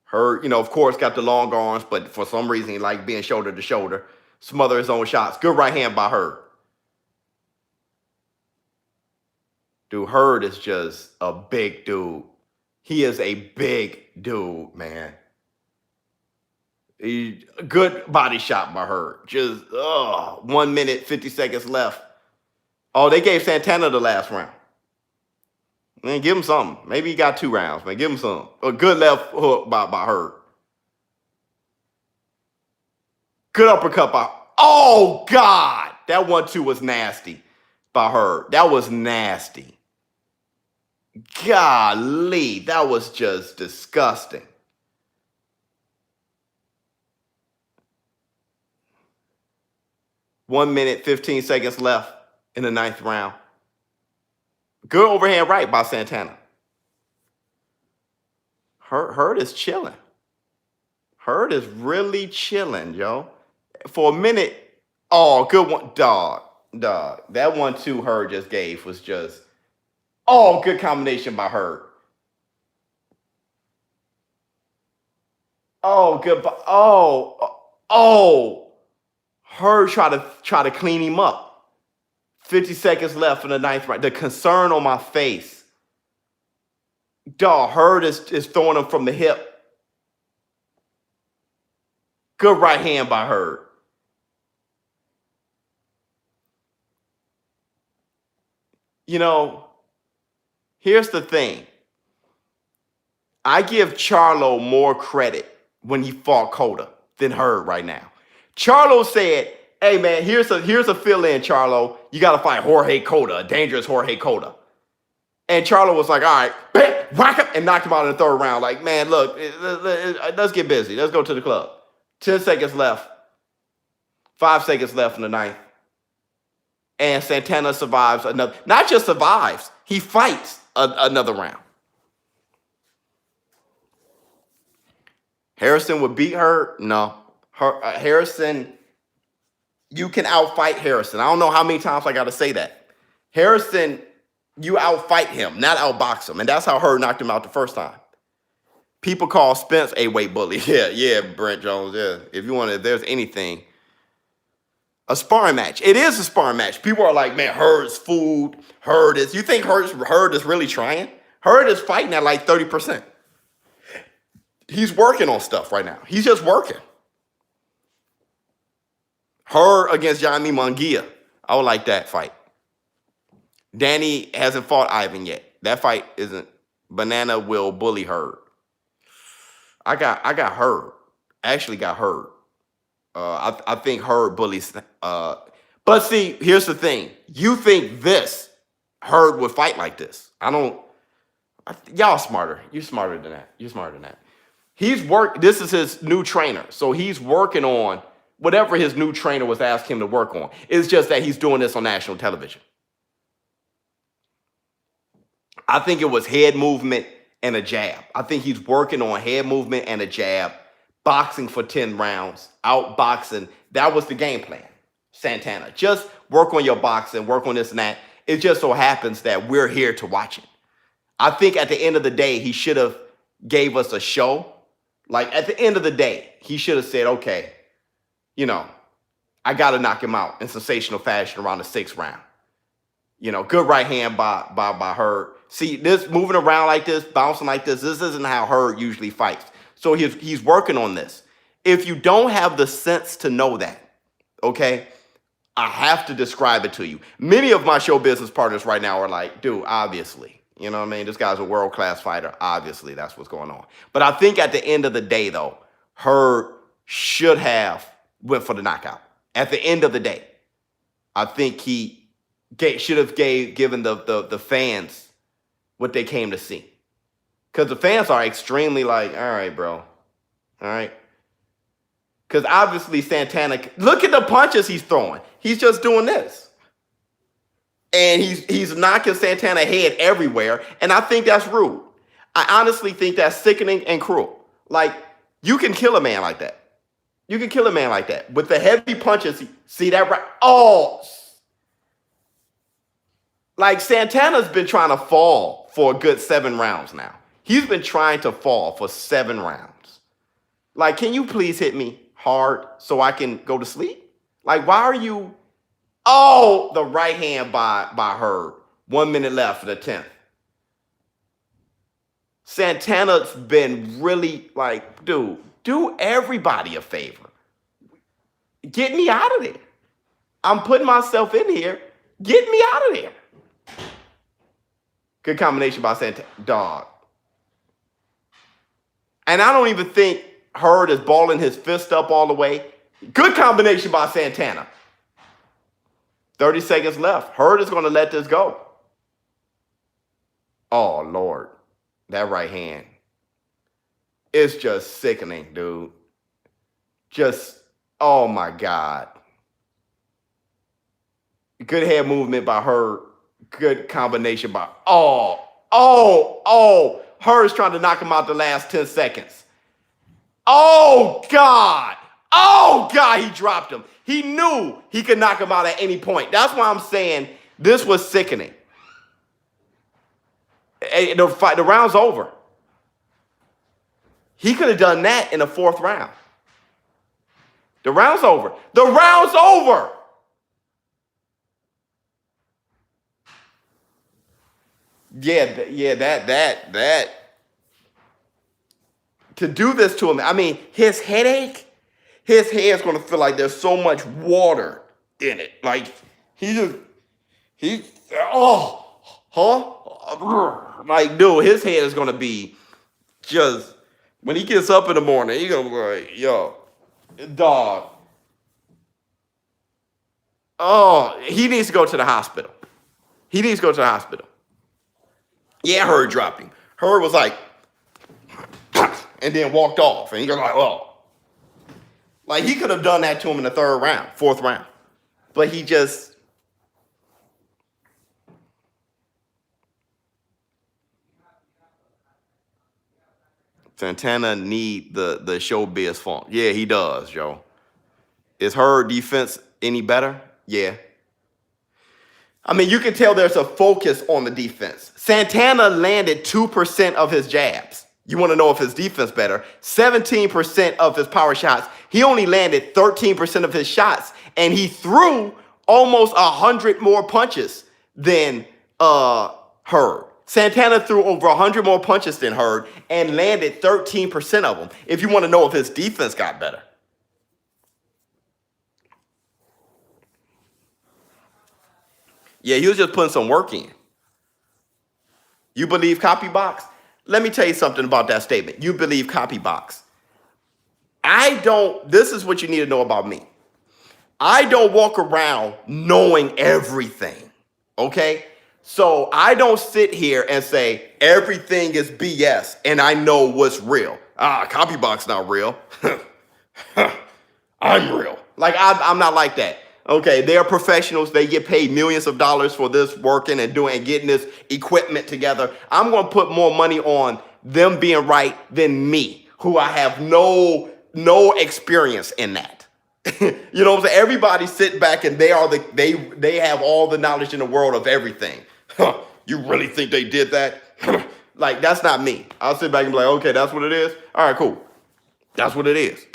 Hurd, of course, got the long arms, but for some reason he liked being shoulder to shoulder. Smother his own shots. Good right hand by Hurd. Dude, Hurd is just a big dude. He is a big dude, man. Good body shot by Hurd. Just 1 minute, 50 seconds left. Oh, they gave Santana the last round. Man, give him something. Maybe he got 2 rounds, man. Give him something. A good left hook by Hurd. Good uppercut by... Oh, God! That 1-2 was nasty by Hurd. That was nasty. Golly, that was just disgusting. One minute, 15 seconds left in the 9th round. Good overhand right by Santana. Hurd is chilling. Hurd is really chilling, yo. For a minute, oh, good one. Dog. That 1-2 Hurd just gave was just, oh, good combination by Hurd. Oh, good. Hurd try to clean him up. 50 seconds left in the 9th round. The concern on my face. Dog, Hurd is throwing him from the hip. Good right hand by Hurd. Here's the thing. I give Charlo more credit when he fought Cotto than Hurd right now. Charlo said, hey, man, here's a fill-in, Charlo. You got to fight Jorge Cotto, a dangerous Jorge Cotto. And Charlo was like, all right, bam, whack him, and knocked him out in the 3rd round. Like, man, look, let's get busy. Let's go to the club. 10 seconds left. 5 seconds left in the 9th. And Santana survives another. Not just survives, he fights another round. Harrison would beat Hurd? No. Harrison, you can outfight Harrison. I don't know how many times I got to say that. Harrison, you outfight him, not outbox him. And that's how Hurd knocked him out the first time. People call Spence a weight bully. Yeah, Brent Jones, yeah. If there's anything. A sparring match. It is a sparring match. People are like, man, Hurd's food. You think Hurd is really trying? Hurd is fighting at like 30%. He's working on stuff right now. He's just working. Hurd against Jaime Munguia. I would like that fight. Danny hasn't fought Ivan yet. That fight isn't. Banana will bully Hurd. I got Hurd. I actually got Hurd. I think Hurd bullies. But see, here's the thing. You think Hurd would fight like this? Y'all smarter. You're smarter than that. This is his new trainer. So he's working on whatever his new trainer was asking him to work on. It's just that he's doing this on national television. I think it was head movement and a jab. I think he's working on head movement and a jab, boxing for 10 rounds, outboxing. That was the game plan, Santana. Just work on your boxing, work on this and that. It just so happens that we're here to watch it. I think at the end of the day, he should have gave us a show. Like, at the end of the day, he should have said, okay, I got to knock him out in sensational fashion around the 6th round. Good right hand by Hurd. See, this moving around like this, bouncing like this isn't how Hurd usually fights. So he's working on this. If you don't have the sense to know that, okay, I have to describe it to you. Many of my show business partners right now are like, dude, obviously. This guy's a world-class fighter. Obviously, that's what's going on. But I think at the end of the day, though, Hurd should have went for the knockout. At the end of the day, I think he should have given the fans what they came to see. Because the fans are extremely like, all right, bro. All right. Because obviously Santana, look at the punches he's throwing. He's just doing this. And he's knocking Santana head everywhere. And I think that's rude. I honestly think that's sickening and cruel. Like, you can kill a man like that. You can kill a man like that. With the heavy punches, see that right? Oh. Like, Santana's been trying to fall for a good 7 rounds now. He's been trying to fall for 7 rounds. Like, can you please hit me hard so I can go to sleep? Like, why are you... Oh, the right hand by Hurd. 1 minute left for the 10th. Santana's been really like, dude, do everybody a favor. Get me out of there. I'm putting myself in here. Get me out of there. Good combination by Santana. Dog. And I don't even think Hurd is balling his fist up all the way. Good combination by Santana. 30 seconds left. Hurd is going to let this go. Oh, Lord. That right hand. It's just sickening, dude. Just, oh, my God. Good head movement by Hurd. Good combination by, Hurd's trying to knock him out the last 10 seconds. Oh, God. Oh, God, he dropped him. He knew he could knock him out at any point. That's why I'm saying this was sickening. The round's over. He could have done that in the 4th round. The round's over. The round's over. Yeah, that. To do this to him, I mean, his headache, his head's going to feel like there's so much water in it. Like, like, dude, his head is going to be just, when he gets up in the morning, he's going to be like, yo, dog. Oh, he needs to go to the hospital. He needs to go to the hospital. Yeah, Hurd dropped him. Hurd was like, and then walked off. And he was like, oh. Like, he could have done that to him in the 3rd round, 4th round. But he just... Santana need the ShowBizz font. Yeah, he does, Joe. Is Hurd defense any better? Yeah. I mean, you can tell there's a focus on the defense. Santana landed 2% of his jabs. You want to know if his defense better? 17% of his power shots. He only landed 13% of his shots, and he threw almost 100 more punches than Hurd. Santana threw over 100 more punches than Hurd and landed 13% of them. If you want to know if his defense got better. Yeah, he was just putting some work in. You believe copybox? Let me tell you something about that statement. You believe copybox. I don't, this is what you need to know about me. I don't walk around knowing everything, okay? So I don't sit here and say everything is BS and I know what's real. Copybox not real. I'm real. Like, I'm not like that. Okay, they're professionals. They get paid millions of dollars for this, working and doing and getting this equipment together. I'm going to put more money on them being right than me, who I have no experience in that. You know what I'm saying? Everybody sit back and they have all the knowledge in the world of everything. You really think they did that? Like, that's not me. I'll sit back and be like, okay, that's what it is. All right, cool. That's what it is.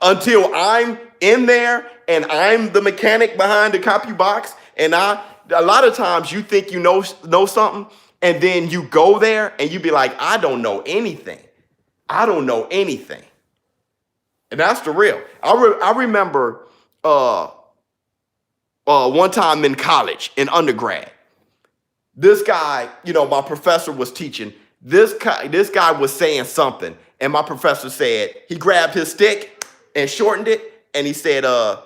Until I'm in there and I'm the mechanic behind the copy box, and a lot of times you think you know something, and then you go there and you be like, I don't know anything. I don't know anything. And that's the real. I remember one time in college, in undergrad, this guy, you know, my professor was teaching. This guy was saying something, And my professor said, he grabbed his stick and shortened it. And he said,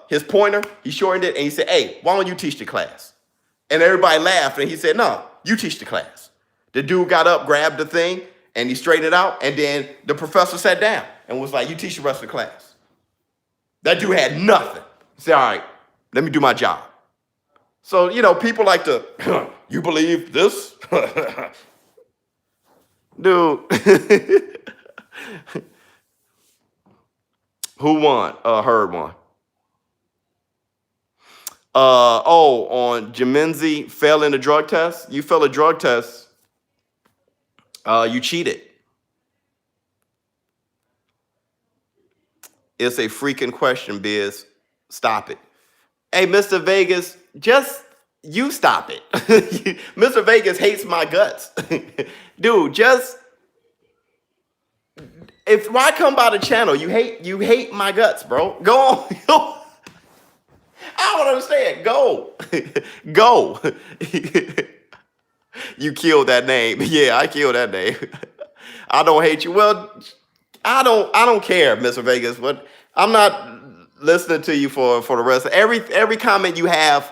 his pointer, he shortened it. And he said, hey, why don't you teach the class? And everybody laughed. And he said, no, you teach the class. The dude got up, grabbed the thing, and he straightened it out. And then the professor sat down and was like, you teach the rest of the class. That dude had nothing. He said, all right, let me do my job. So, you know, people like to, you believe this? Dude. Who won? Hurd won. On Jaminzi fell in the drug test. You failed a drug test. You cheated. It's a freaking question, Biz. Stop it. Hey, Mr. Vegas, just you stop it. Mr. Vegas hates my guts. Dude, just if I come by the channel, you hate my guts, bro. Go on. I don't understand. Go. Go. You killed that name. Yeah, I killed that name. I don't hate you. Well, I don't care, Mr. Vegas. But I'm not listening to you for the rest of every comment you have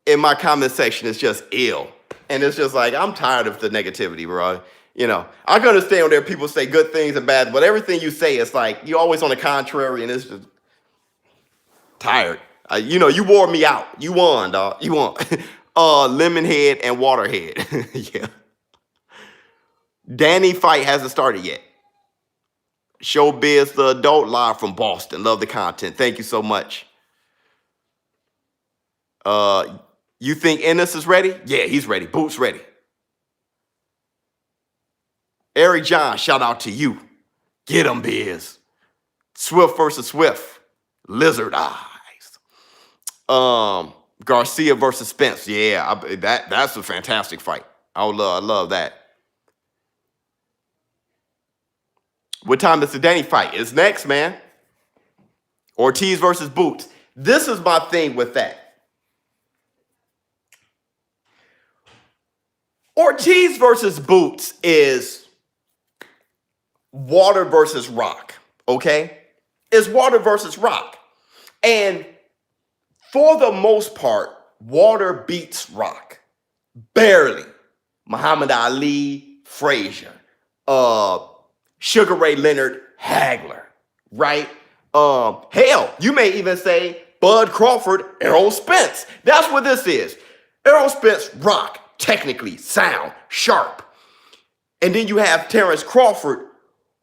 in my comment section is just ill. And it's just like, I'm tired of the negativity, bro. You know, I can understand when there are people say good things and bad, but everything you say is like, you're always on the contrary, and it's just tired. You know, you wore me out. You won, dog. You won. Lemonhead and Waterhead. Yeah. Danny fight hasn't started yet. ShowBizz the adult live from Boston. Love the content. Thank you so much. You think Ennis is ready? Yeah, he's ready. Boots ready. Eric John, shout out to you. Get him, Biz. Swift versus Swift. Lizard eyes. Garcia versus Spence. Yeah, that's a fantastic fight. I love that. What time is the Danny fight? It's next, man. Ortiz versus Boots. This is my thing with that. Ortiz versus Boots is water versus rock, okay? It's water versus rock. And for the most part, water beats rock. Barely. Muhammad Ali, Frazier, Sugar Ray Leonard, Hagler, right? Hell, you may even say Bud Crawford, Errol Spence. That's what this is. Errol Spence, rock, technically, sound, sharp. And then you have Terrence Crawford,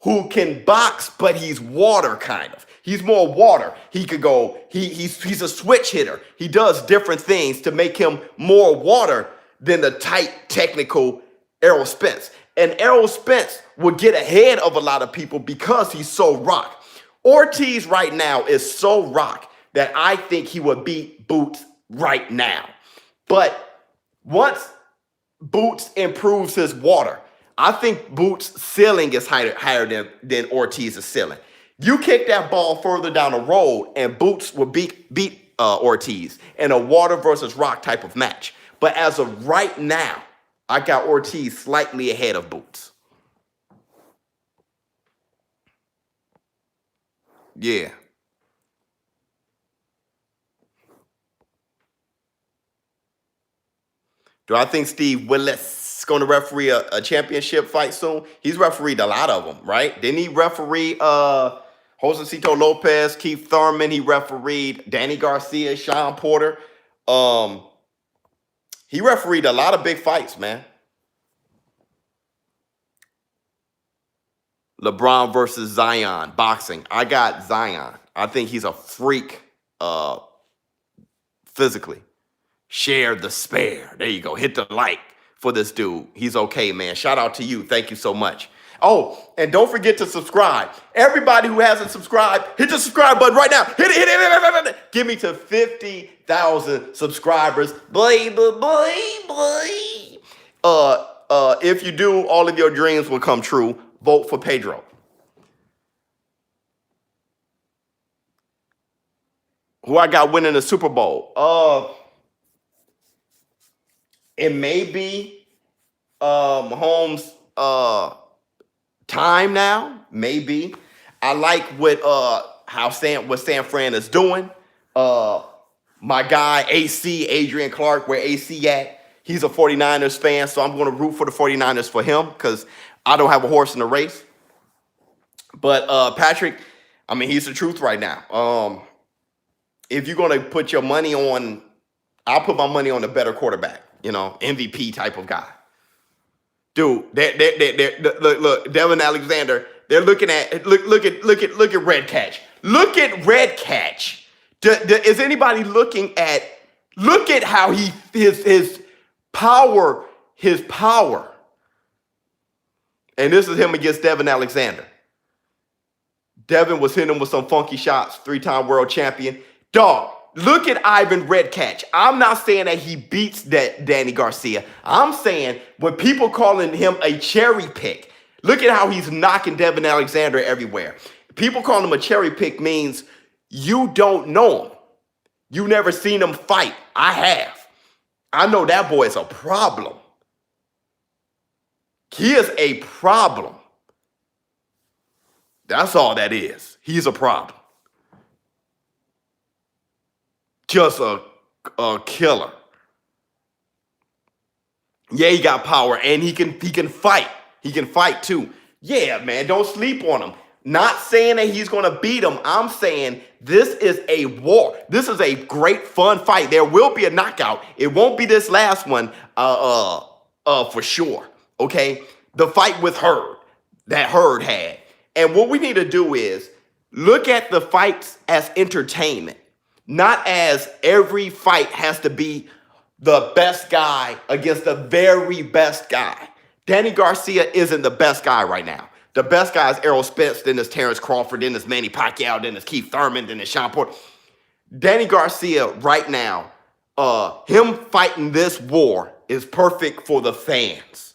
who can box, but he's water kind of. He's more water. He could go, he's a switch hitter. He does different things to make him more water than the tight, technical Errol Spence. And Errol Spence would get ahead of a lot of people because he's so rock. Ortiz right now is so rock that I think he would beat Boots right now. But once Boots improves his water, I think Boots' ceiling is higher than Ortiz's ceiling. You kick that ball further down the road, and Boots will beat Ortiz in a water versus rock type of match. But as of right now, I got Ortiz slightly ahead of Boots. Yeah. Do I think Steve Willis is going to referee a championship fight soon? He's refereed a lot of them, right? Didn't he referee Josecito Lopez, Keith Thurman? He refereed Danny Garcia, Sean Porter. He refereed a lot of big fights, man. LeBron versus Zion, boxing. I got Zion. I think he's a freak physically. Share the spare. There you go. Hit the like for this dude. He's okay, man. Shout out to you. Thank you so much. Oh, and don't forget to subscribe. Everybody who hasn't subscribed, hit the subscribe button right now. Hit it. Give me to 50,000 subscribers. Boy. If you do, all of your dreams will come true. Vote for Pedro. Who I got winning the Super Bowl? It may be Mahomes time now, maybe. I like what San Fran is doing. My guy AC, Adrian Clark, where AC at? He's a 49ers fan, so I'm going to root for the 49ers for him because I don't have a horse in the race. But Patrick, I mean, he's the truth right now. If you're going to put your money on, I'll put my money on a better quarterback, MVP type of guy. Dude, look, Devin Alexander. They're looking at look at Redkach. Look at Redkach. Is anybody looking at? Look at how his power. And this is him against Devin Alexander. Devin was hitting him with some funky shots. 3-time world champion. Dog. Look at Ivan Redkach. I'm not saying that he beats Danny Garcia. I'm saying when people calling him a cherry pick, look at how he's knocking Devin Alexander everywhere. People calling him a cherry pick means you don't know him. You never seen him fight. I have. I know that boy is a problem. He is a problem. That's all that is. He's a problem. Just a killer. Yeah, he got power and he can fight. He can fight too. Yeah, man, don't sleep on him. Not saying that he's going to beat him. I'm saying this is a war. This is a great fun fight. There will be a knockout. It won't be this last one for sure. Okay? The fight with Hurd that Hurd had. And what we need to do is look at the fights as entertainment. Not as every fight has to be the best guy against the very best guy. Danny Garcia isn't the best guy right now. The best guy is Errol Spence, then there's Terrence Crawford, then there's Manny Pacquiao, then there's Keith Thurman, then there's Sean Porter. Danny Garcia right now, him fighting this war is perfect for the fans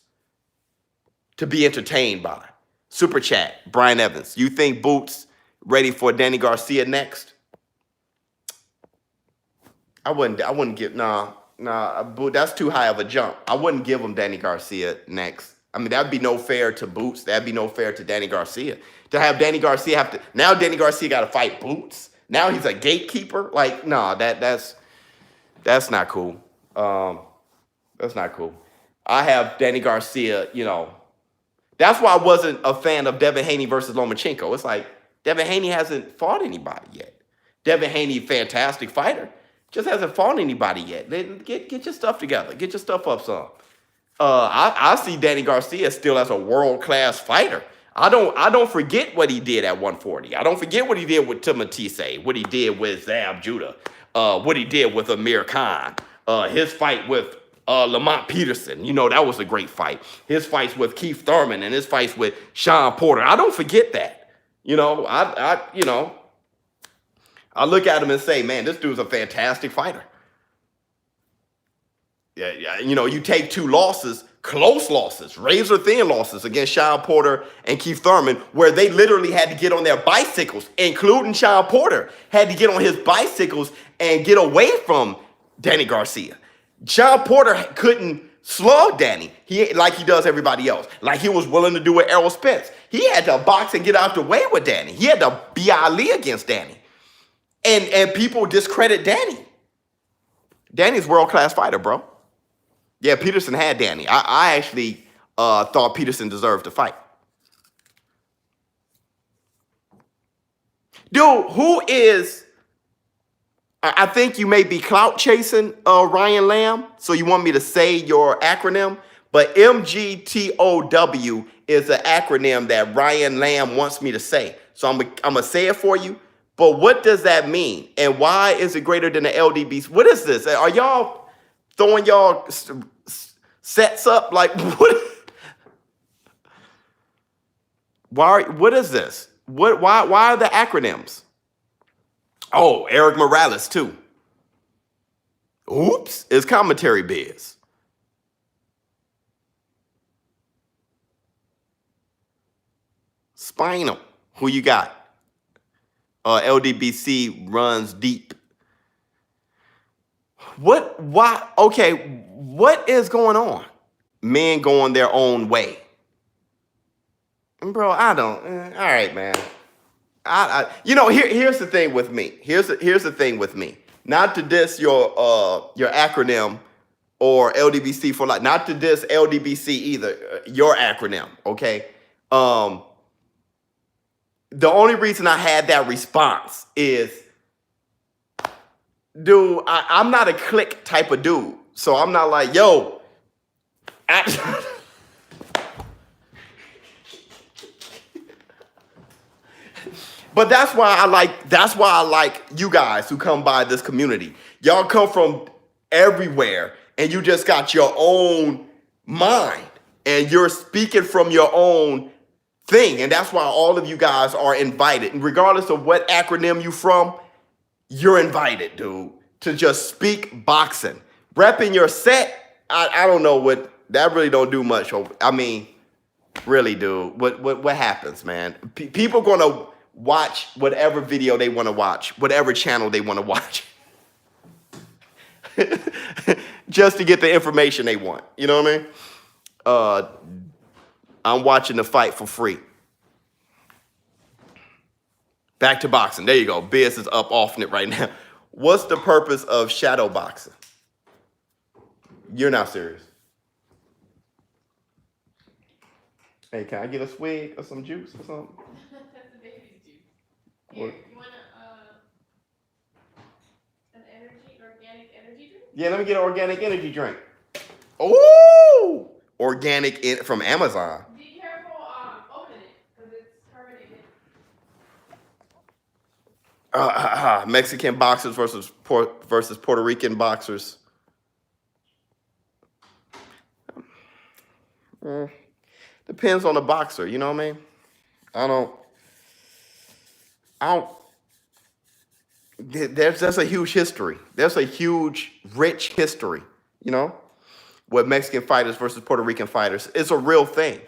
to be entertained by. Super chat, Brian Evans. You think Boots ready for Danny Garcia next? I wouldn't give, that's too high of a jump. I wouldn't give him Danny Garcia next. I mean, that'd be no fair to Boots. That'd be no fair to Danny Garcia. To have Danny Garcia now Danny Garcia got to fight Boots. Now he's a gatekeeper. Like, that's not cool. That's not cool. I have Danny Garcia, That's why I wasn't a fan of Devin Haney versus Lomachenko. It's like, Devin Haney hasn't fought anybody yet. Devin Haney, fantastic fighter. Just hasn't fought anybody yet. Get your stuff together. Get your stuff up some. I see Danny Garcia still as a world-class fighter. I don't forget what he did at 140. I don't forget what he did with Timotise, what he did with Zab Judah, what he did with Amir Khan, his fight with Lamont Peterson. That was a great fight. His fights with Keith Thurman and his fights with Sean Porter. I don't forget that. I look at him and say, man, this dude's a fantastic fighter. Yeah, you take 2 losses, close losses, razor-thin losses against Sean Porter and Keith Thurman, where they literally had to get on their bicycles, including Sean Porter, had to get on his bicycles and get away from Danny Garcia. Sean Porter couldn't slug Danny like he does everybody else, like he was willing to do with Errol Spence. He had to box and get out the way with Danny. He had to be Ali against Danny. And people discredit Danny. Danny's a world-class fighter, bro. Yeah, Peterson had Danny. I actually thought Peterson deserved to fight. Dude, who is... I think you may be clout chasing Ryan Lamb, so you want me to say your acronym, but MGTOW is an acronym that Ryan Lamb wants me to say. So I'm going to say it for you. But what does that mean? And why is it greater than the LDB? What is this? Are y'all throwing y'all sets up? Like, what? What is this? Why are the acronyms? Oh, Eric Morales, too. Oops, it's commentary biz. Spinal, who you got? LDBC runs deep. Why? Okay, what is going on? Men going their own way. bro, I don't. All right, man. Here's the thing with me. Here's the thing with me. Not to diss your acronym or LDBC for life. Not to diss LDBC either. Your acronym, okay? The only reason I had that response is, dude, I'm not a click type of dude. So I'm not like, yo. But that's why I like you guys who come by this community. Y'all come from everywhere and you just got your own mind and you're speaking from your own thing. And that's why all of you guys are invited. And regardless of what acronym you from, you're invited, dude, to just speak boxing. Repping your set, I don't know what, that really don't do much. I mean, really, dude, what happens, man? People gonna watch whatever video they want to watch, whatever channel they want to watch, just to get the information they want. You know what I mean? I'm watching the fight for free. Back to boxing. There you go. Biz is up off it right now. What's the purpose of shadow boxing? You're not serious. Hey, can I get a swig or some juice or something? That's the baby's juice. Here, you want an organic energy drink? Yeah, let me get an organic energy drink. Ooh! Organic from Amazon. Be careful open it, because it's carbonated. Mexican boxers versus Puerto Rican boxers. Depends on the boxer, you know what I mean? I don't. That's a huge history. There's a huge, rich history, you know, with Mexican fighters versus Puerto Rican fighters. It's a real thing.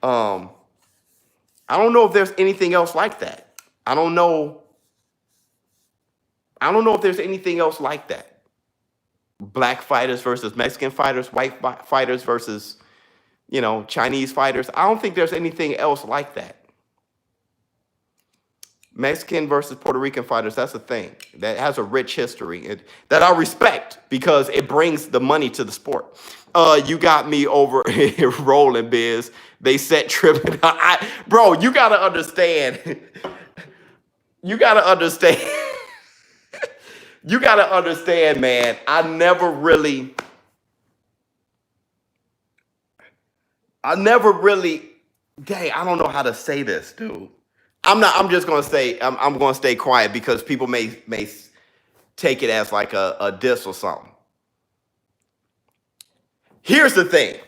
I don't know if there's anything else like that. I don't know if there's anything else like that. Black fighters versus Mexican fighters, white fighters versus, Chinese fighters. I don't think there's anything else like that. Mexican versus Puerto Rican fighters, that's a thing. That has a rich history that I respect because it brings the money to the sport. You got me over here rolling, Biz. They set tripping. Bro, you got to understand. You got to understand. You got to understand, man. I never really, dang, I don't know how to say this, dude. I'm just going to say, I'm going to stay quiet because people may take it as like a diss or something. Here's the thing.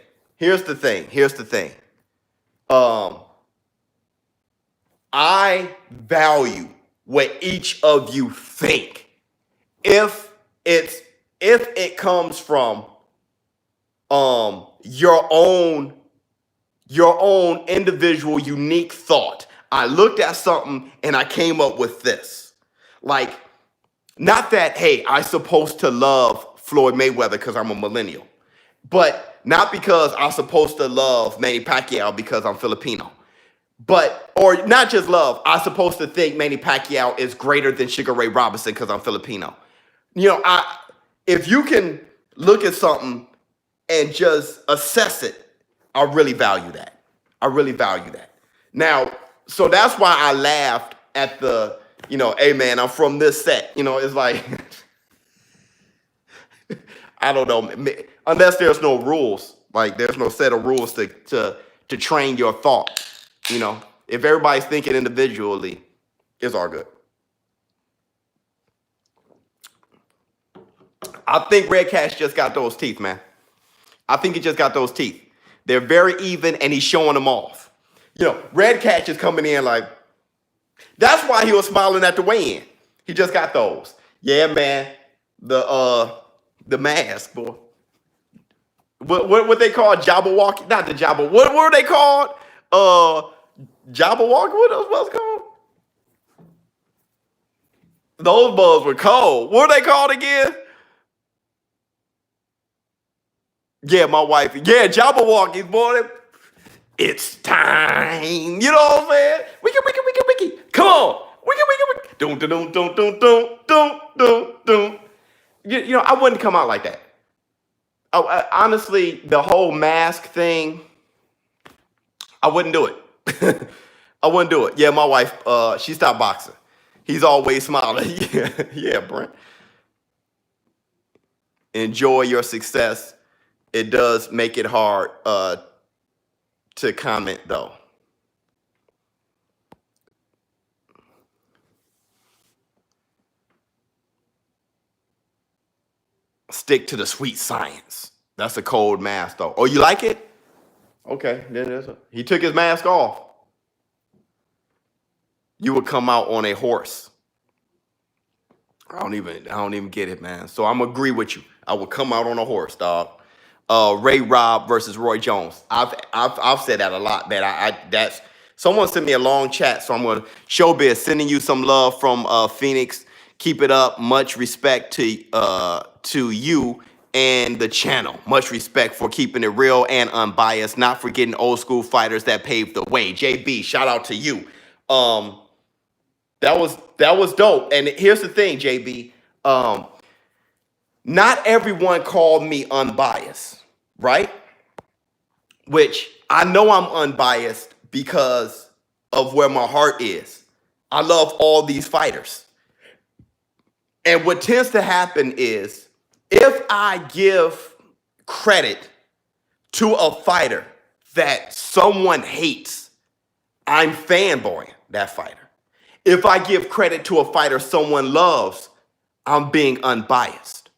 I value what each of you think. If it comes from your own individual unique thought. I looked at something and I came up with this. Like, not that, hey, I'm supposed to love Floyd Mayweather because I'm a millennial, but not because I'm supposed to love Manny Pacquiao because I'm Filipino. Or not just love, I'm supposed to think Manny Pacquiao is greater than Sugar Ray Robinson because I'm Filipino. If you can look at something and just assess it, I really value that. Now, so that's why I laughed at the, hey man, I'm from this set. It's like, I don't know, unless there's no rules, like there's no set of rules to train your thought. If everybody's thinking individually, it's all good. I think Redkach just got those teeth, man. I think he just got those teeth. They're very even, and he's showing them off. Redkach is coming in like, that's why he was smiling at the weigh-in. He just got those. Yeah, man. The mask, boy. What they call Jabberwocky? Not the Jabber. What were they called? Jabberwocky? What else was it called? Those bugs were cold. What were they called again? Yeah, my wife. Yeah, Jabberwockies, boy. It's time. You know what I'm saying? Wiki. Come on. Wiki. Don't. You know, I wouldn't come out like that. Honestly, the whole mask thing, I wouldn't do it. I wouldn't do it. Yeah, my wife, she stopped boxing. He's always smiling. Yeah, Brent. Enjoy your success. It does make it hard to comment, though. Stick to the sweet science. That's a cold mask, though. Oh, you like it? Okay, then he took his mask off. You would come out on a horse. I don't even get it, man. So I'm agree with you. I would come out on a horse, dog. Ray Robb versus Roy Jones. I've said that a lot, man. That's someone sent me a long chat, so I'm gonna ShowBizz sending you some love from Phoenix. Keep it up. Much respect to you and the channel. Much respect for keeping it real and unbiased. Not forgetting old school fighters that paved the way. JB, shout out to you. That was dope. And here's the thing, JB. Not everyone called me unbiased, right? Which I know I'm unbiased because of where my heart is. I love all these fighters. And what tends to happen is if I give credit to a fighter that someone hates, I'm fanboying that fighter. If I give credit to a fighter someone loves, I'm being unbiased.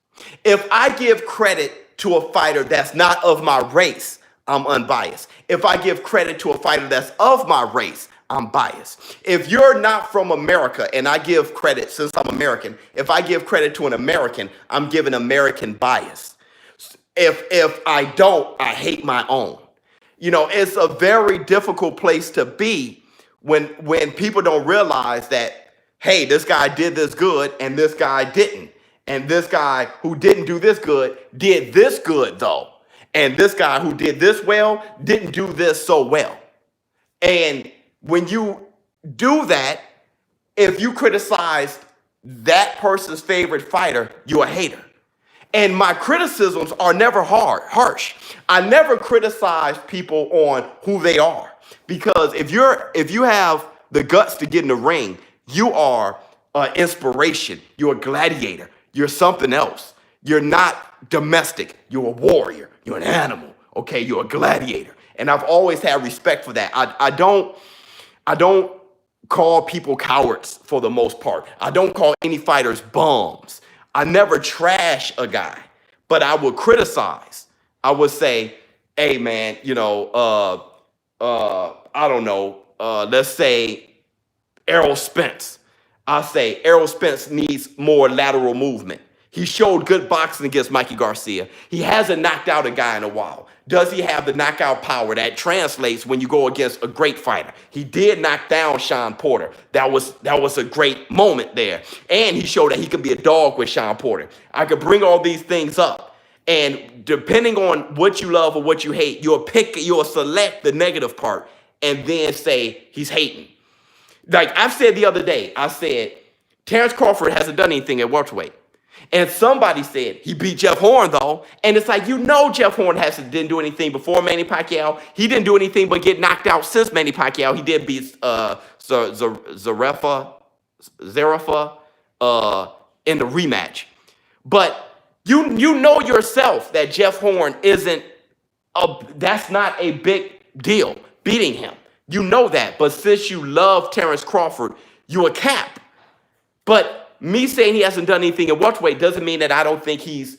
If I give credit to a fighter that's not of my race, I'm unbiased. If I give credit to a fighter that's of my race, I'm biased. If you're not from America and I give credit, since I'm American, if I give credit to an American, I'm giving American bias. If I don't, I hate my own. You know, it's a very difficult place to be when people don't realize that, hey, this guy did this good and this guy didn't. And this guy who didn't do this good did this good though. And this guy who did this well didn't do this so well. And when you do that, if you criticize that person's favorite fighter, you're a hater. And my criticisms are never harsh. I never criticize people on who they are. Because if you have the guts to get in the ring, you are an inspiration. You're a gladiator. You're something else. You're not domestic. You're a warrior. You're an animal. Okay, you're a gladiator. And I've always had respect for that. I don't call people cowards for the most part. I don't call any fighters bums. I never trash a guy, but I would criticize. I would say, hey man, you know, I don't know, let's say Errol Spence. I say Errol Spence needs more lateral movement. He showed good boxing against Mikey Garcia. He hasn't knocked out a guy in a while. Does he have the knockout power that translates when you go against a great fighter? He did knock down Sean Porter. That was a great moment there. And he showed that he could be a dog with Sean Porter. I could bring all these things up. And depending on what you love or what you hate, you'll select the negative part and then say he's hating. Like I've said the other day, I said, Terrence Crawford hasn't done anything at welterweight. And somebody said he beat Jeff Horn, though. And it's like, you know, Jeff Horn didn't do anything before Manny Pacquiao. He didn't do anything but get knocked out since Manny Pacquiao. He did beat Zerafa in the rematch. But you know yourself that Jeff Horn that's not a big deal, beating him. You know that. But since you love Terrence Crawford, you're a cap. But me saying he hasn't done anything at welterweight doesn't mean that I don't think he's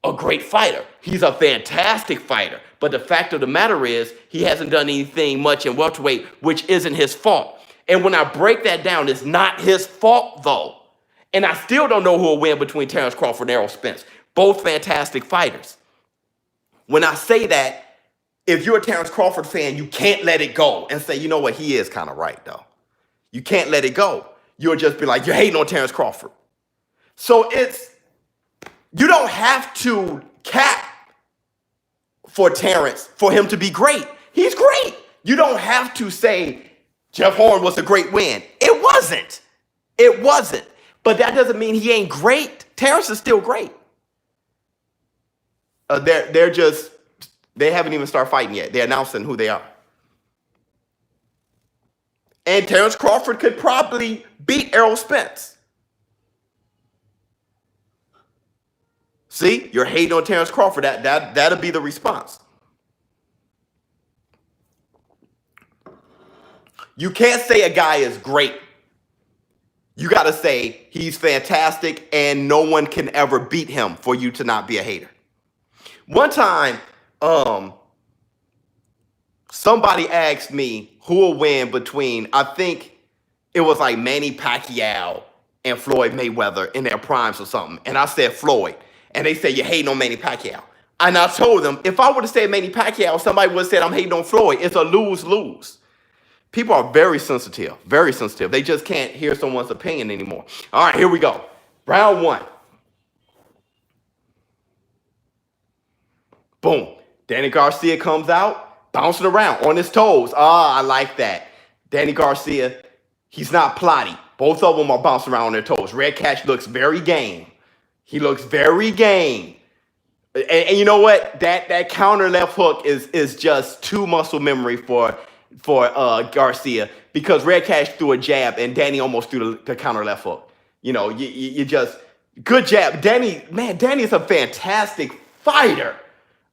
a great fighter. He's a fantastic fighter. But the fact of the matter is he hasn't done anything much in welterweight, which isn't his fault. And when I break that down, it's not his fault, though. And I still don't know who will win between Terrence Crawford and Errol Spence. Both fantastic fighters. When I say that, if you're a Terrence Crawford fan, you can't let it go and say, you know what, he is kind of right, though. You can't let it go. You'll just be like, you're hating on Terrence Crawford. So you don't have to cap for Terrence for him to be great. He's great. You don't have to say Jeff Horn was a great win. It wasn't. It wasn't. But that doesn't mean he ain't great. Terrence is still great. They haven't even started fighting yet. They're announcing who they are. And Terrence Crawford could probably beat Errol Spence. See, you're hating on Terrence Crawford. That'll be the response. You can't say a guy is great. You got to say he's fantastic and no one can ever beat him for you to not be a hater. One time, somebody asked me who will win between, I think it was like Manny Pacquiao and Floyd Mayweather in their primes or something. And I said Floyd. And they said, you're hating on Manny Pacquiao. And I told them, if I would have said Manny Pacquiao, somebody would have said I'm hating on Floyd. It's a lose-lose. People are very sensitive, very sensitive. They just can't hear someone's opinion anymore. All right, here we go. Round one. Boom. Danny Garcia comes out, bouncing around on his toes. I like that. Danny Garcia, he's not plotty. Both of them are bouncing around on their toes. Redkach looks very game. He looks very game. And you know what? That counter left hook is just too muscle memory for Garcia, because Redkach threw a jab and Danny almost threw the counter left hook. You know, you just, good jab. Danny is a fantastic fighter.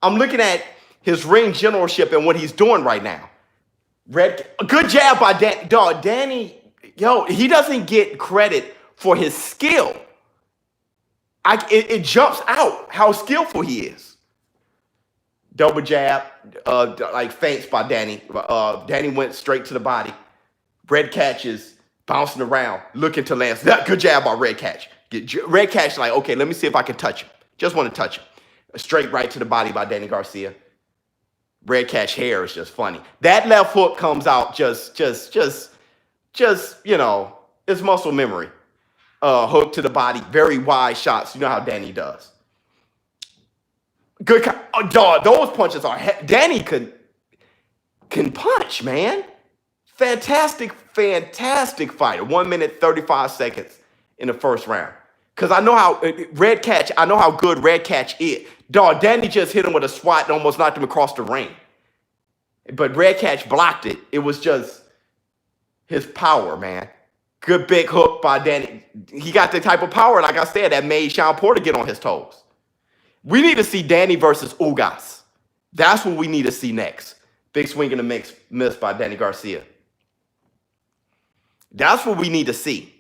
I'm looking at his ring generalship and what he's doing right now. Good jab by Danny. Dog, Danny, he doesn't get credit for his skill. It jumps out how skillful he is. Double jab, like feints by Danny. Danny went straight to the body. Redkach is bouncing around, looking to land. Good jab by Redkach. Redkach like, okay, let me see if I can touch him. Just want to touch him. Straight right to the body by Danny Garcia. Redkach hair is just funny. That left hook comes out just, it's muscle memory. Hook to the body, very wide shots. You know how Danny does. Good, dog. Those punches are. Danny can punch, man. Fantastic fighter. 1 minute 35 seconds in the first round. Cause I know how Redkach. I know how good Redkach is. Dog. Danny just hit him with a swat and almost knocked him across the ring. But Redkach blocked it. It was just his power, man. Good big hook by Danny. He got the type of power, like I said, that made Shawn Porter get on his toes. We need to see Danny versus Ugas. That's what we need to see next. Big swing and a miss by Danny Garcia. That's what we need to see.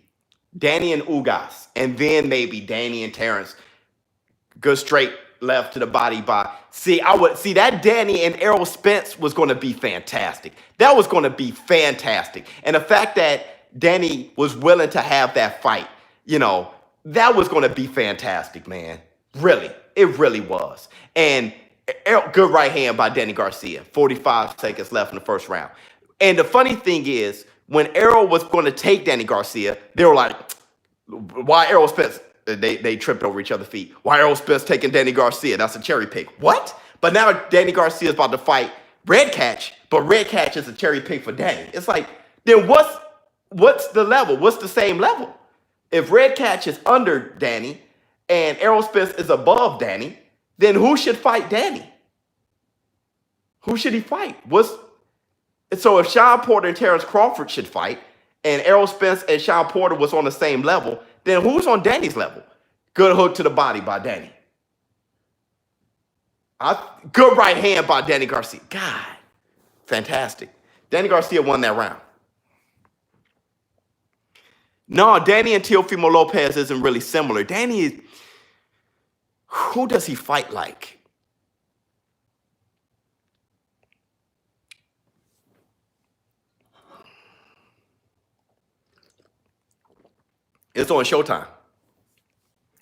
Danny and Ugas. And then maybe Danny and Terrence. Good straight left to the body by. That Danny and Errol Spence was going to be fantastic. That was going to be fantastic. And the fact that Danny was willing to have that fight, that was going to be fantastic, man. Really. It really was. And good right hand by Danny Garcia. 45 seconds left in the first round. And the funny thing is, when Errol was going to take Danny Garcia, they were like, why Errol Spence? They tripped over each other's feet. Why Errol Spence taking Danny Garcia? That's a cherry pick. What? But now Danny Garcia is about to fight Redkach, but Redkach is a cherry pick for Danny. It's like, then what's the level? What's the same level? If Redkach is under Danny and Errol Spence is above Danny, then who should fight Danny? Who should he fight? So if Shawn Porter and Terrence Crawford should fight, and Errol Spence and Shawn Porter was on the same level, then who's on Danny's level? Good hook to the body by Danny. Good right hand by Danny Garcia. God, fantastic. Danny Garcia won that round. No, Danny and Teofimo Lopez isn't really similar. Danny is, who does he fight like? It's on Showtime.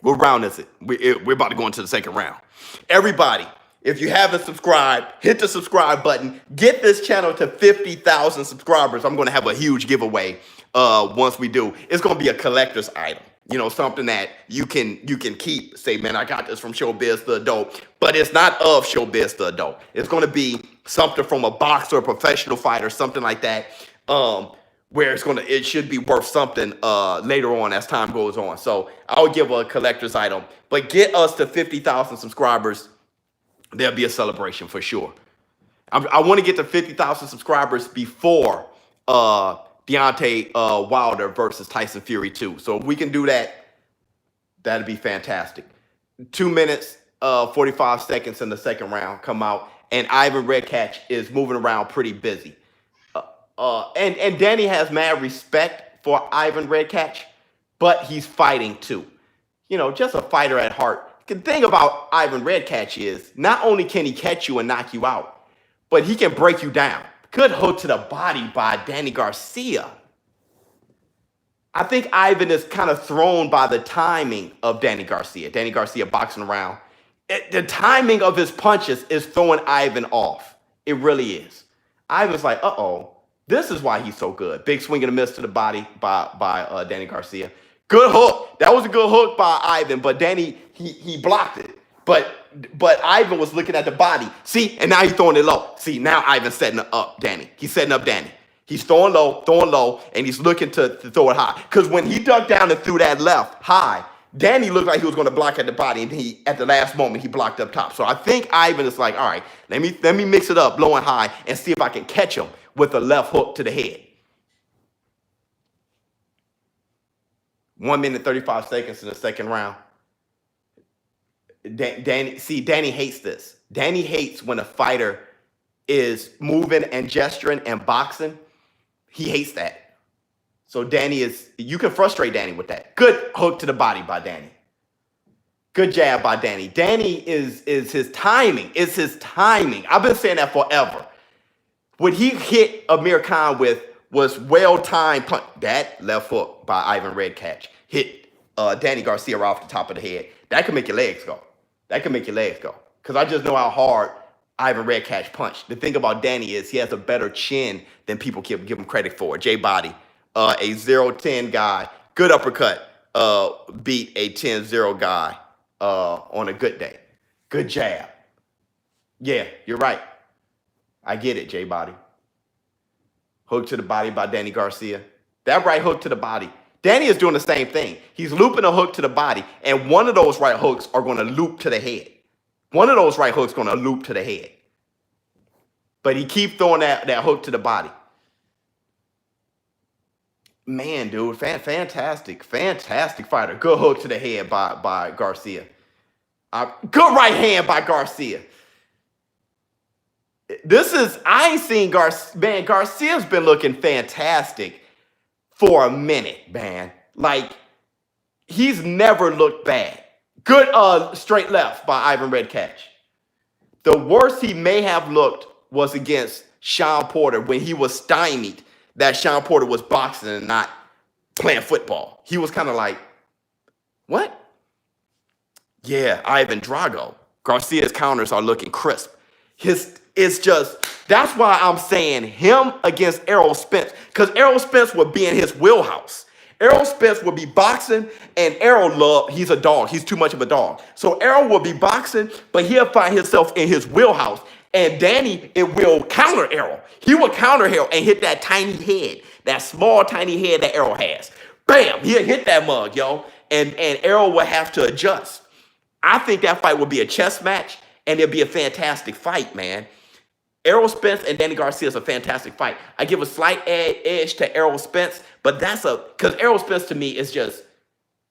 What round is it? We're about to go into the second round. Everybody, if you haven't subscribed, hit the subscribe button. Get this channel to 50,000 subscribers. I'm going to have a huge giveaway once we do. It's going to be a collector's item. Something that you can keep. Say, man, I got this from ShowBizz the Adult. But it's not of ShowBizz the Adult. It's going to be something from a boxer, a professional fighter, something like that, where it should be worth something later on as time goes on. So I would give a collector's item, but get us to 50,000 subscribers. There'll be a celebration for sure. I want to get to 50,000 subscribers before Deontay Wilder versus Tyson Fury 2. So if we can do that, that'd be fantastic. 2 minutes, 45 seconds in the second round come out, and Ivan Redkach is moving around pretty busy. And Danny has mad respect for Ivan Redkach, but he's fighting too. You know, just a fighter at heart. The thing about Ivan Redkach is not only can he catch you and knock you out, but he can break you down. Good hook to the body by Danny Garcia. I think Ivan is kind of thrown by the timing of Danny Garcia. Danny Garcia boxing around. The timing of his punches is throwing Ivan off. It really is. Ivan's like, uh-oh, this is why he's so good. Big swing and a miss to the body by Danny Garcia. Good hook. That was a good hook by Ivan, but Danny, he blocked it. But Ivan was looking at the body. See, and now he's throwing it low. See, now Ivan's setting up Danny. He's setting up Danny. He's throwing low, and he's looking to throw it high. Because when he ducked down and threw that left high, Danny looked like he was going to block at the body, and at the last moment, he blocked up top. So I think Ivan is like, all right, let me mix it up, low and high, and see if I can catch him with a left hook to the head. 1 minute, 35 seconds in the second round. Danny hates this. Danny hates when a fighter is moving and gesturing and boxing. He hates that. So you can frustrate Danny with that. Good hook to the body by Danny. Good jab by Danny. Danny is his timing. It's his timing. I've been saying that forever. What he hit Amir Khan with was well-timed punch. That left hook by Ivan Redkach hit Danny Garcia off the top of the head. That could make your legs go. That can make your legs go. Because I just know how hard Ivan Redkach punched. The thing about Danny is he has a better chin than people give him credit for. J-Body, a 0-10 guy. Good uppercut. Beat a 10-0 guy on a good day. Good jab. Yeah, you're right. I get it, J-Body. Hook to the body by Danny Garcia. That right hook to the body. Danny is doing the same thing. He's looping a hook to the body, and one of those right hooks are going to loop to the head. One of those right hooks going to loop to the head. But he keeps throwing that hook to the body. Man, dude, fantastic fighter. Good hook to the head by Garcia. Good right hand by Garcia. I ain't seen Garcia. Man, Garcia's been looking fantastic for a minute, man. Like, he's never looked bad. Good straight left by Ivan Redkach. The worst he may have looked was against Sean Porter when he was stymied that Sean Porter was boxing and not playing football. He was kind of like, what? Yeah, Ivan Drago. Garcia's counters are looking crisp. That's why I'm saying him against Errol Spence, because Errol Spence would be in his wheelhouse. Errol Spence would be boxing, and he's a dog. He's too much of a dog. So Errol will be boxing, but he'll find himself in his wheelhouse. And Danny, it will counter Errol. He will counter Errol and hit that tiny head, that small, tiny head that Errol has. Bam! He'll hit that mug, yo. And Errol will have to adjust. I think that fight will be a chess match, and it'll be a fantastic fight, man. Errol Spence and Danny Garcia is a fantastic fight. I give a slight edge to Errol Spence, but because Errol Spence to me is just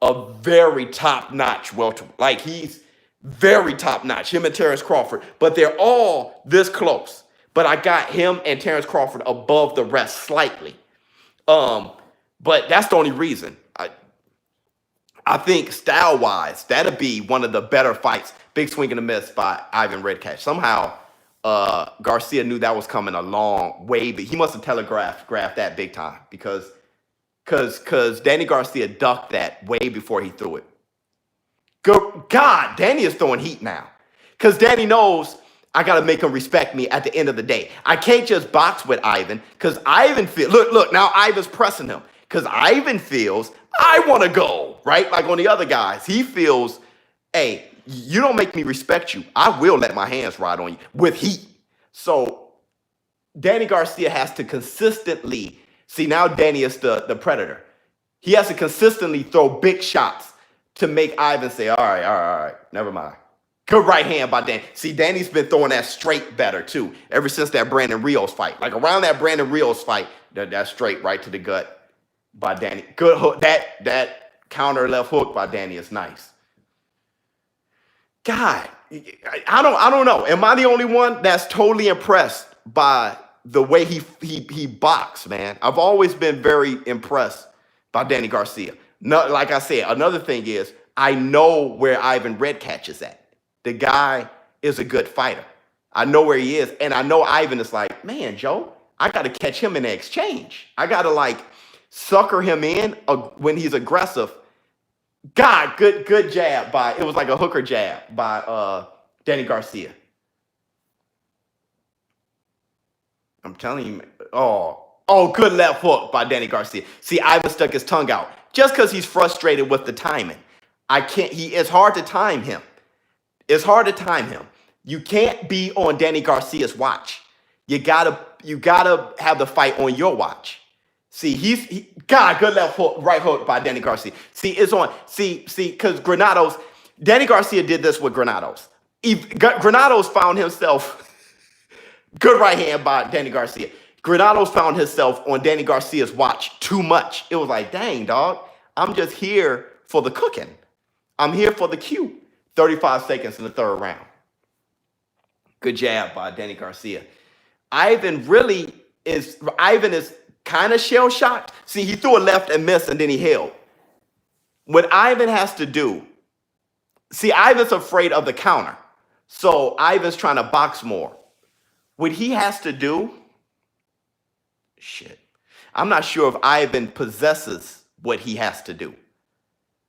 a very top-notch welterweight. Like, he's very top-notch, him and Terrence Crawford. But they're all this close. But I got him and Terrence Crawford above the rest slightly. But that's the only reason. I think style-wise, that'll be one of the better fights. Big swing and a miss by Ivan Redkach. Somehow, Garcia knew that was coming a long way. But he must have telegraphed that big time because Danny Garcia ducked that way before he threw it. God, Danny is throwing heat now. Because Danny knows I got to make him respect me at the end of the day. I can't just box with Ivan because Ivan feels, look, now Ivan's pressing him. Because Ivan feels, I want to go, right? Like on the other guys. He feels, hey, you don't make me respect you. I will let my hands ride on you with heat. So Danny Garcia has to consistently see, now Danny is the predator. He has to consistently throw big shots to make Ivan say, all right, never mind. Good right hand by Danny. See, Danny's been throwing that straight better too, ever since that Brandon Rios fight. Like around that Brandon Rios fight, that straight right to the gut by Danny. Good hook. That counter left hook by Danny is nice. God, I don't know. Am I the only one that's totally impressed by the way he boxed, man? I've always been very impressed by Danny Garcia. No, like I said, another thing is I know where Ivan Redkach is at. The guy is a good fighter. I know where he is, and I know Ivan is like, man, Joe, I got to catch him in the exchange. I got to like sucker him in when he's aggressive. God, good jab by, it was like a hooker jab by Danny Garcia. I'm telling you, oh, good left hook by Danny Garcia. See, Ivan stuck his tongue out just because he's frustrated with the timing. It's hard to time him. It's hard to time him. You can't be on Danny Garcia's watch. You gotta have the fight on your watch. See, God, good left hook, right hook by Danny Garcia. See, it's on. See, because Danny Garcia did this with Granados. Granados found himself, good right hand by Danny Garcia. Granados found himself on Danny Garcia's watch too much. It was like, dang, dog, I'm just here for the cooking. I'm here for the cue. 35 seconds in the third round. Good jab by Danny Garcia. Ivan is kind of shell-shocked. See, he threw a left and missed, and then he held. What Ivan has to do, see, Ivan's afraid of the counter. So Ivan's trying to box more. What he has to do, I'm not sure if Ivan possesses what he has to do.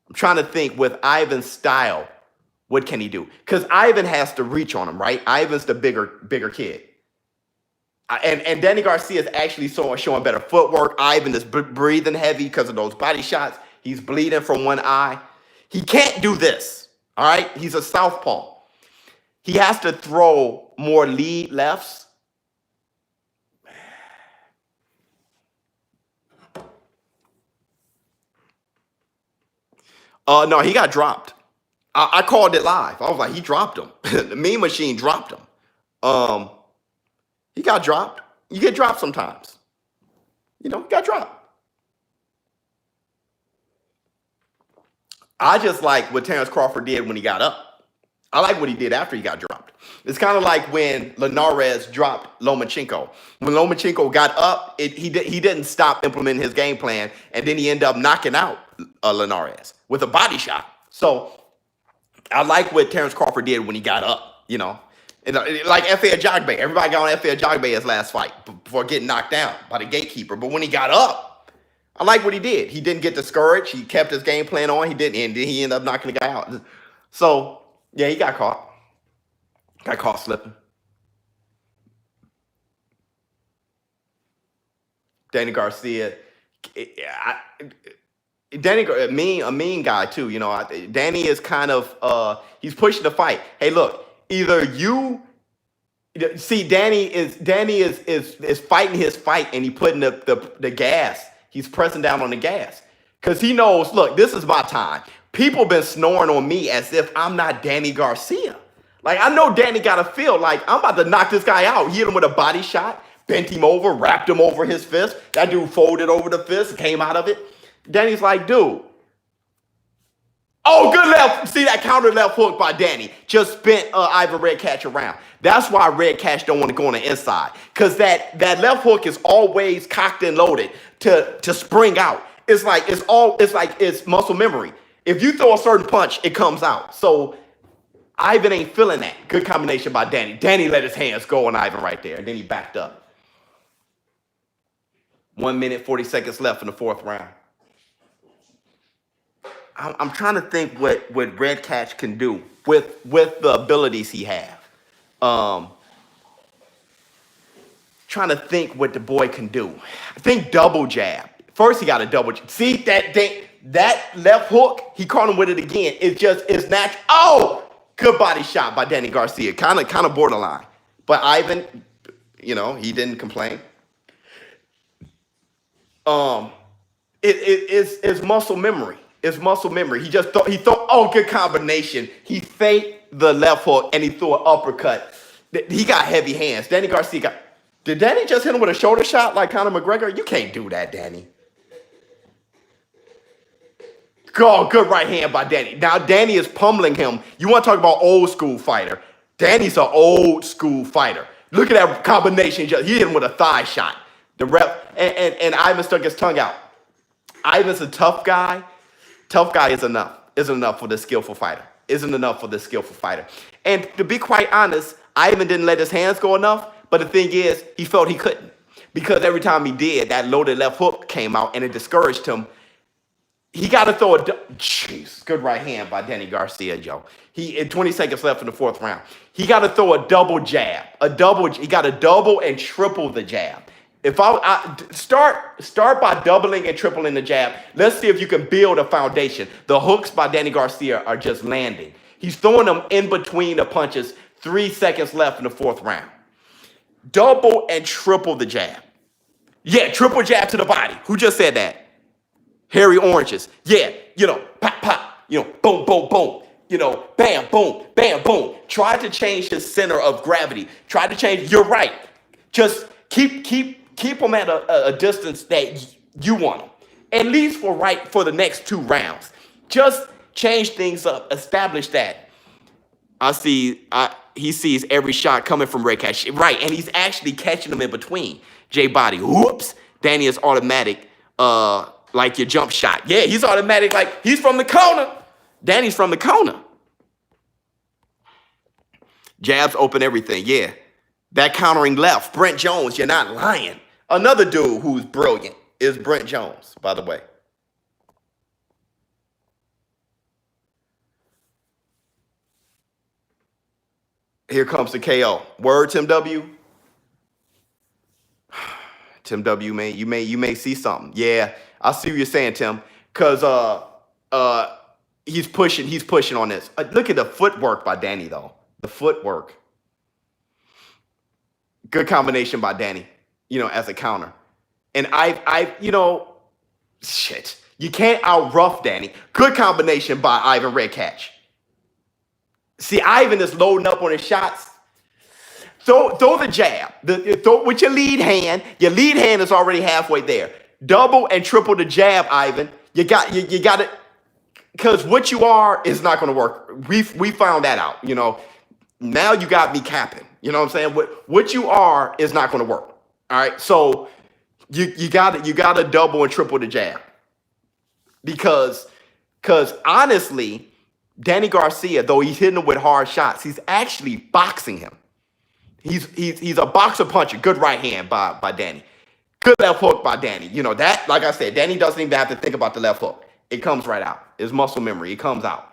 I'm trying to think with Ivan's style, what can he do? Because Ivan has to reach on him, right? Ivan's the bigger kid. And Danny Garcia is actually showing better footwork. Ivan is breathing heavy because of those body shots. He's bleeding from one eye. He can't do this, all right? He's a southpaw. He has to throw more lead lefts. No, he got dropped. I called it live. I was like, he dropped him. The Mean Machine dropped him. He got dropped. You get dropped sometimes. He got dropped. I just like what Terrence Crawford did when he got up. I like what he did after he got dropped. It's kind of like when Linares dropped Lomachenko. When Lomachenko got up, he didn't stop implementing his game plan, and then he ended up knocking out Linares with a body shot. So I like what Terrence Crawford did when he got up, And, like F.A. Ajagbe. Everybody got on F.A. Ajagbe's last fight before getting knocked down by the gatekeeper. But when he got up, I like what he did. He didn't get discouraged. He kept his game plan on. He didn't, and he ended up knocking the guy out. So, yeah, he got caught. Got caught slipping. Danny Garcia. A mean guy, too. Danny is kind of, he's pushing the fight. Hey, look. Either you see Danny is fighting his fight and he putting the gas. He's pressing down on the gas because he knows. Look, this is my time. People been snoring on me as if I'm not Danny Garcia. Like I know Danny got to feel like I'm about to knock this guy out. He hit him with a body shot, bent him over, wrapped him over his fist. That dude folded over the fist, came out of it. Danny's like, dude. Oh, good left. See that counter left hook by Danny. Just spent Ivan Redkach around. That's why Redkach don't want to go on the inside. Because that left hook is always cocked and loaded to spring out. It's like it's muscle memory. If you throw a certain punch, it comes out. So Ivan ain't feeling that. Good combination by Danny. Danny let his hands go on Ivan right there. And then he backed up. 1 minute, 40 seconds left in the fourth round. I'm trying to think what Redkach can do with the abilities he have. Trying to think what the boy can do. I think double jab. First he got a double jab. See that left hook? He caught him with it again. It's natural. Oh, good body shot by Danny Garcia. Kind of borderline. But Ivan he didn't complain. It's muscle memory. It's muscle memory. He just thought, good combination. He faked the left hook and he threw an uppercut. He got heavy hands. Danny Garcia did Danny just hit him with a shoulder shot like Conor McGregor? You can't do that, Danny. Oh, good right hand by Danny. Now Danny is pummeling him. You want to talk about old school fighter? Danny's an old school fighter. Look at that combination. He hit him with a thigh shot. The rep and Ivan stuck his tongue out. Ivan's a tough guy. Tough guy is enough. Isn't enough for the skillful fighter. Isn't enough for the skillful fighter. And to be quite honest, Ivan didn't let his hands go enough. But the thing is, he felt he couldn't. Because every time he did, that loaded left hook came out and it discouraged him. He got to throw good right hand by Danny Garcia, Joe. In 20 seconds left in the fourth round. He got to throw a double jab. He got to double and triple the jab. If I start by doubling and tripling the jab, let's see if you can build a foundation. The hooks by Danny Garcia are just landing. He's throwing them in between the punches. 3 seconds left in the fourth round. Double and triple the jab. Yeah, triple jab to the body. Who just said that? Harry Oranges. Yeah, pop, pop, boom, boom, boom. Bam, boom, bam, boom. Try to change his center of gravity. Try to change. You're right. Just keep him at a distance that you want him. At least for the next 2 rounds. Just change things up. Establish that. He sees every shot coming from Redkach. Right, and he's actually catching them in between. J-Body, oops. Danny is automatic, like your jump shot. Yeah, he's automatic, like he's from the corner. Danny's from the corner. Jabs open everything, yeah. That countering left, Brent Jones, you're not lying. Another dude who's brilliant is Brent Jones, by the way. Here comes the KO. Word, Tim W. Tim W, man, you may see something. Yeah, I see what you're saying, Tim. Cause he's pushing on this. Look at the footwork by Danny though. The footwork. Good combination by Danny, as a counter. And shit. You can't out-rough Danny. Good combination by Ivan Redkach. See, Ivan is loading up on his shots. Throw the jab. Throw with your lead hand. Your lead hand is already halfway there. Double and triple the jab, Ivan. You got it. Because what you are is not going to work. We found that out. Now you got me capping. You know what I'm saying? What you are is not going to work. All right. So you got to double and triple the jab. Because honestly, Danny Garcia, though he's hitting him with hard shots, he's actually boxing him. He's a boxer puncher. Good right hand by Danny. Good left hook by Danny. That, like I said, Danny doesn't even have to think about the left hook. It comes right out. It's muscle memory. It comes out.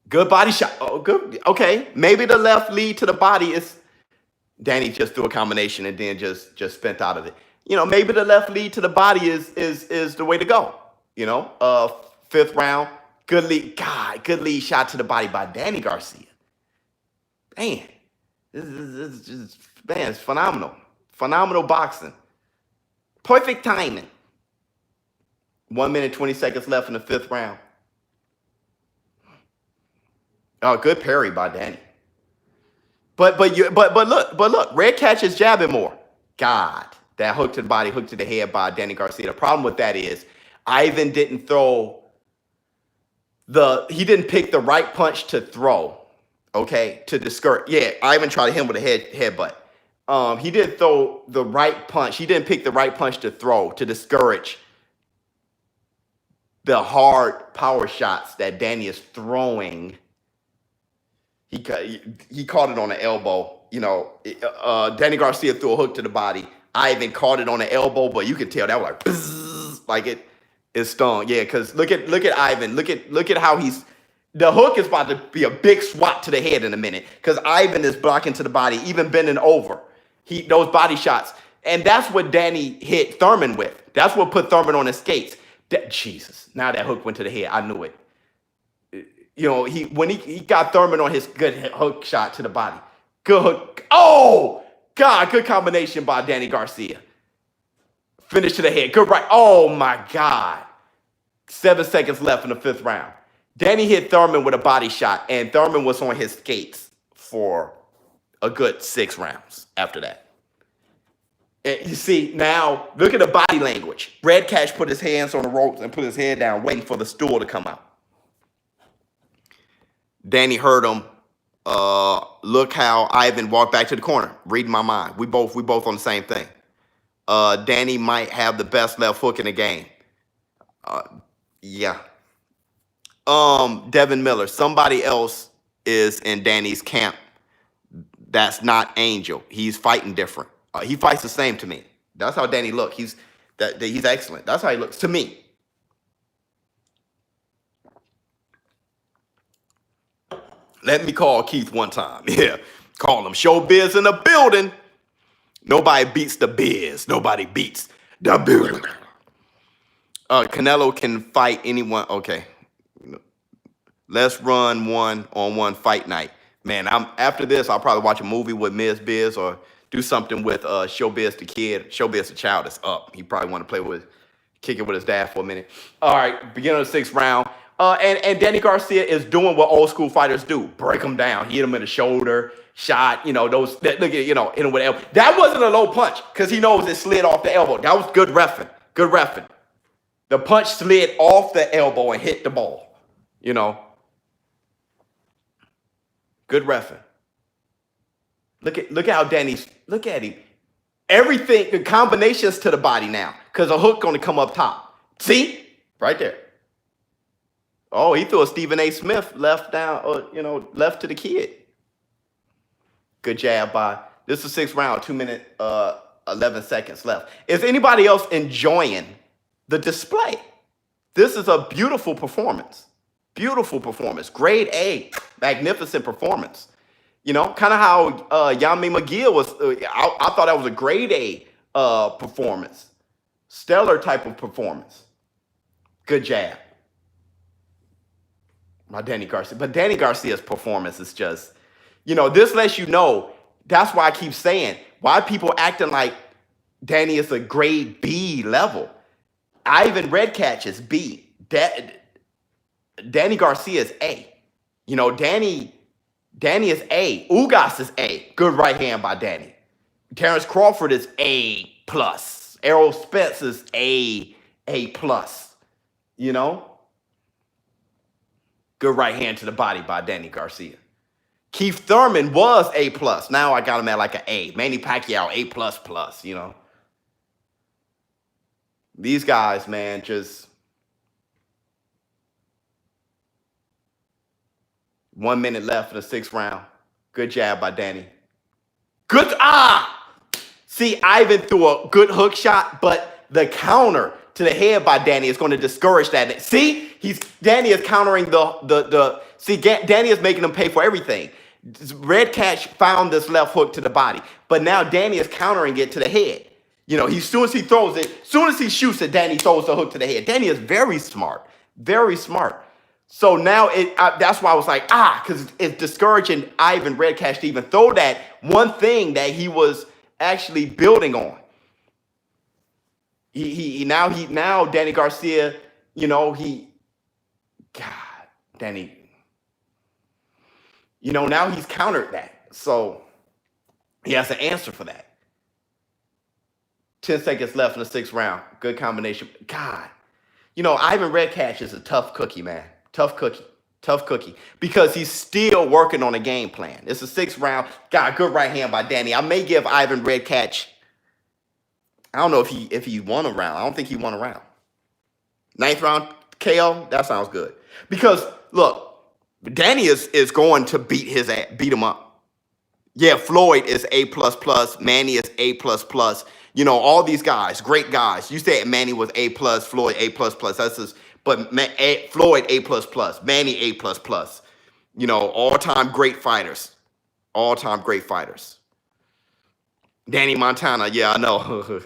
Good body shot. Oh, good. Okay. Maybe the left lead to the body is Danny just threw a combination and then just spent out of it. Maybe the left lead to the body is the way to go. Fifth round. Good lead. God, good lead shot to the body by Danny Garcia. Man, it's phenomenal. Phenomenal boxing. Perfect timing. 1 minute, 20 seconds left in the fifth round. Oh, good parry by Danny. But look, Redkach is jabbing more. God, that hook to the body, hook to the head by Danny Garcia. The problem with that is Ivan didn't pick the right punch to throw. Okay, to discourage. Yeah, Ivan tried to hit him with a headbutt. He didn't throw the right punch. He didn't pick the right punch to throw to discourage the hard power shots that Danny is throwing. He caught it on the elbow. Danny Garcia threw a hook to the body. Ivan caught it on the elbow, but you could tell that was like, bzzz, like it stung. Yeah, because look at Ivan. Look at how the hook is about to be a big swat to the head in a minute because Ivan is blocking to the body, even bending over. Those body shots. And that's what Danny hit Thurman with. That's what put Thurman on his skates. Jesus. Now that hook went to the head. I knew it. You know, when he got Thurman on his good hook shot to the body. Good hook. Oh, God, good combination by Danny Garcia. Finish to the head. Good right. Oh, my God. 7 seconds left in the 5th round. Danny hit Thurman with a body shot, and Thurman was on his skates for a good 6 rounds after that. And you see, now, look at the body language. Redkach put his hands on the ropes and put his head down, waiting for the stool to come out. Danny heard him. Look how Ivan walked back to the corner, reading my mind. We both on the same thing. Danny might have the best left hook in the game. Yeah. Devin Miller. Somebody else is in Danny's camp. That's not Angel. He's fighting different. He fights the same to me. That's how Danny looks. He's excellent. That's how he looks to me. Let me call Keith one time. Yeah. Call him. ShowBizz in the building. Nobody beats the biz. Nobody beats the building. Canelo can fight anyone. Okay. Let's run 1-on-1 fight night. Man, after this, I'll probably watch a movie with Ms. Biz or do something with ShowBizz the kid. ShowBizz the child is up. He probably want to kick it with his dad for a minute. All right, beginning of the 6th round. And Danny Garcia is doing what old school fighters do. Break him down. Hit him in the shoulder. Shot, hit him with the elbow. That wasn't a low punch because he knows it slid off the elbow. That was good reffing. Good reffing. The punch slid off the elbow and hit the ball. Good reffing. Look how Danny's, look at him. Everything, the combinations to the body now because a hook going to come up top. See? Right there. Oh, he threw a Stephen A. Smith left down, left to the kid. Good jab by. This is the 6th round, 2 minutes, 11 seconds left. Is anybody else enjoying the display? This is a beautiful performance. Beautiful performance. Grade A. Magnificent performance. Kind of how Yami McGill was. I thought that was a grade A performance. Stellar type of performance. Good jab. My Danny Garcia. But Danny Garcia's performance is just, this lets you know, that's why I keep saying, why people acting like Danny is a grade B level. Ivan Redkach is B. Danny Garcia is A. Danny is A. Ugas is A. Good right hand by Danny. Terrence Crawford is A+. Errol Spence is A+. Good right hand to the body by Danny Garcia. Keith Thurman was A+. Now I got him at like an A. Manny Pacquiao, A++, These guys, man, just 1 minute left in the 6th round. Good jab by Danny. Good, See, Ivan threw a good hook shot, but the counter to the head by Danny is going to discourage that. See, Danny is countering Danny is making him pay for everything. Redkach found this left hook to the body, but now Danny is countering it to the head. As soon as he throws it, as soon as he shoots it, Danny throws the hook to the head. Danny is very smart, very smart. So now that's why I was like, because it's discouraging Ivan Redkach to even throw that one thing that he was actually building on. Now Danny Garcia, Danny, now he's countered that. So he has an answer for that. 10 seconds left in the 6th round. Good combination. God, Ivan Redkach is a tough cookie, man. Tough cookie. Because he's still working on a game plan. It's the 6th round. Got a good right hand by Danny. I may give Ivan Redkach, I don't know if he won a round. I don't think he won a round. 9th round KO, that sounds good. Because, look, Danny is going to beat him up. Yeah, Floyd is A++. Manny is A++. All these guys, great guys. You said Manny was A+, Floyd A++. That's just, but Floyd A++, Manny A++. All-time great fighters. All-time great fighters. Danny Montana, yeah, I know.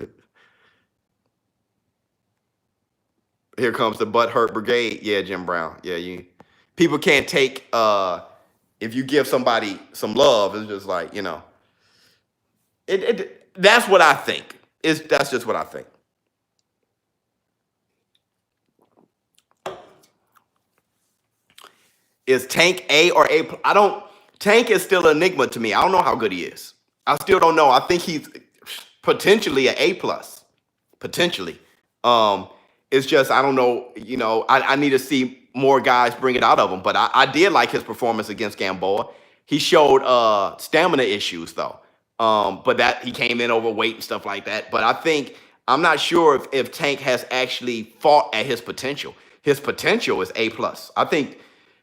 Here comes the butt hurt brigade. Yeah, Jim Brown. Yeah, people can't take if you give somebody some love, it's just like, you know. That's what I think. That's just what I think. Is Tank A or A? I don't. Tank is still an enigma to me. I don't know how good he is. I still don't know. I think he's potentially an A plus. Potentially. It's just I don't know. You know, I need to see more guys bring it out of him. But I did like his performance against Gamboa. He showed stamina issues though. But that he came in overweight and stuff like that. But I think I'm not sure if Tank has actually fought at his potential. His potential is A plus. I think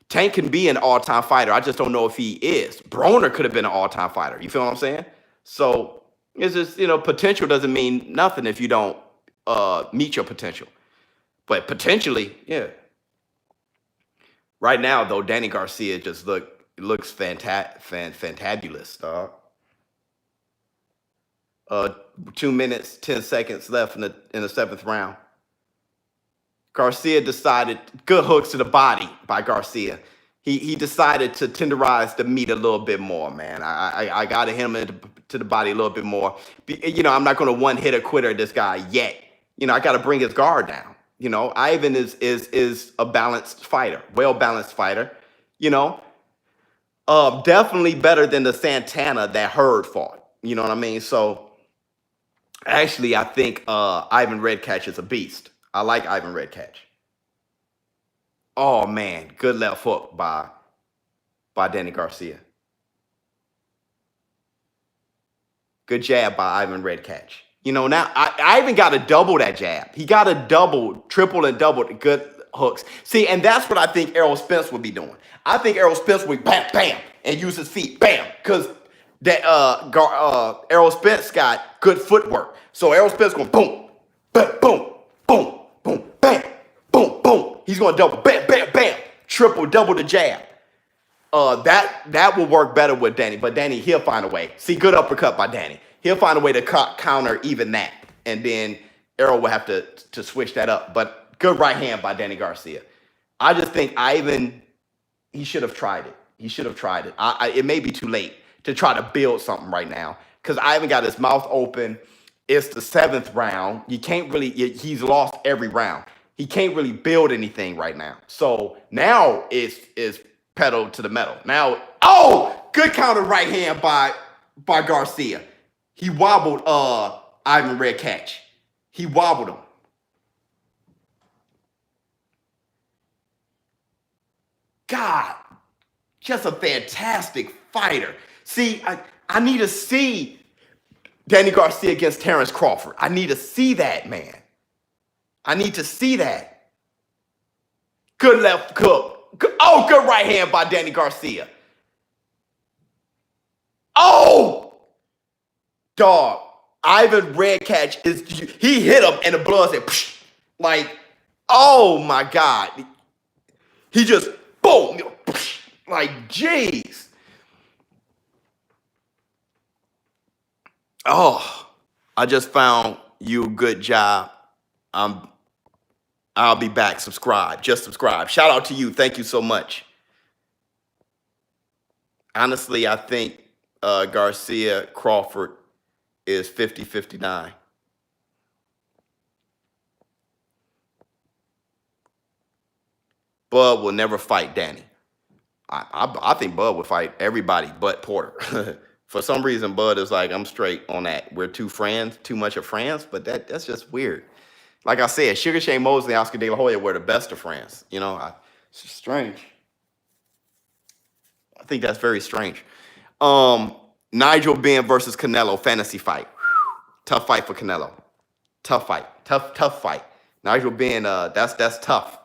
Tank can be an all-time fighter. I just don't know if he is. Broner could have been an all-time fighter. You feel what I'm saying? So it's just, you know, potential doesn't mean nothing if you don't meet your potential. But potentially, yeah. Right now, though, Danny Garcia just looks fantabulous, dog. 2 minutes, 10 seconds left in the seventh round. Garcia decided, good hooks to the body by Garcia. He decided to tenderize the meat a little bit more, man. I got to hit him to the body a little bit more. You know, I'm not going to one-hitter quitter this guy yet. You know, I got to bring his guard down. You know, Ivan is a balanced fighter, well-balanced fighter. You know, definitely better than the Santana that Hurd fought. You know what I mean? So, actually, I think Ivan Redkach is a beast. I like Ivan Redkach. Oh, man. Good left hook by Danny Garcia. Good jab by Ivan Redkach. You know, now I even got to double that jab. He got to double, triple, and double the good hooks. See, and that's what I think Errol Spence would be doing. I think Errol Spence would bam, bam, and use his feet, bam, because that Errol Spence got good footwork. So Errol Spence going boom, boom, boom, boom, boom, bam, boom, boom. He's going to double, bam, bam, bam, triple, double the jab. That will work better with Danny, but Danny, he'll find a way. See, good uppercut by Danny. He'll find a way to counter even that, and then Errol will have to switch that up. But good right hand by Danny Garcia. I just think Ivan, he should have tried it. He should have tried it. It may be too late to try to build something right now because Ivan got his mouth open. It's the seventh round. You can't really. He's lost every round. He can't really build anything right now. So now it's pedal to the metal. Now, oh, good counter right hand by Garcia. He wobbled Ivan Redkach. He wobbled him. God, just a fantastic fighter. See, I need to see Danny Garcia against Terrence Crawford. I need to see that, man. I need to see that. Good left hook. Oh, good right hand by Danny Garcia. Oh! Dog, Ivan Redkach he hit him and the blood said, psh, like, oh my God. He just, boom, psh, like, jeez. Oh, I just found you a good job. I'll be back. Subscribe. Just subscribe. Shout out to you. Thank you so much. Honestly, I think Garcia Crawford is 50-59. Bud will never fight Danny. I think Bud would fight everybody but Porter. For some reason, Bud is like, I'm straight on that. We're too much of friends, but that's just weird. Like I said, Sugar Shane Mosley and Oscar De La Hoya were the best of friends. You know, it's just strange. I think that's very strange. Nigel Benn versus Canelo fantasy fight. Tough fight for Canelo. Tough fight. Tough fight. Nigel Benn, that's tough.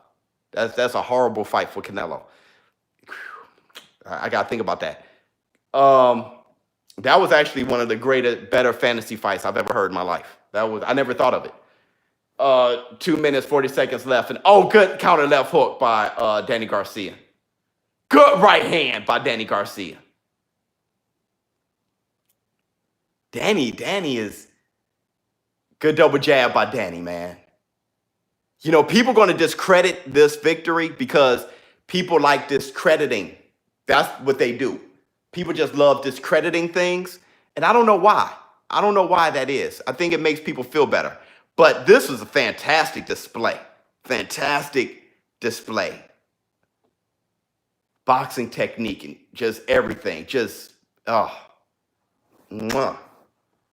That's a horrible fight for Canelo. I gotta think about that. That was actually one of the better fantasy fights I've ever heard in my life. I never thought of it. 2 minutes, 40 seconds left. And good counter left hook by Danny Garcia. Good right hand by Danny Garcia. Danny is good double jab by Danny, man. You know, people are going to discredit this victory because people like discrediting. That's what they do. People just love discrediting things. And I don't know why. I don't know why that is. I think it makes people feel better. But this was a fantastic display. Fantastic display. Boxing technique and just everything. Just, mwah.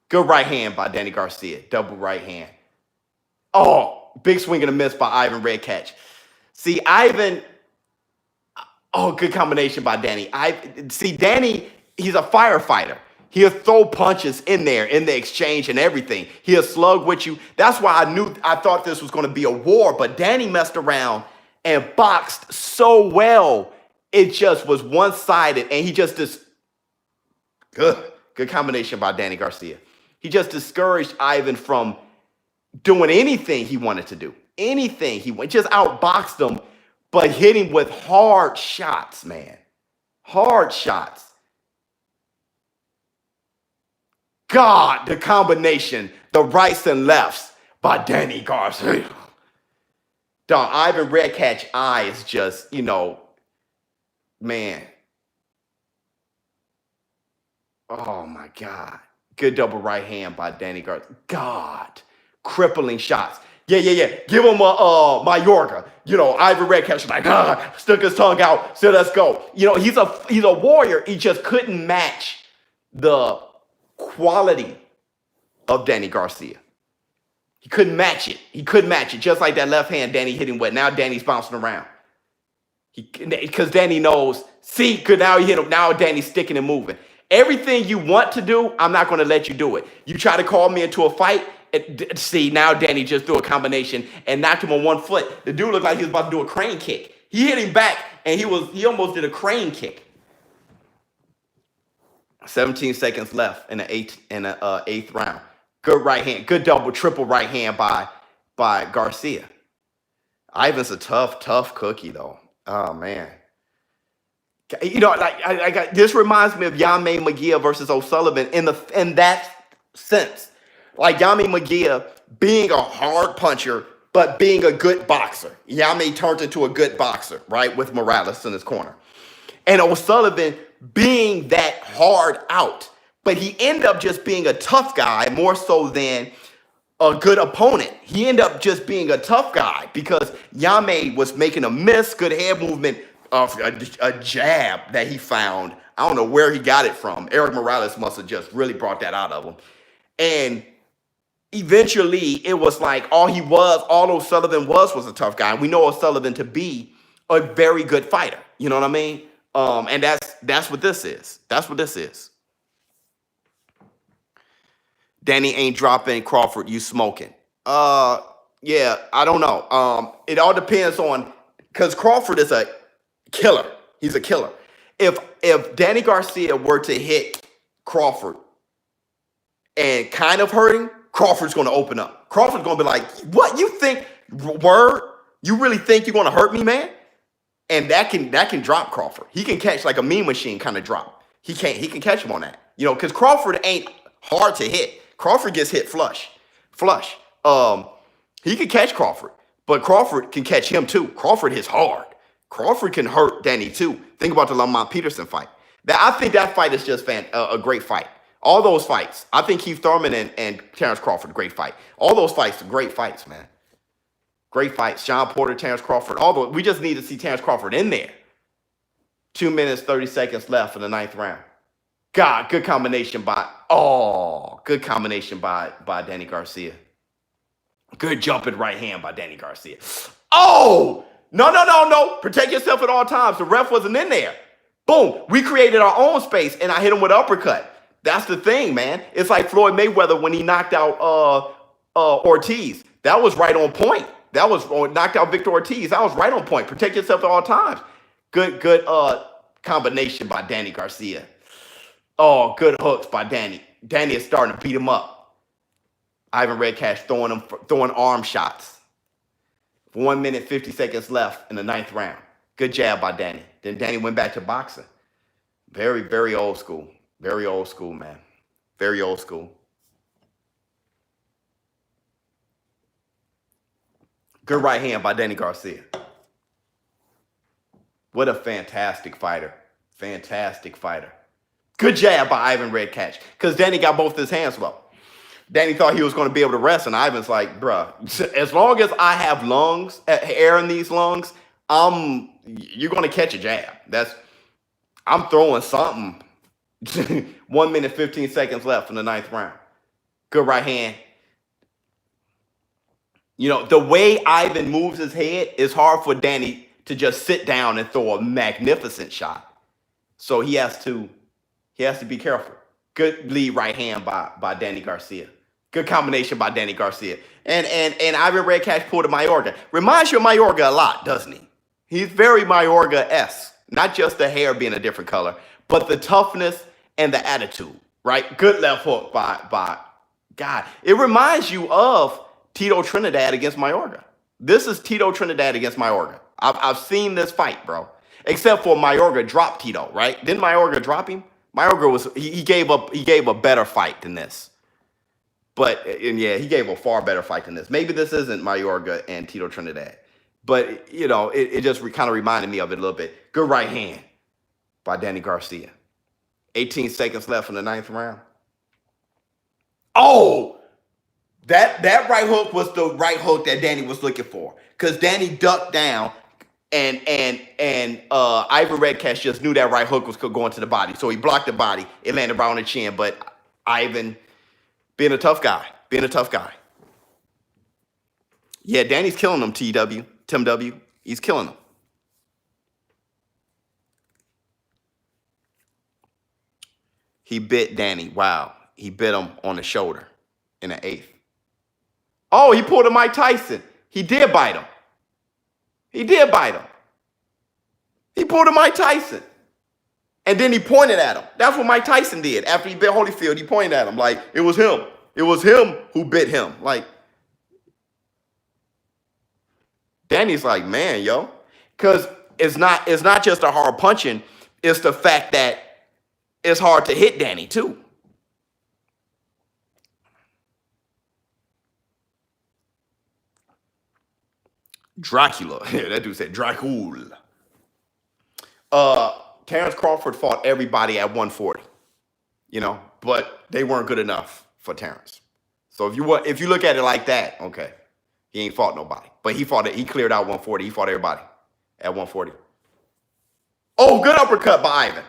Good right hand by Danny Garcia. Double right hand. Oh, big swing and a miss by Ivan Redkach. See, Ivan, good combination by Danny. Danny, he's a firefighter. He'll throw punches in there in the exchange and everything. He'll slug with you. That's why I thought this was going to be a war, but Danny messed around and boxed so well. It just was one-sided, and he just good combination by Danny Garcia. He just discouraged Ivan from doing anything he wanted to do. Anything he wanted. Just outboxed him, but hit him with hard shots, man. Hard shots. God, the combination, the rights and lefts by Danny Garcia. Dog, Ivan Redkach's eye is just, man. Oh, my God. Good double right hand by Danny Garcia. God, crippling shots. Yeah. Give him a Mayorga. Ivan Redkach was like, stuck his tongue out. So let's go. He's a warrior. He just couldn't match the quality of Danny Garcia. He couldn't match it. Just like that left hand Danny hit him with. Now Danny's bouncing around. Because Danny knows, good, now he hit him. Now Danny's sticking and moving. Everything you want to do, I'm not going to let you do it. You try to call me into a fight. Now Danny just threw a combination and knocked him on one foot. The dude looked like he was about to do a crane kick. He hit him back, and he almost did a crane kick. 17 seconds left in the eighth round. Good right hand, good triple right hand by Garcia. Ivan's a tough cookie though. Oh man. This reminds me of Yami Magia versus O'Sullivan in that sense. Like Yami Magia being a hard puncher, but being a good boxer. Yami turned into a good boxer, right? With Morales in his corner. And O'Sullivan being that hard out. But he ended up just being a tough guy more so than a good opponent. He ended up just being a tough guy because Yame was making a miss, good head movement of a jab that he found. I don't know where he got it from. Eric Morales must have just really brought that out of him. And eventually it was like all O'Sullivan was a tough guy. And we know O'Sullivan to be a very good fighter. You know what I mean? And that's what this is. That's what this is. Danny ain't dropping. Crawford, you smoking. Yeah, I don't know. It all depends on, because Crawford is a killer. He's a killer. If Danny Garcia were to hit Crawford and kind of hurt him, Crawford's going to open up. Crawford's going to be like, what, you think, word? You really think you're going to hurt me, man? And that can drop Crawford. He can catch like a mean machine kind of drop. He can catch him on that. Because Crawford ain't hard to hit. Crawford gets hit flush. He can catch Crawford, but Crawford can catch him too. Crawford hits hard. Crawford can hurt Danny too. Think about the Lamont Peterson fight. I think that fight is just a great fight. All those fights. I think Keith Thurman and Terrence Crawford, great fight. All those fights are great fights, man. Great fights. Sean Porter, Terrence Crawford. We just need to see Terrence Crawford in there. 2 minutes, 30 seconds left in the 9th round. God, good combination by Danny Garcia. Good jumping right hand by Danny Garcia. Oh, no. Protect yourself at all times. The ref wasn't in there. Boom. We created our own space, and I hit him with an uppercut. That's the thing, man. It's like Floyd Mayweather when he knocked out Ortiz. That was right on point. That was knocked out Victor Ortiz. That was right on point. Protect yourself at all times. Good combination by Danny Garcia. Oh, good hooks by Danny. Danny is starting to beat him up. Ivan Redkach throwing arm shots. 1 minute, 50 seconds left in the 9th round. Good jab by Danny. Then Danny went back to boxing. Very, very old school. Very old school, man. Very old school. Good right hand by Danny Garcia. What a fantastic fighter. Fantastic fighter. Good jab by Ivan Redkach. Because Danny got both his hands low. Danny thought he was going to be able to rest, and Ivan's like, bruh, as long as I have lungs, air in these lungs, you're going to catch a jab. I'm throwing something. 1 minute, 15 seconds left in the 9th round. Good right hand. You know, the way Ivan moves his head, it's hard for Danny to just sit down and throw a magnificent shot. So he has to be careful. Good lead right hand by Danny Garcia. Good combination by Danny Garcia. And Ivan Redkach pulled a Mayorga. Reminds you of Mayorga a lot, doesn't he? He's very Mayorga-esque. Not just the hair being a different color, but the toughness and the attitude, right? Good left hook by God. It reminds you of Tito Trinidad against Mayorga. This is Tito Trinidad against Mayorga. I've seen this fight, bro. Except for Mayorga dropped Tito, right? Didn't Mayorga drop him? Mayorga he gave a better fight than this. But, and yeah, he gave a far better fight than this. Maybe this isn't Mayorga and Tito Trinidad. But, you know, it just kind of reminded me of it a little bit. Good right hand by Danny Garcia. 18 seconds left in the 9th round. Oh! That right hook was the right hook that Danny was looking for. Because Danny ducked down and Ivan Redkach just knew that right hook was going to the body. So he blocked the body. It landed right on the chin. But Ivan... being a tough guy. Yeah, Danny's killing him, Tim W. He's killing him. He bit Danny. Wow. He bit him on the shoulder in the 8th. Oh, he pulled a Mike Tyson. He did bite him. He pulled a Mike Tyson. And then he pointed at him. That's what Mike Tyson did. After he bit Holyfield, he pointed at him like it was him. It was him who bit him. Like, Danny's like, man, yo. Because it's not just a hard punching. It's the fact that it's hard to hit Danny, too. Dracula. Yeah, that dude said Dracula. Terrence Crawford fought everybody at 140, you know, but they weren't good enough for Terrence. So if you look at it like that, okay, he ain't fought nobody, but he cleared out 140. He fought everybody at 140. Oh, good uppercut by Ivan.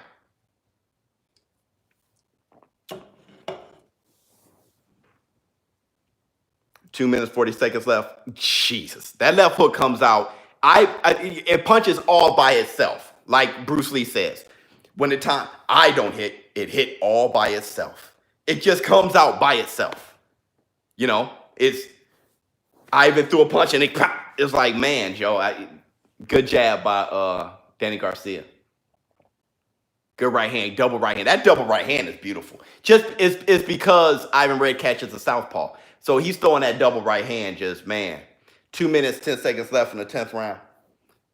Two minutes, 40 seconds left. Jesus, that left hook comes out. It punches all by itself. Like Bruce Lee says, when the time I don't hit, it hit all by itself. It just comes out by itself. You know, Ivan threw a punch and it's like, man, Joe, good jab by Danny Garcia. Good right hand, double right hand. That double right hand is beautiful. Just it's because Ivan Redkach is a southpaw. So he's throwing that double right hand, just, man. 2 minutes, 10 seconds left in the 10th round.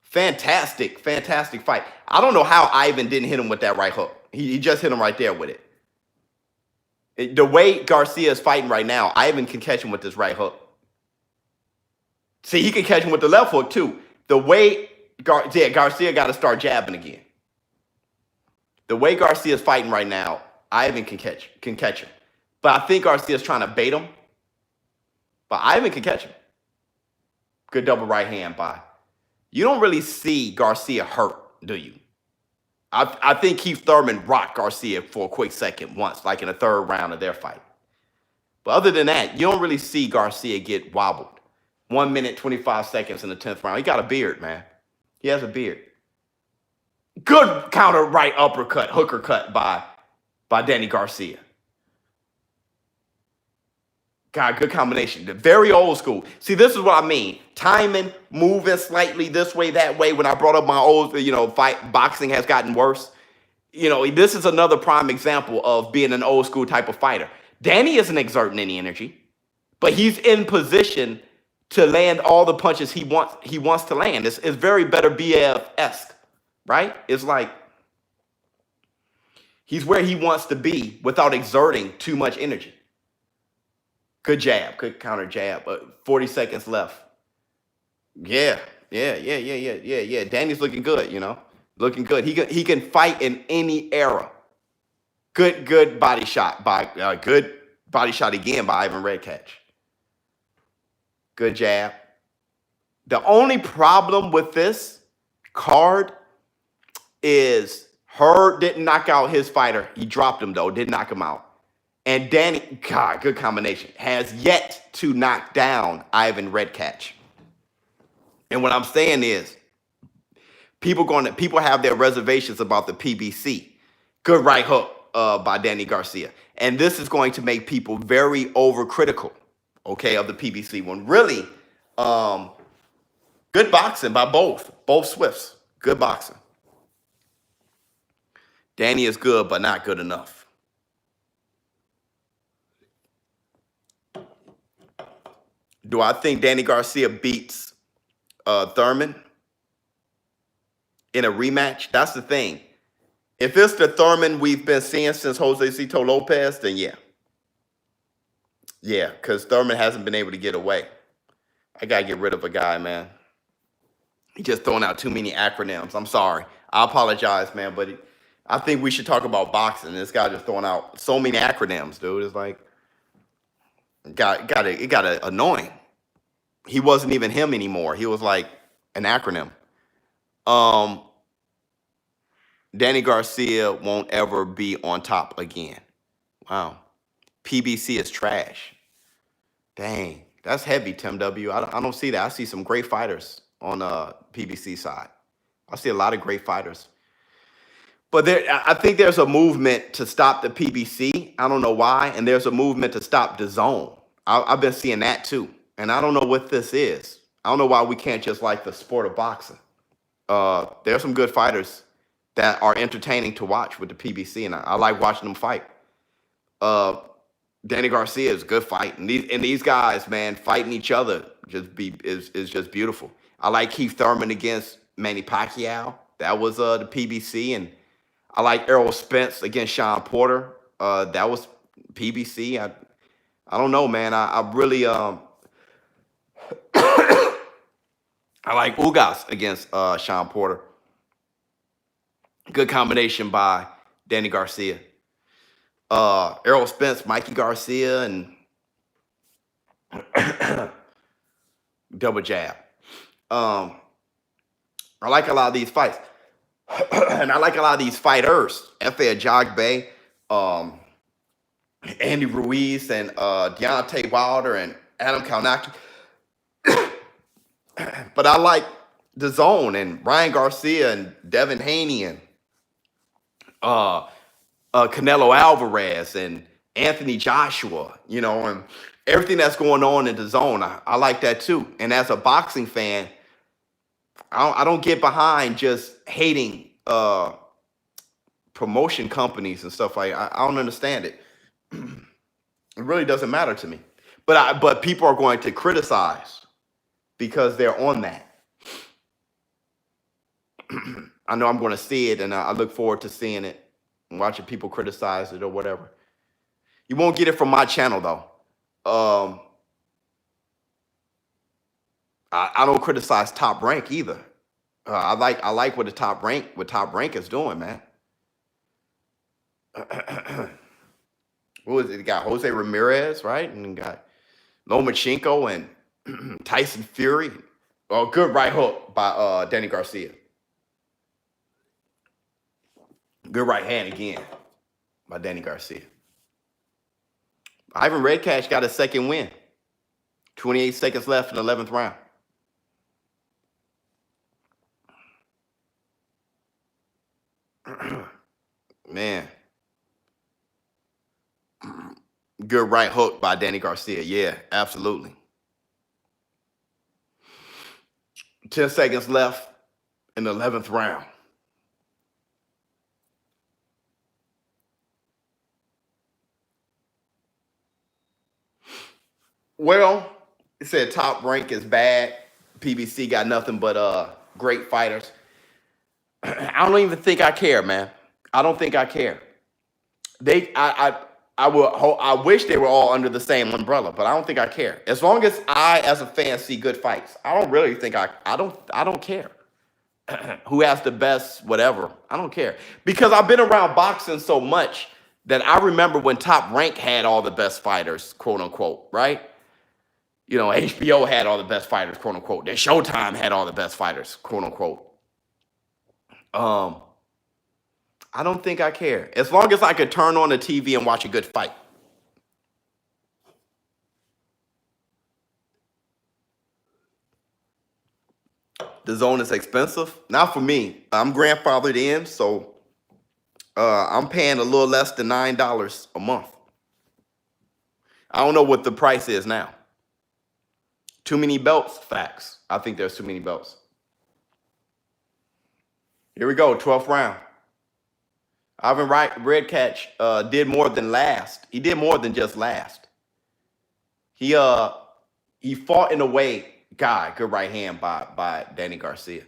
Fantastic fight. I don't know how Ivan didn't hit him with that right hook. He just hit him right there with it. The way Garcia is fighting right now, Ivan can catch him with this right hook. See, he can catch him with the left hook, too. The way Garcia got to start jabbing again. The way Garcia is fighting right now, Ivan can catch him. But I think Garcia's trying to bait him. But Ivan can catch him. Good double right hand by. You don't really see Garcia hurt, do you? I think Keith Thurman rocked Garcia for a quick second once, like in the 3rd round of their fight. But other than that, you don't really see Garcia get wobbled. 1 minute, 25 seconds in the 10th round. He got a beard, man. He has a beard. Good counter right uppercut, hooker cut by Danny Garcia. God, good combination. Very old school. See, this is what I mean. Timing, moving slightly this way, that way. When I brought up my old, fight, boxing has gotten worse. This is another prime example of being an old school type of fighter. Danny isn't exerting any energy, but he's in position to land all the punches he wants to land. It's very better BF-esque, right? It's like he's where he wants to be without exerting too much energy. Good jab, good counter jab. 40 seconds left. Yeah. Danny's looking good, Looking good. He can fight in any era. Good body shot good body shot again by Ivan Redkach. Good jab. The only problem with this card is Hurd didn't knock out his fighter. He dropped him though, didn't knock him out. And Danny, God, good combination, has yet to knock down Ivan Redkach. And what I'm saying is, people have their reservations about the PBC. Good right hook by Danny Garcia. And this is going to make people very overcritical, okay, of the PBC one. Really, good boxing by both Swifts. Good boxing. Danny is good, but not good enough. Do I think Danny Garcia beats Thurman in a rematch? That's the thing. If it's the Thurman we've been seeing since Josecito Lopez, then yeah. Yeah, because Thurman hasn't been able to get away. I got to get rid of a guy, man. He just throwing out too many acronyms. I'm sorry. I apologize, man, but I think we should talk about boxing. This guy just throwing out so many acronyms, dude. It's like, it got annoying. He wasn't even him anymore. He was like an acronym. Danny Garcia won't ever be on top again. Wow. PBC is trash. Dang, that's heavy, Tim W. I don't see that. I see some great fighters on the PBC side. I see a lot of great fighters. But I think there's a movement to stop the PBC. I don't know why. And there's a movement to stop the zone. I've been seeing that too. And I don't know what this is. I don't know why we can't just like the sport of boxing. There's some good fighters that are entertaining to watch with the PBC, and I like watching them fight. Danny Garcia is a good fight, and these guys, man, fighting each other is just beautiful. I like Keith Thurman against Manny Pacquiao. That was the PBC, and I like Errol Spence against Sean Porter. That was PBC. I don't know, man. I really I like Ugas against Sean Porter. Good combination by Danny Garcia. Errol Spence, Mikey Garcia, and double jab. I like a lot of these fights. And I like a lot of these fighters. Efe Ajagbe, Andy Ruiz, and Deontay Wilder, and Adam Kalnaki. But I like the zone, and Ryan Garcia, and Devin Haney, and Canelo Alvarez, and Anthony Joshua, you know, and everything that's going on in the zone. I like that too. And as a boxing fan, I don't get behind just hating promotion companies and stuff like that. I don't understand it. It really doesn't matter to me. But people are going to criticize because they're on that. I know I'm going to see it, and I look forward to seeing it and watching people criticize it or whatever. You won't get it from my channel, though. I don't criticize Top Rank either. I like what Top Rank is doing, man. Who is it? You got Jose Ramirez, right? And you got Lomachenko and Tyson Fury. Oh, good right hook by Danny Garcia. Good right hand again by Danny Garcia. Ivan Redkach got a second win. 28 seconds left in the 11th round. Man. Good right hook by Danny Garcia. Yeah, absolutely. 10 seconds left in the 11th round. Well, it said Top Rank is bad. PBC got nothing but great fighters. I don't even think I care, man. I don't think I care. I wish they were all under the same umbrella, but I don't think I care. As long as I, as a fan, see good fights, I don't really think I don't care. who has the best whatever. I don't care. Because I've been around boxing so much that I remember when Top Rank had all the best fighters, quote unquote, right? You know, HBO had all the best fighters, quote unquote. Then Showtime had all the best fighters, quote unquote. I don't think I care. As long as I could turn on the TV and watch a good fight. The zone is expensive. Not for me. I'm grandfathered in, so I'm paying a little less than $9 a month. I don't know what the price is now. Too many belts, facts. I think there's too many belts. Here we go, 12th round. Ivan Redkach did more than last. He did more than just last. He fought in a way, good right hand by Danny Garcia.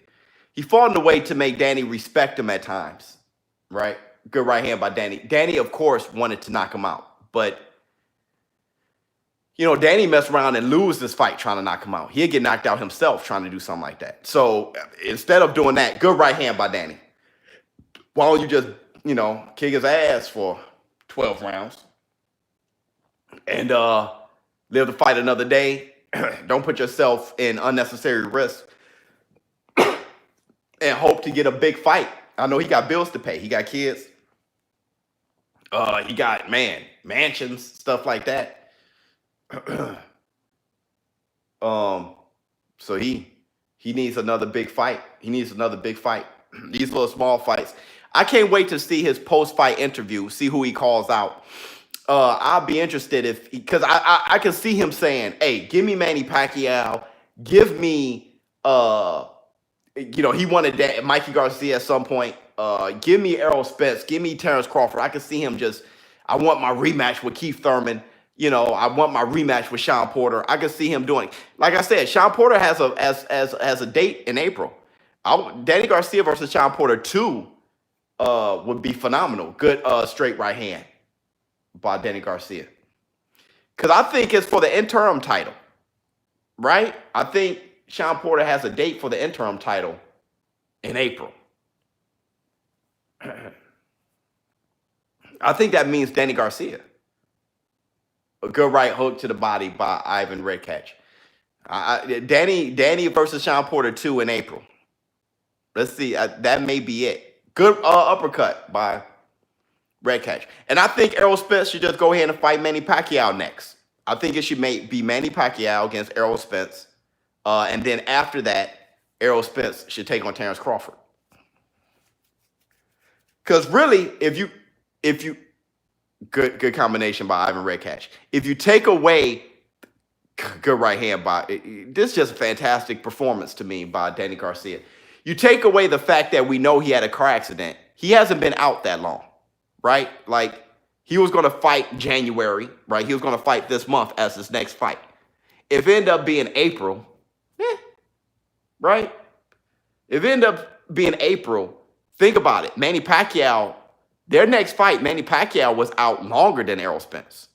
He fought in a way to make Danny respect him at times, right? Good right hand by Danny. Danny, of course, wanted to knock him out, but you know, Danny messed around and lose this fight trying to knock him out. He'd get knocked out himself trying to do something like that. So instead of doing that, good right hand by Danny. Why don't you just, you know, kick his ass for 12 rounds and live to fight another day? Don't put yourself in unnecessary risk and hope to get a big fight. I know he got bills to pay. He got kids. He got, mansions, stuff like that. So he needs another big fight. He needs another big fight. These little small fights. I can't wait to see his post-fight interview, see who he calls out. I'll be interested because I can see him saying, hey, give me Manny Pacquiao. Give me, you know, he wanted that Mikey Garcia at some point. Give me Errol Spence. Give me Terrence Crawford. I can see him just, I want my rematch with Keith Thurman. You know, I want my rematch with Sean Porter. I can see him doing, like I said, Sean Porter has a date in April. Danny Garcia versus Sean Porter 2 would be phenomenal. Good straight right hand by Danny Garcia. Because I think it's for the interim title, right? I think Sean Porter has a date for the interim title in April. I think that means Danny Garcia. A good right hook to the body by Ivan Redkach. Danny versus Sean Porter 2 in April. Let's see. That may be it. Good uppercut by Redkach. And I think Errol Spence should just go ahead and fight Manny Pacquiao next. I think it should be Manny Pacquiao against Errol Spence. And then after that, Errol Spence should take on Terrence Crawford. Because really, if you good combination by Ivan Redkach. If you take away good right hand this is just a fantastic performance to me by Danny Garcia. You take away the fact that we know he had a car accident. He hasn't been out that long, right? Like he was going to fight January, right? He was going to fight this month as his next fight. If it ended up being April, right? If it ended up being April, think about it. Manny Pacquiao, their next fight, Manny Pacquiao was out longer than Errol Spence.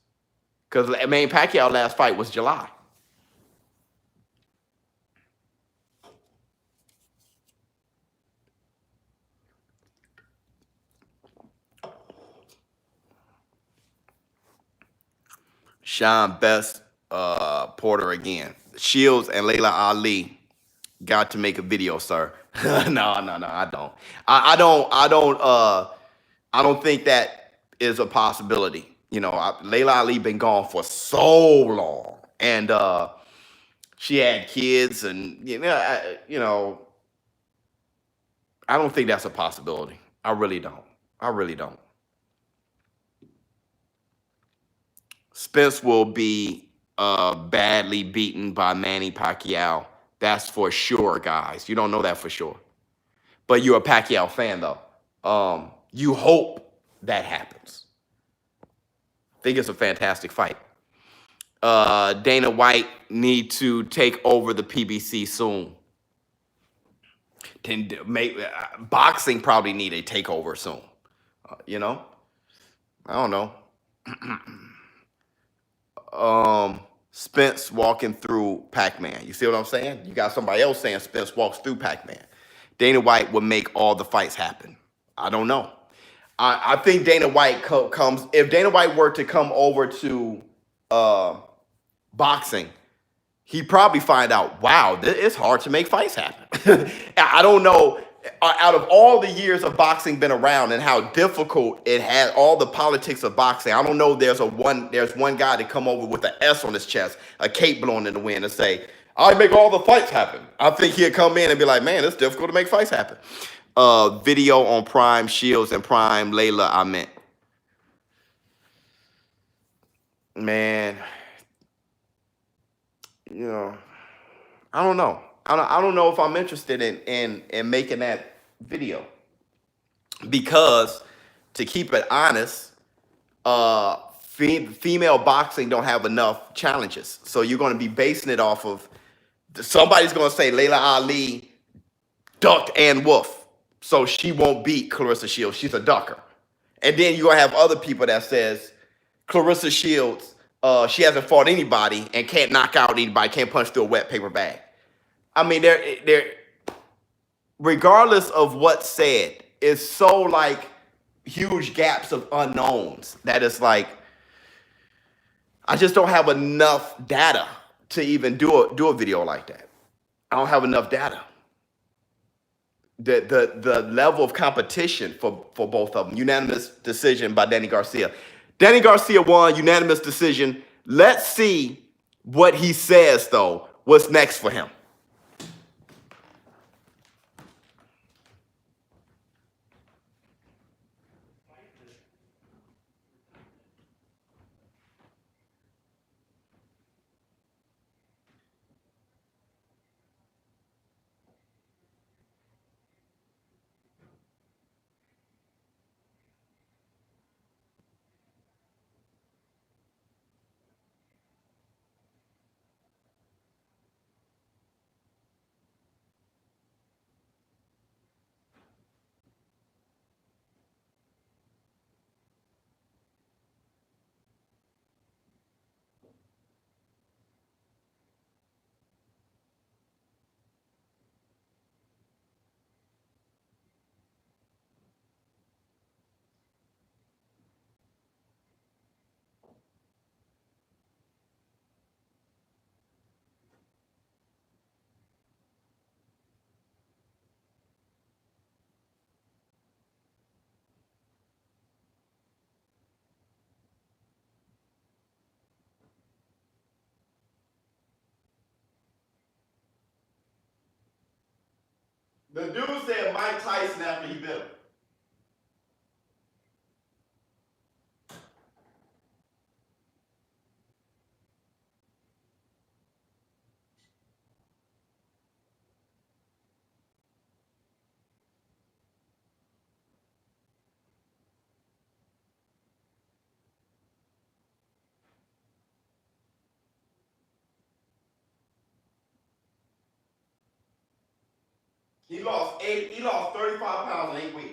Because Manny Pacquiao last fight was July. Sean Best Porter again. Shields and Layla Ali got to make a video, sir. No, I don't. I don't think that is a possibility. You know, Layla Ali been gone for so long, and she had kids, and you know, I don't think that's a possibility. I really don't. Spence will be badly beaten by Manny Pacquiao. That's for sure, guys. You don't know that for sure. But you're a Pacquiao fan, though. You hope that happens. I think it's a fantastic fight. Dana White need to take over the PBC soon. Boxing probably need a takeover soon. You know? I don't know. Spence walking through Pac-Man. You see what I'm saying? You got somebody else saying Spence walks through Pac-Man. Dana White would make all the fights happen. I don't know. I think Dana White comes, if Dana White were to come over to boxing, he'd probably find out, wow, it's hard to make fights happen. I don't know, out of all the years of boxing been around and how difficult it had, all the politics of boxing, I don't know there's one guy to come over with an S on his chest, a cape blowing in the wind and say, I make all the fights happen. I think he'd come in and be like, man, it's difficult to make fights happen. Video on Prime Shields and Prime Layla, I meant. Man, you know, I don't know. I don't know if I'm interested in making that video, because to keep it honest, female boxing don't have enough challenges. So you're going to be basing it off of, somebody's going to say Layla Ali ducked Ann Wolf, so she won't beat Clarissa Shields. She's a ducker. And then you're going to have other people that says Clarissa Shields, she hasn't fought anybody and can't knock out anybody, can't punch through a wet paper bag. I mean, they're regardless of what's said, it's so like huge gaps of unknowns that it's like, I just don't have enough data to even do a video like that. I don't have enough data. The level of competition for both of them. Unanimous decision by Danny Garcia. Danny Garcia won, unanimous decision. Let's see what he says, though. What's next for him? The dude said Mike Tyson after he bit him. He lost 35 pounds in 8 weeks.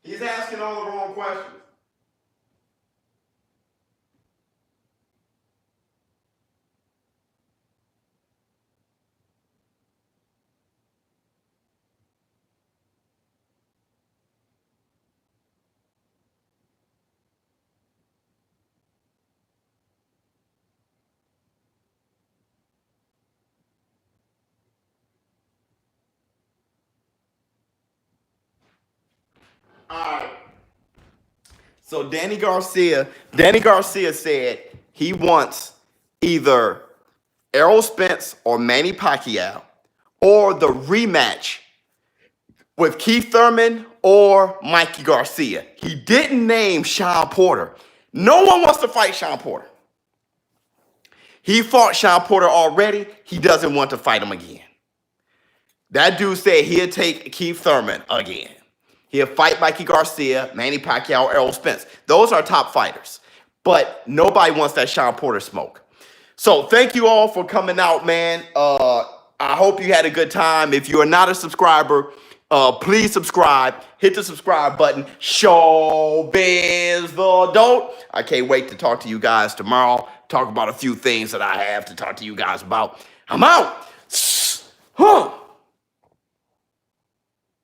He's asking all the wrong questions. All right. So Danny Garcia said he wants either Errol Spence or Manny Pacquiao, or the rematch with Keith Thurman or Mikey Garcia. He didn't name Sean Porter. No one wants to fight Sean Porter. He fought Sean Porter already. He doesn't want to fight him again. That dude said he'll take Keith Thurman again. He'll fight Mikey Garcia, Manny Pacquiao, Errol Spence. Those are top fighters. But nobody wants that Sean Porter smoke. So thank you all for coming out, man. I hope you had a good time. If you are not a subscriber, please subscribe. Hit the subscribe button. ShowBizz the Dope. I can't wait to talk to you guys tomorrow. Talk about a few things that I have to talk to you guys about. I'm out.